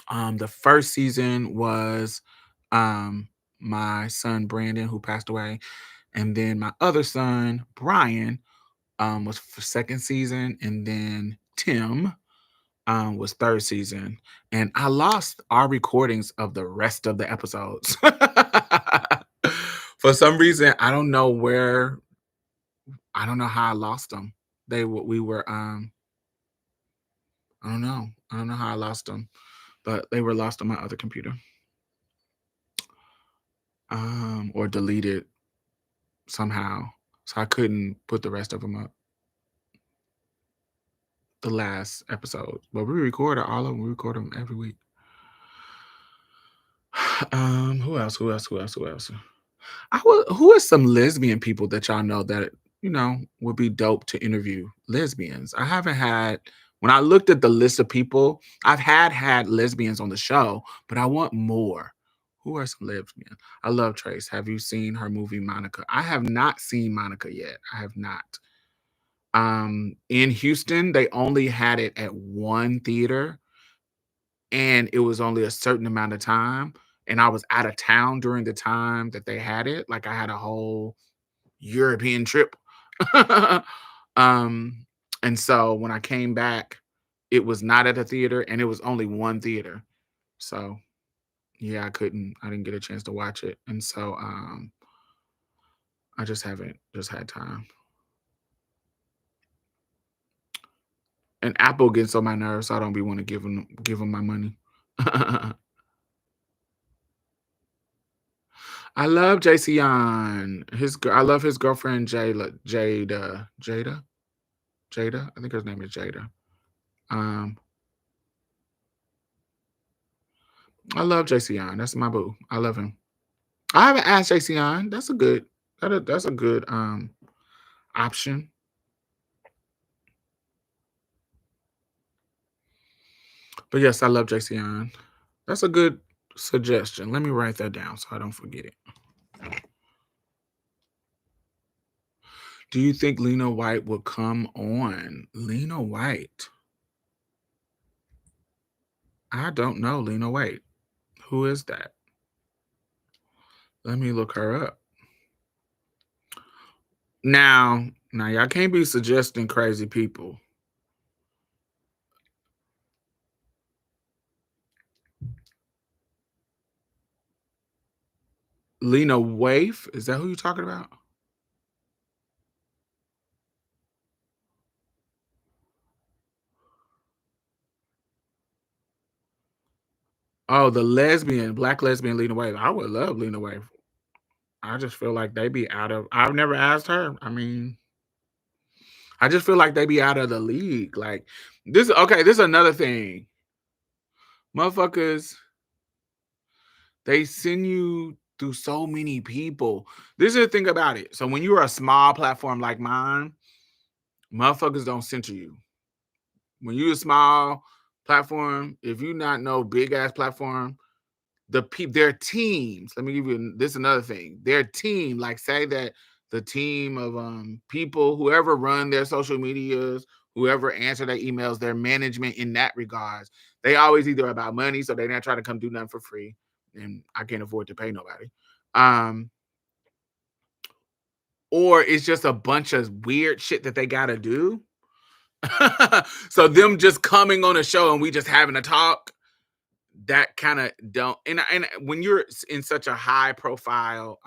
The first season was my son Brandon, who passed away. And then my other son, Brian, was for second season. And then Tim was third season, and I lost our recordings of the rest of the episodes. For some reason, I don't know where. I don't know how I lost them. We were I don't know. I don't know how I lost them, but they were lost on my other computer. Or deleted somehow. So I couldn't put the rest of them up. The last episode. But we recorded all of them. We record them every week. Who else? Who else? Who else? Who else? Who are some lesbian people that y'all know that would be dope to interview? Lesbians. I haven't had. When I looked at the list of people, I've had lesbians on the show, but I want more. Who are some lesbians? I love Trace. Have you seen her movie Monica? I have not seen Monica yet. I have not. In Houston, they only had it at one theater, and it was only a certain amount of time. And I was out of town during the time that they had it. Like I had a whole European trip. um, and so when I came back, it was not at a theater and it was only one theater. So yeah, I didn't get a chance to watch it. And so I just haven't just had time. And Apple gets on my nerves, so I don't be want to give them my money. I love JC on I love his girlfriend Jada. I think her name is Jada. I love JC on. That's my boo. I love him. I haven't asked JC on. That's a good option. But yes, I love JC on. That's a good suggestion. Let me write that down so I don't forget it. Do you think Lena White will come on? Lena White. I don't know Lena White. Who is that? Let me look her up. Now y'all can't be suggesting crazy people. Lena Waif, is that who you're talking about? Oh, the black lesbian Lena Waif. I would love Lena Waif. I just feel like they be out of. I've never asked her. I mean, I just feel like they be out of the league. Like this. Okay, this is another thing. Motherfuckers, they send you through so many people. This is the thing about it. So when you're a small platform like mine, motherfuckers don't censor you. When you're a small platform, if you not no big ass platform, their teams. Let me give you this another thing. Their team, like say that the team of people, whoever run their social medias, whoever answer their emails, their management in that regards, they always either about money, so they're not trying to come do nothing for free, and I can't afford to pay nobody. Or it's just a bunch of weird shit that they gotta do. So them just coming on a show and we just having a talk, that kind of don't, and when you're in such a high profile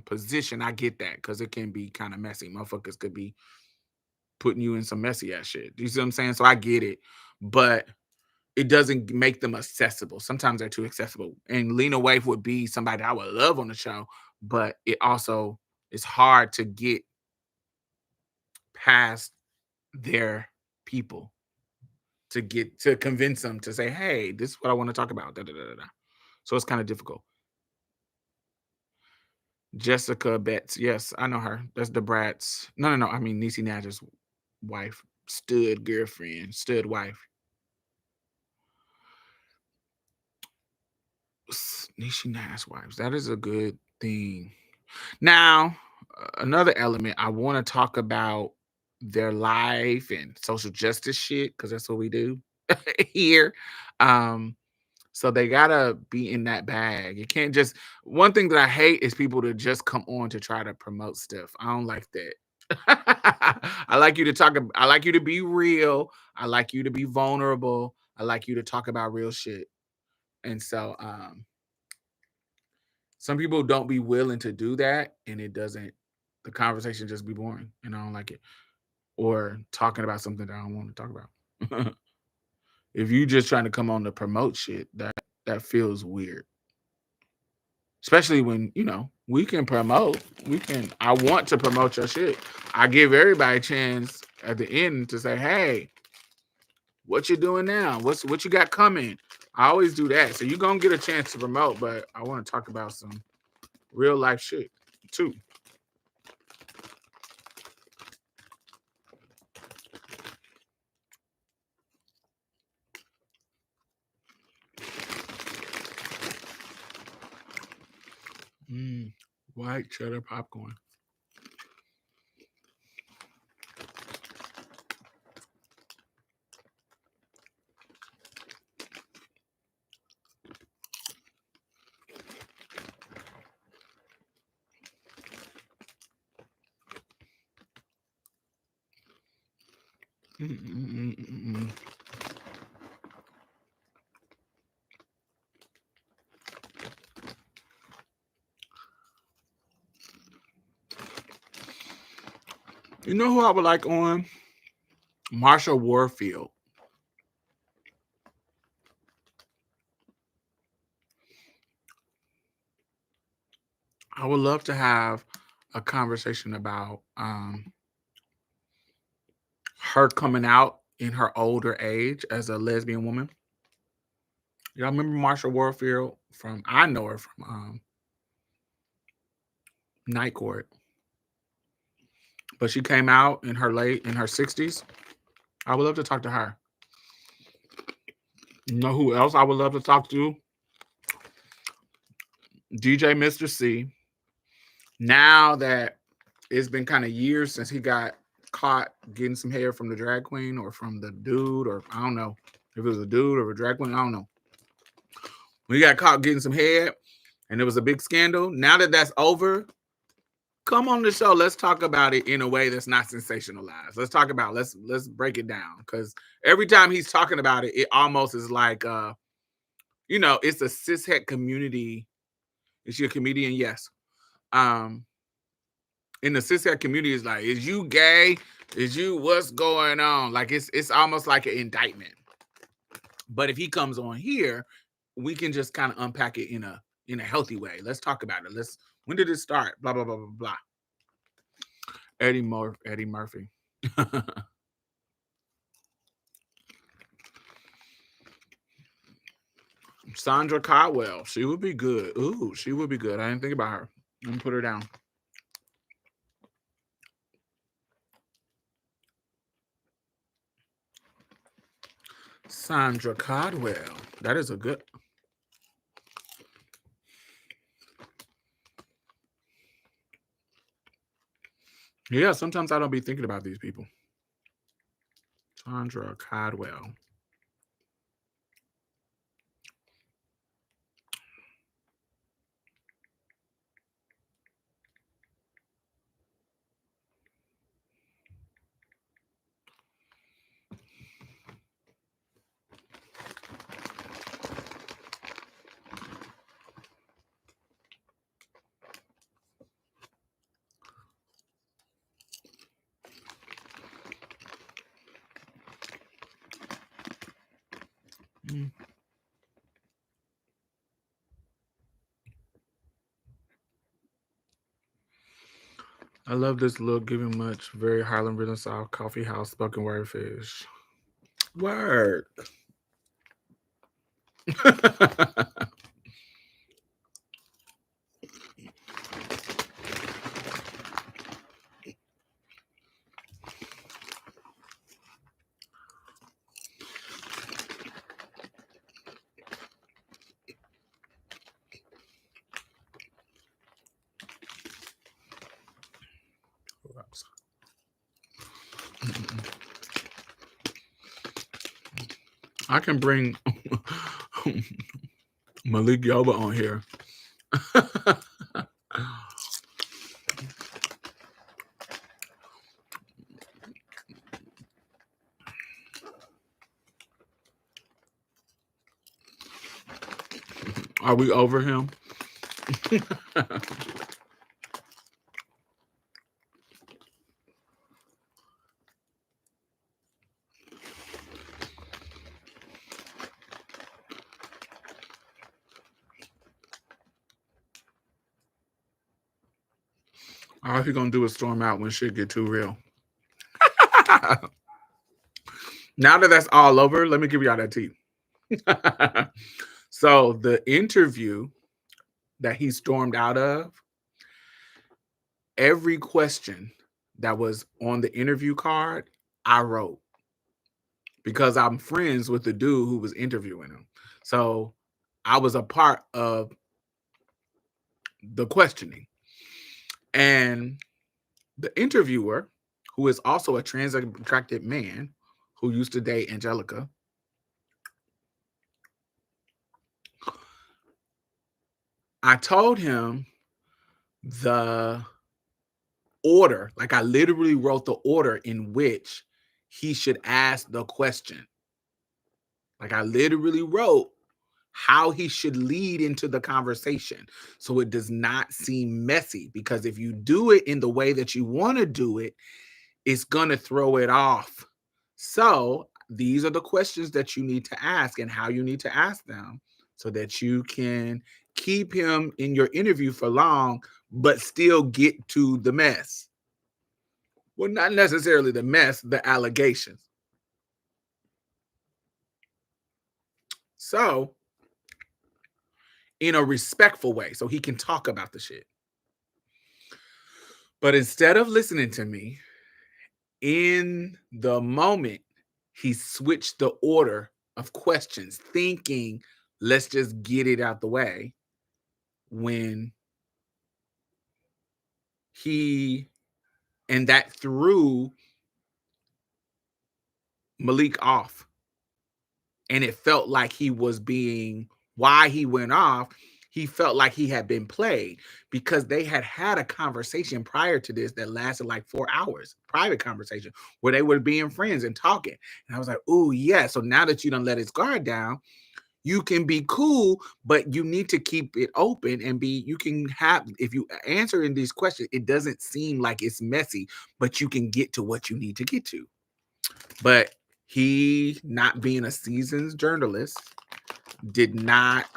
position, I get that, because it can be kind of messy. Motherfuckers could be putting you in some messy ass shit. You see what I'm saying? So I get it, but it doesn't make them accessible. Sometimes they're too accessible. And Lena Waithe would be somebody I would love on the show, but it also is hard to get past their people, to convince them to say, hey, this is what I want to talk about. Da, da, da, da. So it's kind of difficult. Jessica Betts. Yes, I know her. That's the Brat's. No. I mean, Niecy Nash's wife, stud girlfriend, stud wife. Niecy Nash wives. That is a good thing. Now, another element, I want to talk about their life and social justice shit, because that's what we do here. So they gotta be in that bag. You can't just. One thing that I hate is people to just come on to try to promote stuff. I don't like that. I like you to talk. I like you to be real. I like you to be vulnerable. I like you to talk about real shit. And so, some people don't be willing to do that, and it doesn't. The conversation just be boring, and I don't like it. Or talking about something that I don't want to talk about. If you just trying to come on to promote shit, that feels weird. Especially when, we can promote. I want to promote your shit. I give everybody a chance at the end to say, hey, what you doing now? What you got coming? I always do that. So you're gonna get a chance to promote, but I want to talk about some real life shit too. White cheddar popcorn. You know who I would like on? Marsha Warfield. I would love to have a conversation about her coming out in her older age as a lesbian woman. Y'all remember Marsha Warfield from? I know her from Night Court, but she came out in her 60s. I would love to talk to her. You know who else I would love to talk to? DJ Mr. C. Now that it's been kind of years since he got caught getting some hair from the drag queen or from the dude, or I don't know if it was a dude or a drag queen. I don't know. When he got caught getting some hair and it was a big scandal, now that that's over, come on the show. Let's talk about it in a way that's not sensationalized. Let's talk about let's break it down, because every time he's talking about it, it almost is like it's a cishet community. Is she a comedian? Yes. In the cishet community, is like, is you gay? Is you, what's going on? Like it's almost like an indictment. But if he comes on here, we can just kind of unpack it in a healthy way. Let's talk about it. When did it start? Blah blah blah blah blah. Eddie Murphy. Sandra Caldwell. She would be good. Ooh, she would be good. I didn't think about her. Let me put her down. Sandra Caldwell. That is a good. Yeah, sometimes I don't be thinking about these people. Sandra Caldwell. Mm. I love this look, giving much very Highland Rhythm style coffee house spoken word fish. Word. I can bring Malik Yoba on here. Are we over him? All he gonna do is storm out when shit get too real. Now that that's all over, let me give y'all that tea. So the interview that he stormed out of, every question that was on the interview card, I wrote because I'm friends with the dude who was interviewing him. So I was a part of the questioning. And the interviewer, who is also a trans attracted man who used to date Angelica, I told him the order, like I literally wrote the order in which he should ask the question. Like I literally wrote how he should lead into the conversation so it does not seem messy. Because if you do it in the way that you want to do it, it's going to throw it off. So these are the questions that you need to ask and how you need to ask them so that you can keep him in your interview for long, but still get to the mess. Well, not necessarily the mess, the allegations. So, in a respectful way, so he can talk about the shit. But instead of listening to me, in the moment, he switched the order of questions, thinking, let's just get it out the way. When and that threw Malik off. And it felt like he was why he went off, he felt like he had been played because they had a conversation prior to this that lasted like 4 hours, private conversation where they were being friends and talking. And I was like, oh yeah. So now that you done let his guard down, you can be cool, but you need to keep it open and you can have, if you answer in these questions, it doesn't seem like it's messy, but you can get to what you need to get to. But he, not being a seasoned journalist, did not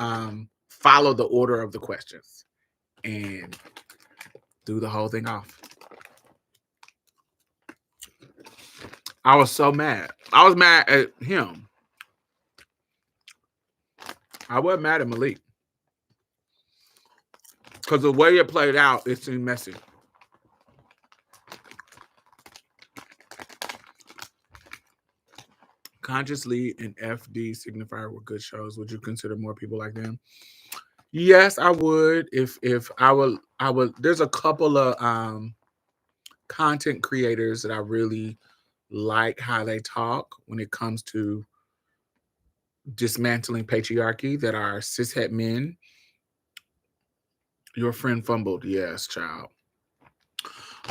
follow the order of the questions and threw the whole thing off. I was so mad. I was mad at him. I wasn't mad at Malik. Because the way it played out, it seemed messy. Consciously and FD Signifier were good shows. Would you consider more people like them? Yes, I would. If I would. There's a couple of content creators that I really like how they talk when it comes to dismantling patriarchy that are cishet men. Your friend fumbled. Yes, child.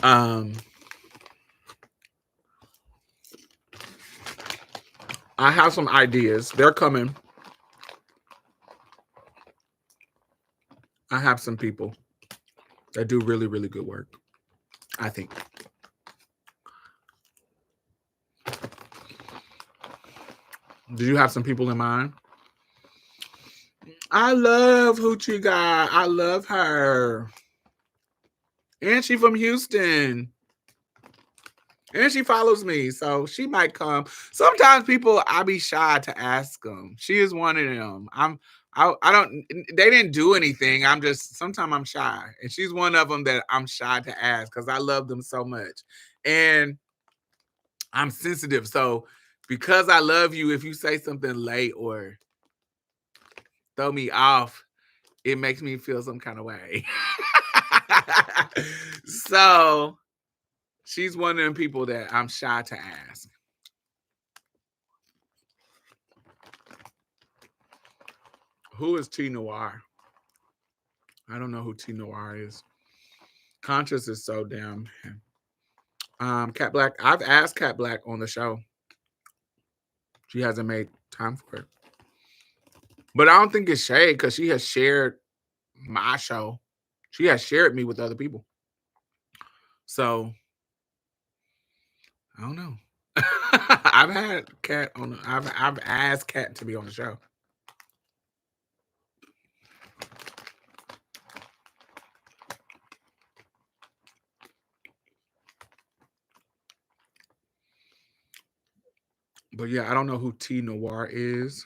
Um, I have some ideas. They're coming. I have some people that do really, really good work, I think. Do you have some people in mind? I love Hoochie Guy. I love her. And she from Houston. And she follows me, so she might come. Sometimes people, I be shy to ask them. She is one of them. I don't. They didn't do anything. I'm just. Sometimes I'm shy, and she's one of them that I'm shy to ask because I love them so much, and I'm sensitive. So because I love you, if you say something late or throw me off, it makes me feel some kind of way. So she's one of them people that I'm shy to ask. Who is T Noir? I don't know who T Noir is. Conscious is so damn. Cat Black. I've asked Cat Black on the show. She hasn't made time for it. But I don't think it's shade because she has shared my show. She has shared me with other people. So I don't know. I've had Cat on. I've asked Cat to be on the show. But yeah, I don't know who T Noir is.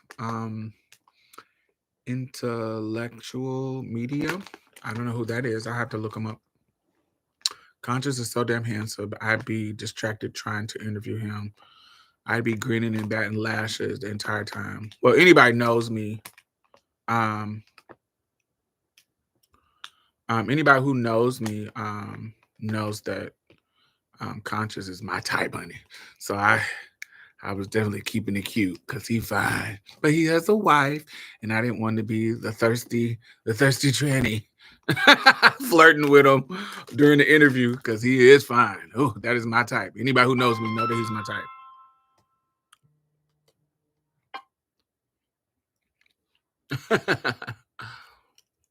Intellectual media. I don't know who that is. I have to look him up. Conscious is so damn handsome. I'd be distracted trying to interview him. I'd be grinning and batting lashes the entire time. Well, anybody knows me. Um, Anybody who knows me knows that Conscious is my type, honey. So I was definitely keeping it cute because he's fine, but he has a wife, and I didn't want to be the thirsty tranny flirting with him during the interview because he is fine. Oh, that is my type. Anybody who knows me know that he's my type.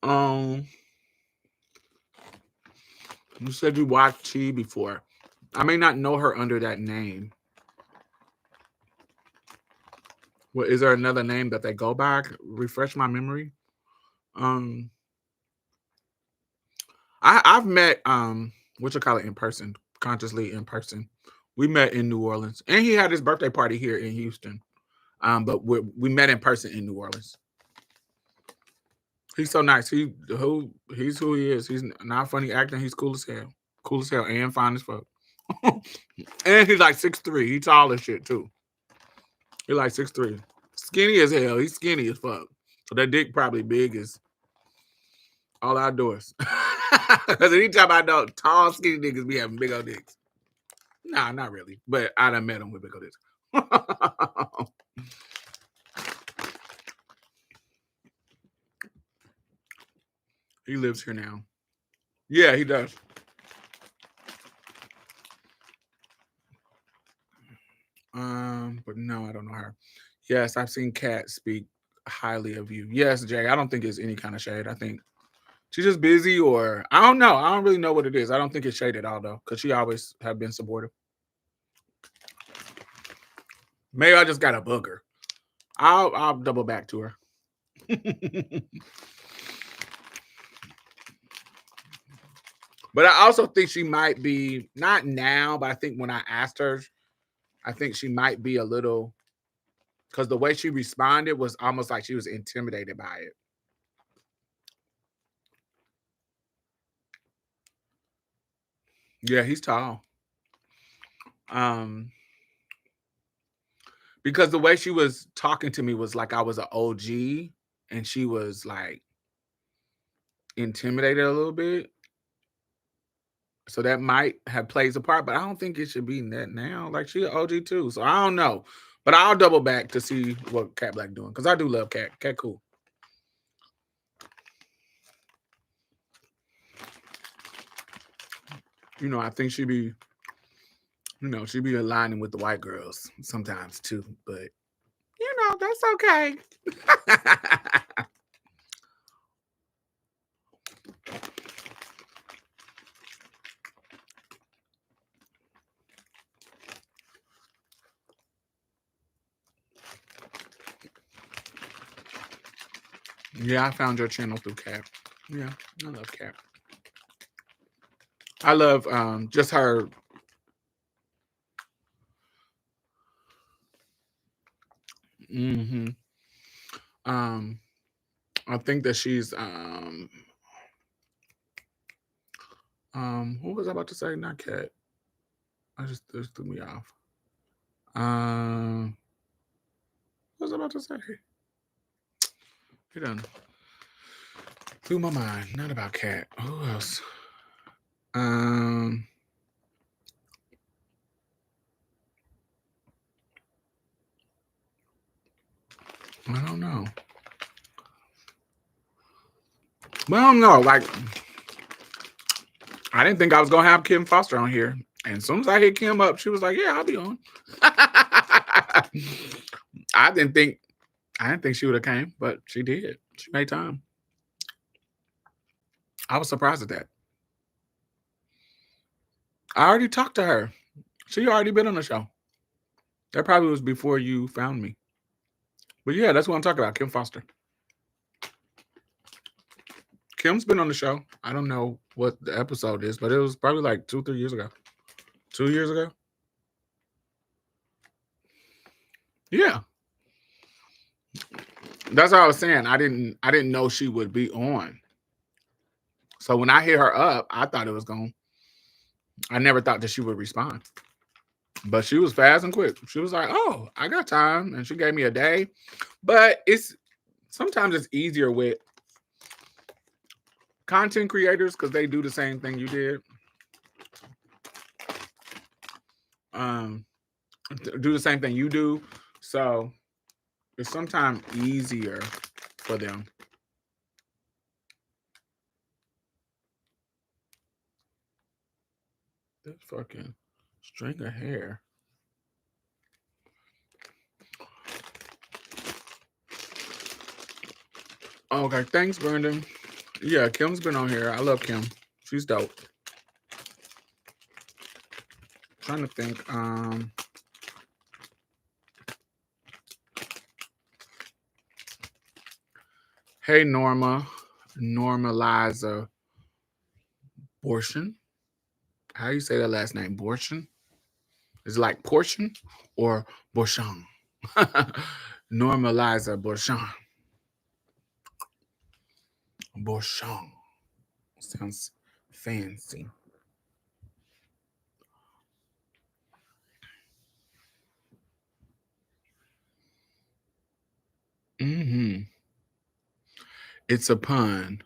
um, you said you watched T before. I may not know her under that name. Well, is there another name that they go by? Refresh my memory. Um, I've met what you call it in person, consciously in person. We met in New Orleans, and he had his birthday party here in Houston. But we met in person in New Orleans. He's so nice. He's who he is. He's not funny acting. He's cool as hell, and fine as fuck. And he's like 6'3". He's tall as shit too. He's like 6'3". Skinny as hell. He's skinny as fuck. So that dick probably big as all outdoors. Because anytime I know tall, skinny niggas be having big old dicks. Nah, not really. But I done met him with big old dicks. He lives here now. Yeah, he does. But no, I don't know her. Yes, I've seen Kat speak highly of you. Yes, Jay. I don't think it's any kind of shade. I think she's just busy, or I don't know. I don't really know what it is. I don't think it's shade at all though, because she always have been supportive. Maybe I just got a booger. I'll double back to her. But I also think she might be not now, but I think when I asked her, I think she might be a little because the way she responded was almost like she was intimidated by it. Yeah, he's tall. Um, because the way she was talking to me was like I was an OG, and she was like intimidated a little bit. So that might have plays a part, but I don't think it should be that now. Like she an OG too, so I don't know. But I'll double back to see what Cat Black doing because I do love Cat. Cat cool. I think she be aligning with the white girls sometimes too. But that's okay. Yeah, I found your channel through Cat. Yeah, I love Cat. I love just her. hmm Um, I think that she's what was I about to say? Not Cat. I just threw me off. What was I about to say? You done threw my mind. Not about Cat. Who else? Um, I don't know. Well, I don't know. Like, I didn't think I was gonna have Kim Foster on here, and as soon as I hit Kim up, she was like, "Yeah, I'll be on." I didn't think she would have came, but she did. She made time. I was surprised at that. I already talked to her. She already been on the show. That probably was before you found me. But yeah, that's what I'm talking about. Kim Foster. Kim's been on the show. I don't know what the episode is, but it was probably like 2-3 years ago. 2 years ago. Yeah. That's what I was saying. I didn't know she would be on. So when I hit her up, I thought it was going. I never thought that she would respond. But she was fast and quick. She was like, "Oh, I got time," and she gave me a day. But sometimes it's easier with content creators because they do the same thing you did. Do the same thing you do. So it's sometimes easier for them. This fucking string of hair. Okay, thanks, Brandon. Yeah, Kim's been on here. I love Kim. She's dope. Trying to think. Hey, Norma. Normaliza Bortion. How you say that last name? Bortion? Is it like portion or Borchan? Normaliza Borchan. Borchan. Sounds fancy. It's a pun.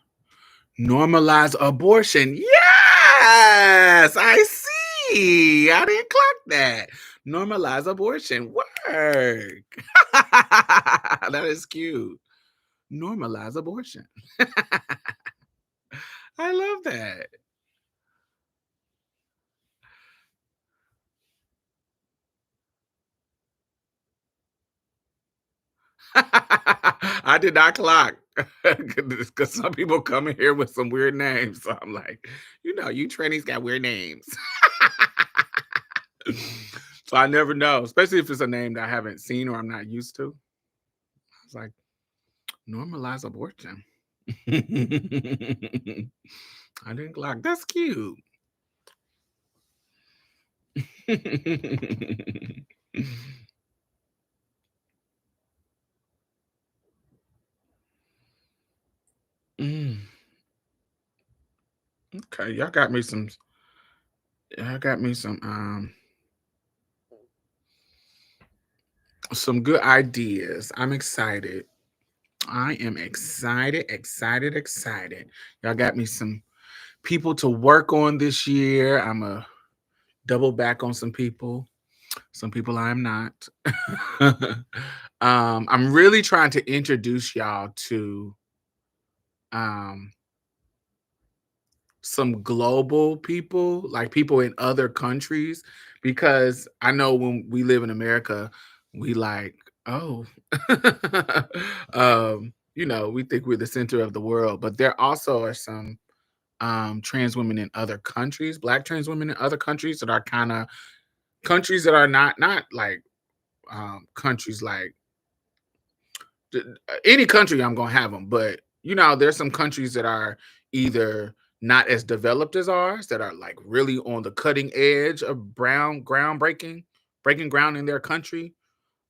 Normalize abortion. Yes, I see. I didn't clock that. Normalize abortion. Work. That is cute. Normalize abortion. I love that. I did not clock because some people come in here with some weird names. So I'm like, you trannies got weird names. So I never know, especially if it's a name that I haven't seen or I'm not used to. I was like, normalize abortion. I didn't clock. That's cute. Okay, y'all got me some good ideas. I'm excited. I am excited, excited, excited. Y'all got me some people to work on this year. I'm a double back on some people. Some people I'm not. I'm really trying to introduce y'all to um some global people, like people in other countries, because I know when we live in America, we like, oh, we think we're the center of the world, but there also are some trans women in other countries, black trans women in other countries that are kind of countries that are not like countries like any country I'm gonna have them, but there's some countries that are either not as developed as ours that are like really on the cutting edge of brown groundbreaking, breaking ground in their country.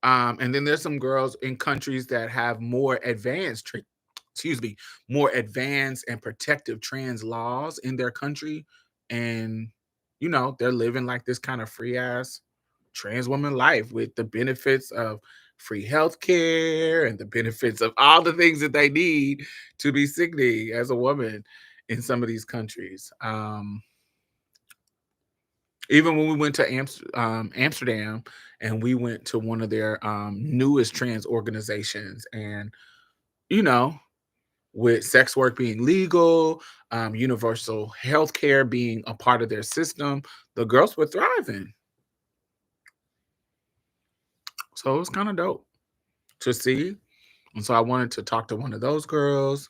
And then there's some girls in countries that have more advanced, excuse me, more advanced and protective trans laws in their country, and they're living like this kind of free ass trans woman life with the benefits of free health care and the benefits of all the things that they need to be sickening as a woman in some of these countries. Even when we went to Amsterdam and we went to one of their newest trans organizations, and you know, with sex work being legal, universal health care being a part of their system, the girls were thriving. So it was kind of dope to see. And so I wanted to talk to one of those girls.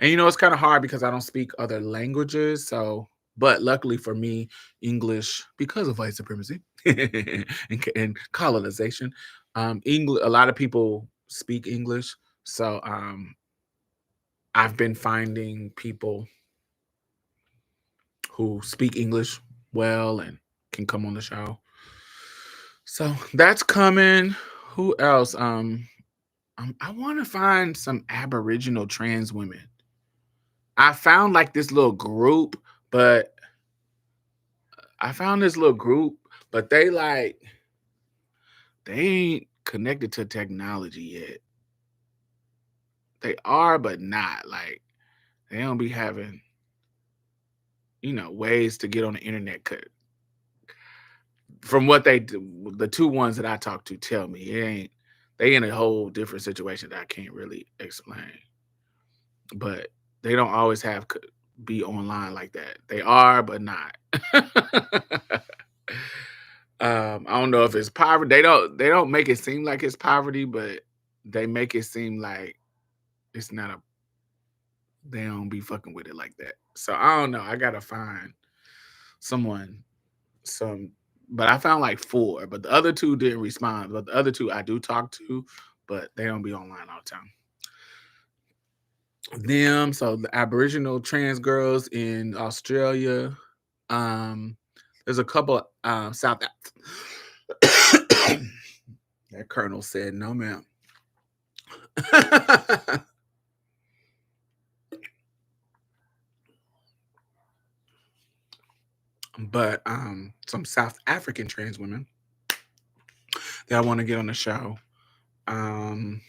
And it's kind of hard because I don't speak other languages. So, but luckily for me, English, because of white supremacy and colonization, English, a lot of people speak English. So I've been finding people who speak English well and can come on the show. So that's coming. Who else? I want to find some Aboriginal trans women. I found like this little group, but I found this little group, but they ain't connected to technology yet. They are, but not. Like they don't be having, ways to get on the internet. From what the two ones that I talked to tell me, they in a whole different situation that I can't really explain. But they don't always be online like that. They are, but not. I don't know if it's poverty. They don't make it seem like it's poverty, but they make it seem like it's not a they don't be fucking with it like that. So I don't know. I gotta find someone some but I found like four, but the other two didn't respond. But the other two I do talk to, but they don't be online all the time. Them, so the Aboriginal trans girls in Australia. Um, there's a couple South that colonel said no ma'am. But some South African trans women that I want to get on the show. Um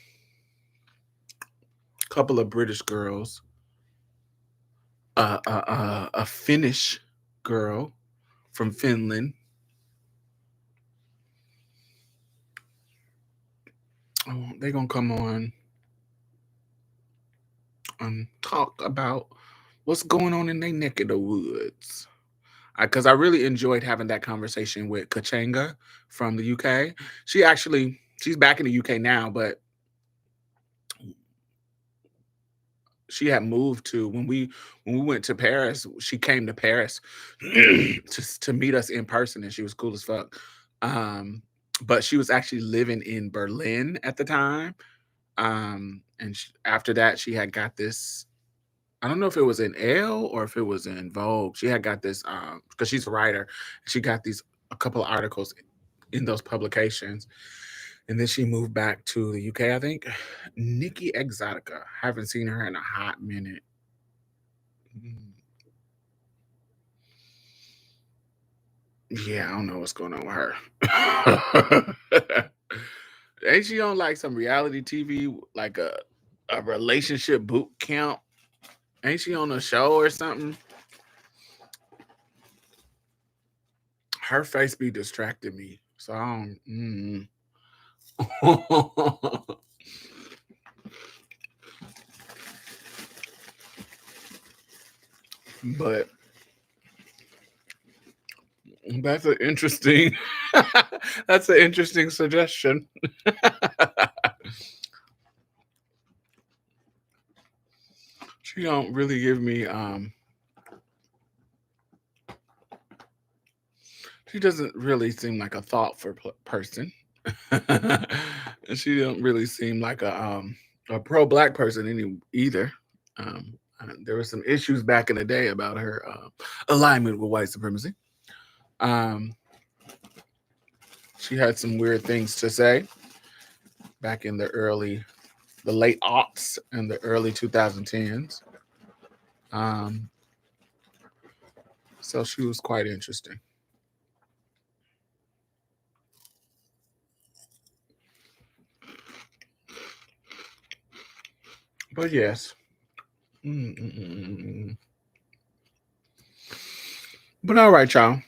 couple of British girls, a Finnish girl from Finland. Oh, they're gonna come on and talk about what's going on in their neck of the woods. Because I really enjoyed having that conversation with Kachanga from the UK. She's back in the UK now, but she had moved to when we went to Paris. She came to Paris to meet us in person, and she was cool as fuck. Um, but she was actually living in Berlin at the time. And after that, she had got this. I don't know if it was in Elle or if it was in Vogue. She had got this because she's a writer. She got these a couple of articles in those publications, and then she moved back to the UK. I think Nikki Exotica. Haven't seen her in a hot minute. Mm. Yeah, I don't know what's going on with her. Ain't she on like some reality TV, like a relationship boot camp? Ain't she on a show or something? Her face be distracting me, so I don't. But that's an interesting. That's an interesting suggestion. She don't really give me. She doesn't really seem like a thoughtful person. And she don't really seem like a pro black person either. There were some issues back in the day about her alignment with white supremacy. Um, she had some weird things to say back in the late aughts and the early 2010s. Um, so she was quite interesting. But yes. Mm-mm-mm-mm. But all right, y'all.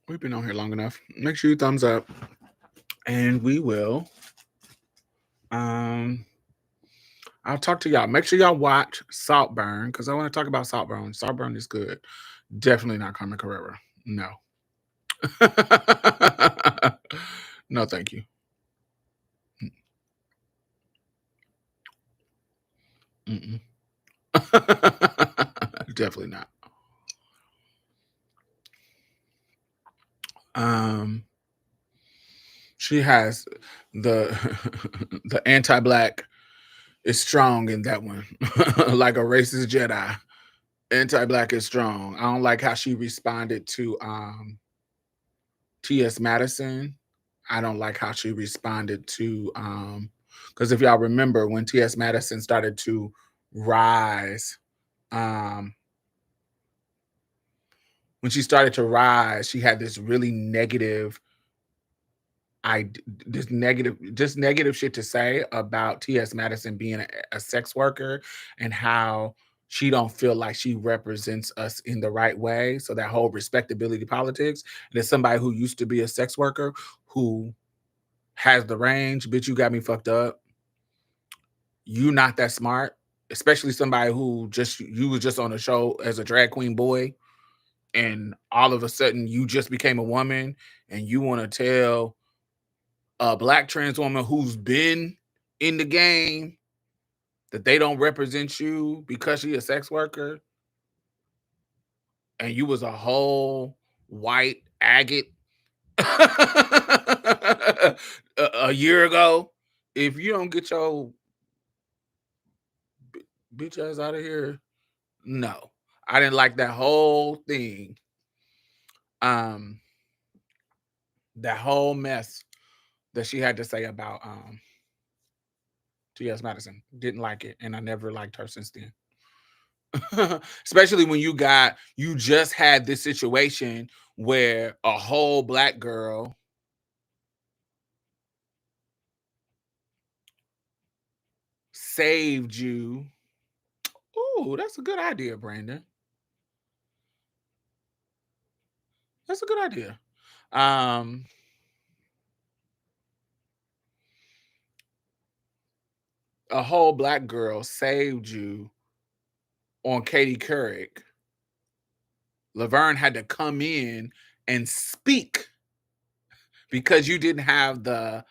We've been on here long enough. Make sure you thumbs up, and we will. Um, I'll talk to y'all. Make sure y'all watch Saltburn because I want to talk about Saltburn. Saltburn is good. Definitely not Carmen Carrera. No. No, thank you. Mm-mm. Definitely not. Um, she has the the anti-black is strong in that one, like a racist Jedi. Anti-black is strong. I don't like how she responded to T.S. Madison. I don't like how she responded to because if y'all remember when T.S. Madison started to rise, um, when she started to rise, she had this really negative I this negative just negative shit to say about T.S. Madison being a sex worker and how she don't feel like she represents us in the right way. So that whole respectability politics. And as somebody who used to be a sex worker who has the range, bitch, you got me fucked up. You not that smart, especially somebody who just you was just on a show as a drag queen boy, and all of a sudden you just became a woman and you want to tell a black trans woman who's been in the game that they don't represent you because she a sex worker and you was a whole white agate a year ago. If you don't get your bitch ass out of here, no. I didn't like that whole thing. Um, that whole mess that she had to say about T.S. Madison. Didn't like it, and I never liked her since then. Especially when you just had this situation where a whole black girl saved you. Ooh, that's a good idea, Brandon. That's a good idea. Um, a whole black girl saved you on Katie Couric. Laverne had to come in and speak because you didn't have the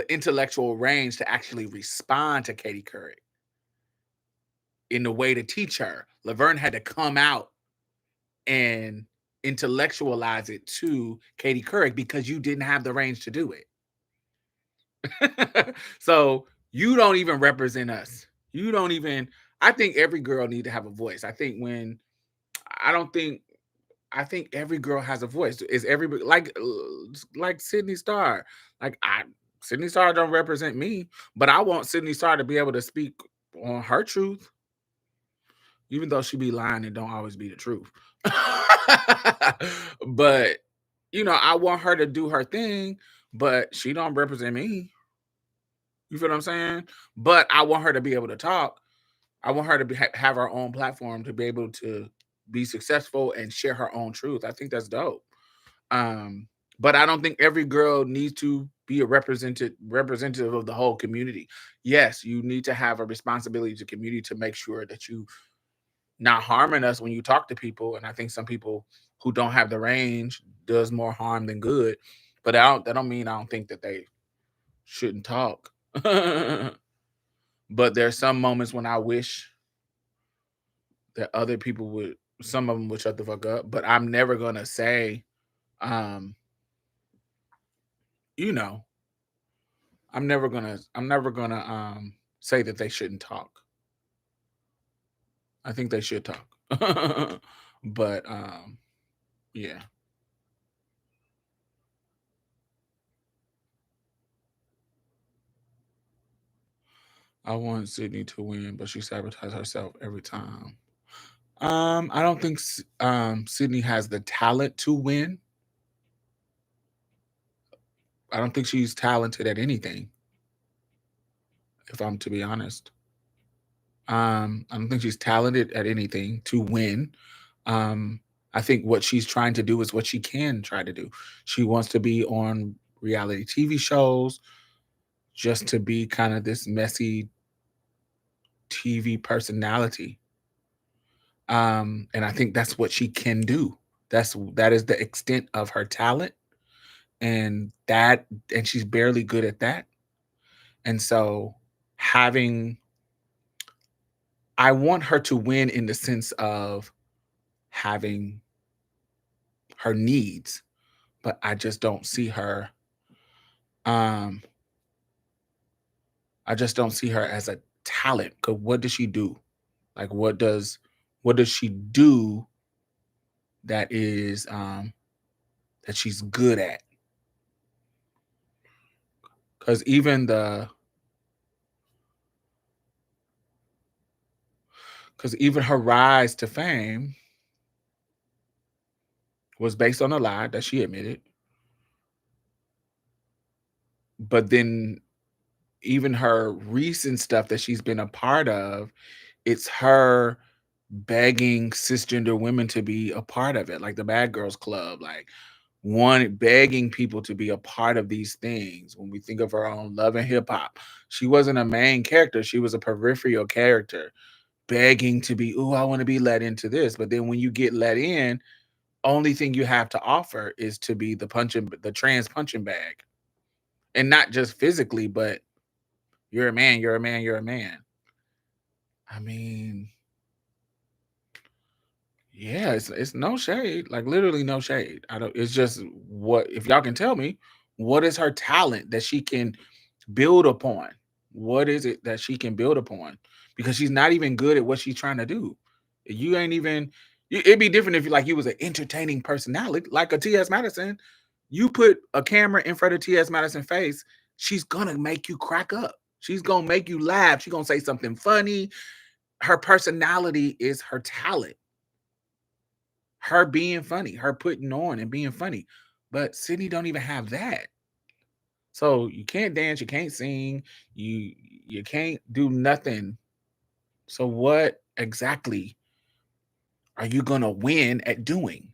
intellectual range to actually respond to Katie Couric in the way to teach her. Laverne had to come out and intellectualize it to Katie Couric because you didn't have the range to do it. So you don't even represent us. You don't even. I think every girl need to have a voice. I don't think. I think every girl has a voice. Is everybody like Sydney Starr? Like Sydney Starr don't represent me, but I want Sydney Starr to be able to speak on her truth. even though she be lying, it don't always be the truth. But I want her to do her thing, but she don't represent me. You feel what I'm saying? But I want her to be able to talk. I want her to have her own platform to be able to be successful and share her own truth. I think that's dope. Um, but I don't think every girl needs to be a representative of the whole community. Yes, you need to have a responsibility to community to make sure that you not harming us when you talk to people. And I think some people who don't have the range does more harm than good. But that don't mean I don't think that they shouldn't talk. But there's some moments when I wish that other people would, some of them would shut the fuck up. But I'm never gonna say, um, you know, I'm never gonna say that they shouldn't talk. I think they should talk. But yeah. I want Sydney to win, but she sabotages herself every time. I don't think Sydney has the talent to win. I don't think she's talented at anything, if I'm to be honest. I don't think she's talented at anything to win. Um, I think what she's trying to do is what she can try to do. She wants to be on reality TV shows just to be kind of this messy TV personality. And I think that's what she can do. That is the extent of her talent, and she's barely good at that. And so having I want her to win in the sense of having her needs, but um I just don't see her as a talent. Cause what does she do? Like what does she do that is that she's good at? Cause even her rise to fame was based on a lie that she admitted. But then even her recent stuff that she's been a part of, it's her begging cisgender women to be a part of it, like the Bad Girls Club, like one begging people to be a part of these things. When we think of her own Love and Hip Hop, she wasn't a main character; she was a peripheral character, begging to be. Oh, I want to be let into this. But then when you get let in, only thing you have to offer is to be the trans punching bag, and not just physically, but you're a man, you're a man, you're a man. I mean, yeah, it's no shade, like literally no shade. I don't. It's just what if y'all can tell me what is her talent that she can build upon? What is it that she can build upon? Because she's not even good at what she's trying to do. You ain't even. It'd be different if you was an entertaining personality like a T.S. Madison. You put a camera in front of T.S. Madison's face, she's gonna make you crack up. She's gonna make you laugh. She's gonna say something funny. Her personality is her talent. Her being funny, her putting on and being funny. But Sydney don't even have that. So you can't dance, you can't sing, you can't do nothing. So what exactly are you gonna win at doing?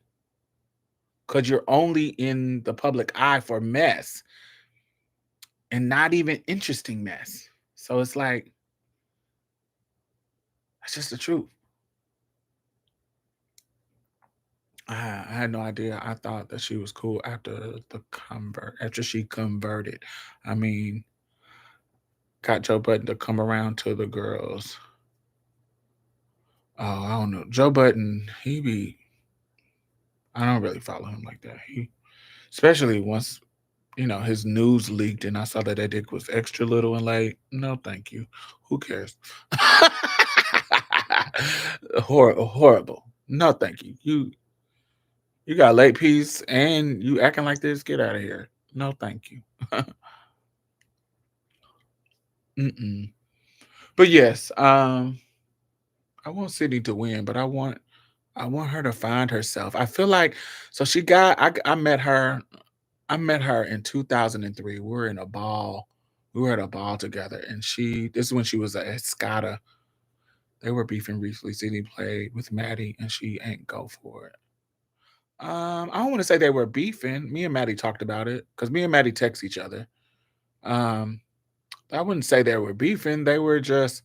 Because you're only in the public eye for mess and not even interesting mess. So it's like that's just the truth. I had no idea. I thought that she was cool after she converted. I mean, got Joe Budden to come around to the girls. Oh, I don't know. Joe Budden, I don't really follow him like that. Especially once, his news leaked and I saw that dick was extra little and like, no, thank you. Who cares? Horrible. No, thank you. You got late piece and you acting like this. Get out of here. No, thank you. Mm-mm. But yes, I want Sydney to win, but I want her to find herself. I feel like so she got I met her in 2003. We were in a ball. We were at a ball together, and this is when she was at Escada. They were beefing recently. Sydney played with Maddie, and she ain't go for it. I don't want to say they were beefing. Me and Maddie talked about it because me and Maddie text each other. Um, I wouldn't say they were beefing. They were just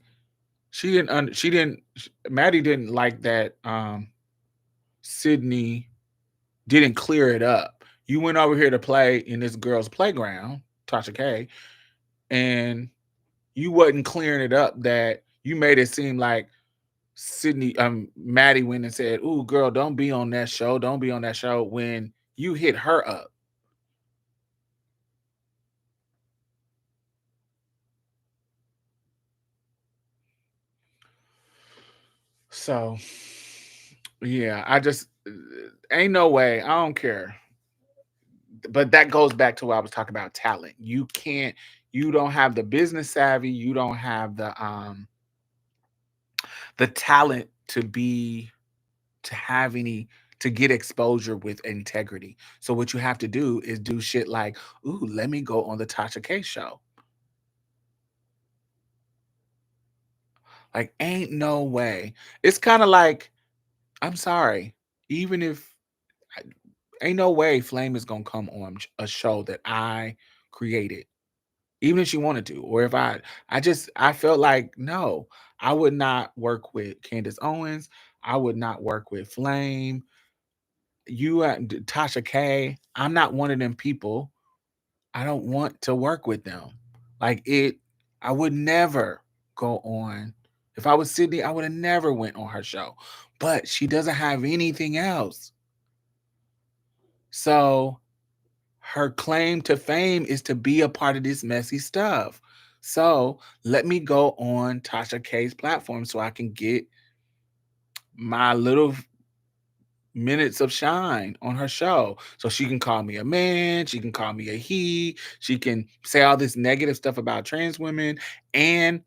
she didn't Maddie didn't like that Sydney didn't clear it up. You went over here to play in this girl's playground, Tasha K, and you wasn't clearing it up that you made it seem like Maddie went and said, "Ooh, girl, don't be on that show. Don't be on that show," when you hit her up. So, yeah, I just ain't no way. I don't care. But that goes back to what I was talking about talent. You don't have the business savvy, you don't have the talent to have any to get exposure with integrity. So what you have to do is do shit like, ooh, let me go on the Tasha K show. Like, ain't no way. It's kind of like, I'm sorry, even if ain't no way Flame is gonna come on a show that I created, even if she wanted to, or if I felt like no, I would not work with Candace Owens. I would not work with Flame. Tasha K. I'm not one of them people. I don't want to work with them. Like it, I would never go on. If I was Sydney, I would have never went on her show. But she doesn't have anything else. So her claim to fame is to be a part of this messy stuff. So let me go on Tasha K's platform so I can get my little minutes of shine on her show. So she can call me a man, she can call me a he, she can say all this negative stuff about trans women and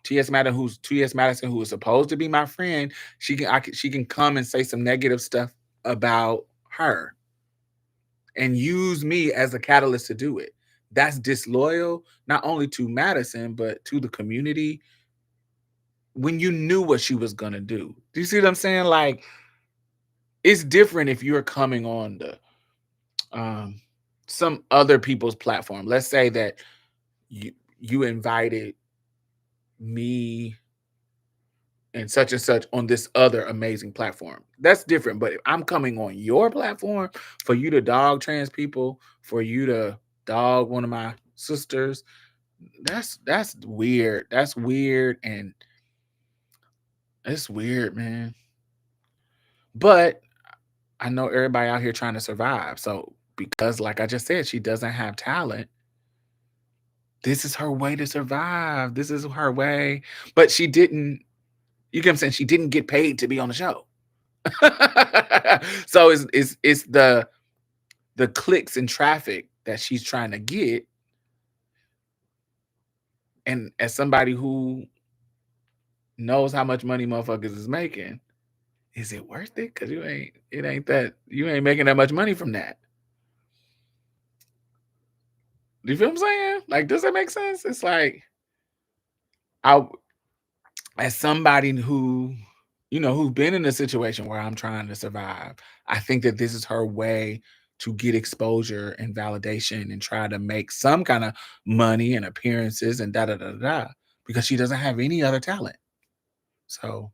T.S. Madison, who is supposed to be my friend, she can come and say some negative stuff about her and use me as a catalyst to do it. That's disloyal, not only to Madison, but to the community when you knew what she was gonna do. Do you see what I'm saying? Like, it's different if you're coming on the um some other people's platform. Let's say that you invited me and such on this other amazing platform. That's different. But if I'm coming on your platform for you to dog trans people, for you to dog one of my sisters, that's weird. That's weird and it's weird, man. But I know everybody out here trying to survive. So because like I just said, she doesn't have talent. This is her way to survive. This is her way. But she didn't, you get what I'm saying? She didn't get paid to be on the show. So it's the clicks and traffic that she's trying to get. And as somebody who knows how much money motherfuckers is making, is it worth it? Because you ain't making that much money from that. Do you feel what I'm saying? Like, does that make sense? It's like I as somebody who's been in a situation where I'm trying to survive, I think that this is her way to get exposure and validation and try to make some kind of money and appearances and da da da da because she doesn't have any other talent. So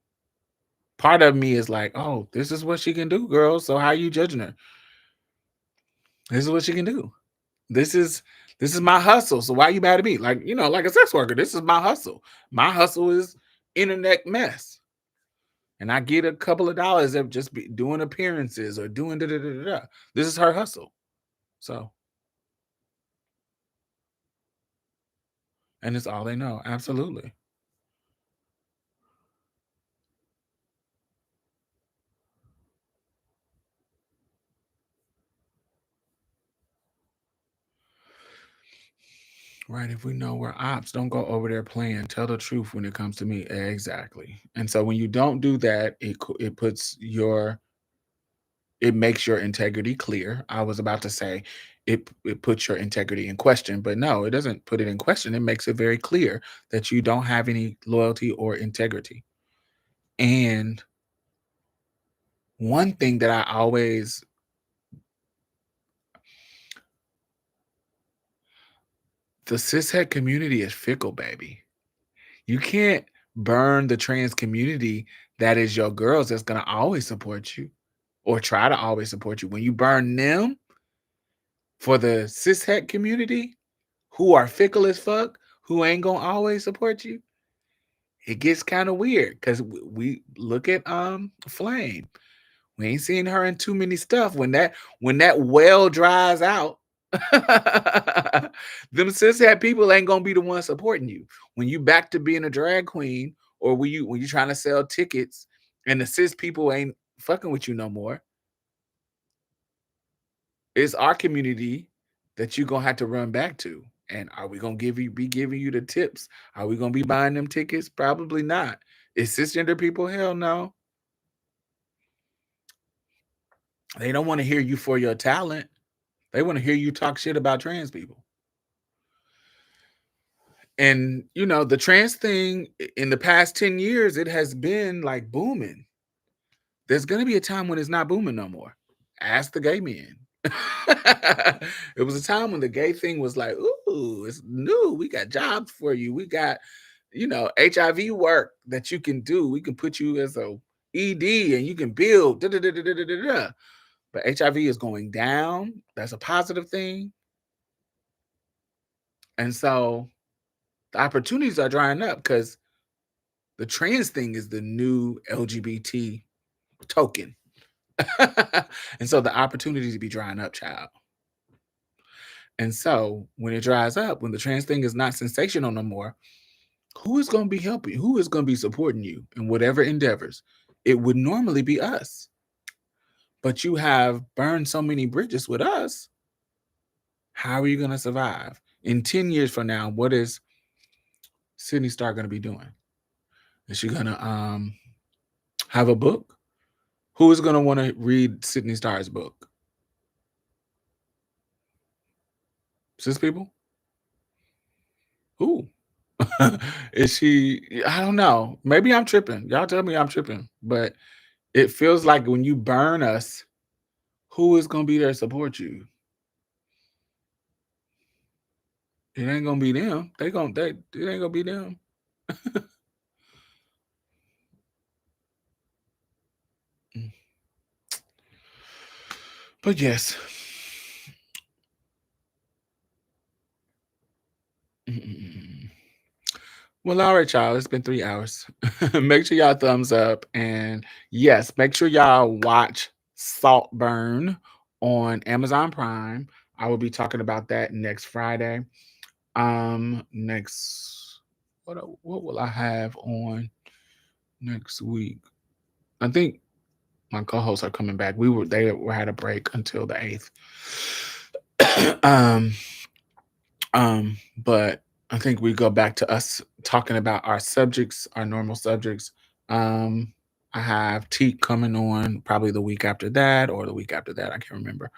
part of me is like, oh, this is what she can do, girl. So how you judging her? This is what she can do. This is this is my hustle. So why you mad at me? Like, like a sex worker, this is my hustle. My hustle is internet mess. And I get a couple of dollars of just doing appearances or doing da da da da. Da. This is her hustle. So, and it's all they know. Absolutely. Right, if we know we're ops, don't go over there playing. Tell the truth when it comes to me. Exactly. And so when you don't do that, it makes your integrity clear. I was about to say it puts your integrity in question, but no, it doesn't put it in question. It makes it very clear that you don't have any loyalty or integrity. And one thing that I always the cishet community is fickle, baby. You can't burn the trans community that is your girls that's gonna always support you or try to always support you. When you burn them for the cishet community who are fickle as fuck, who ain't gonna always support you, it gets kind of weird because we look at Flame. We ain't seen her in too many stuff. When that well dries out, them cishet people ain't gonna be the ones supporting you. When you back to being a drag queen, or when you trying to sell tickets and the cis people ain't fucking with you no more, it's our community that you gonna have to run back to. And are we gonna be giving you the tips? Are we gonna be buying them tickets? Probably not. Is cisgender people? Hell no. They don't want to hear you for your talent. They want to hear you talk shit about trans people. And the trans thing in the past 10 years, it has been like booming. There's gonna be a time when it's not booming no more. Ask the gay men. It was a time when the gay thing was like, ooh, it's new. We got jobs for you. We got, HIV work that you can do. We can put you as a ED and you can build. Da, da, da, da, da, da, da, da. But HIV is going down. That's a positive thing. And so the opportunities are drying up because the trans thing is the new LGBT token. And so the opportunities be drying up, child. And so when it dries up, when the trans thing is not sensational no more, who is going to be helping? Who is going to be supporting you in whatever endeavors? It would normally be us. But you have burned so many bridges with us. How are you going to survive? In 10 years from now, what is Sydney Star going to be doing? Is she going to have a book? Who is going to want to read Sydney Starr's book? Cis people? Who? Is she? I don't know. Maybe I'm tripping. Y'all tell me I'm tripping. But it feels like when you burn us, who is going to be there to support you? It ain't going to be them. It ain't going to be them. But yes. Well, all right, y'all. It's been 3 hours. Make sure y'all thumbs up. And yes, make sure y'all watch Saltburn on Amazon Prime. I will be talking about that next Friday. Next, what will I have on next week? I think my co-hosts are coming back. They had a break until the 8th. But I think we go back to us talking about our subjects, our normal subjects. I have Teak coming on probably the week after that or the week after that. I can't remember.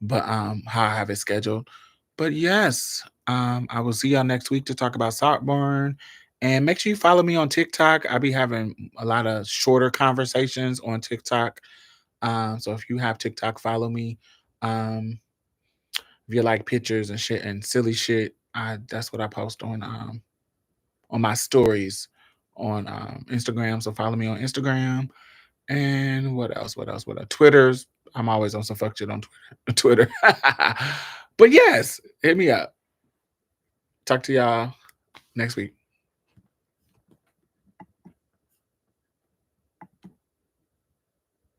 But how I have it scheduled. But yes, I will see y'all next week to talk about Saltburn. And make sure you follow me on TikTok. I'll be having a lot of shorter conversations on TikTok. So if you have TikTok, follow me. If you like pictures and shit and silly shit, that's what I post on my stories on Instagram. So follow me on Instagram. And what else? What else? What else? Twitter's. I'm always on some fuck shit on Twitter. But yes, hit me up. Talk to y'all next week.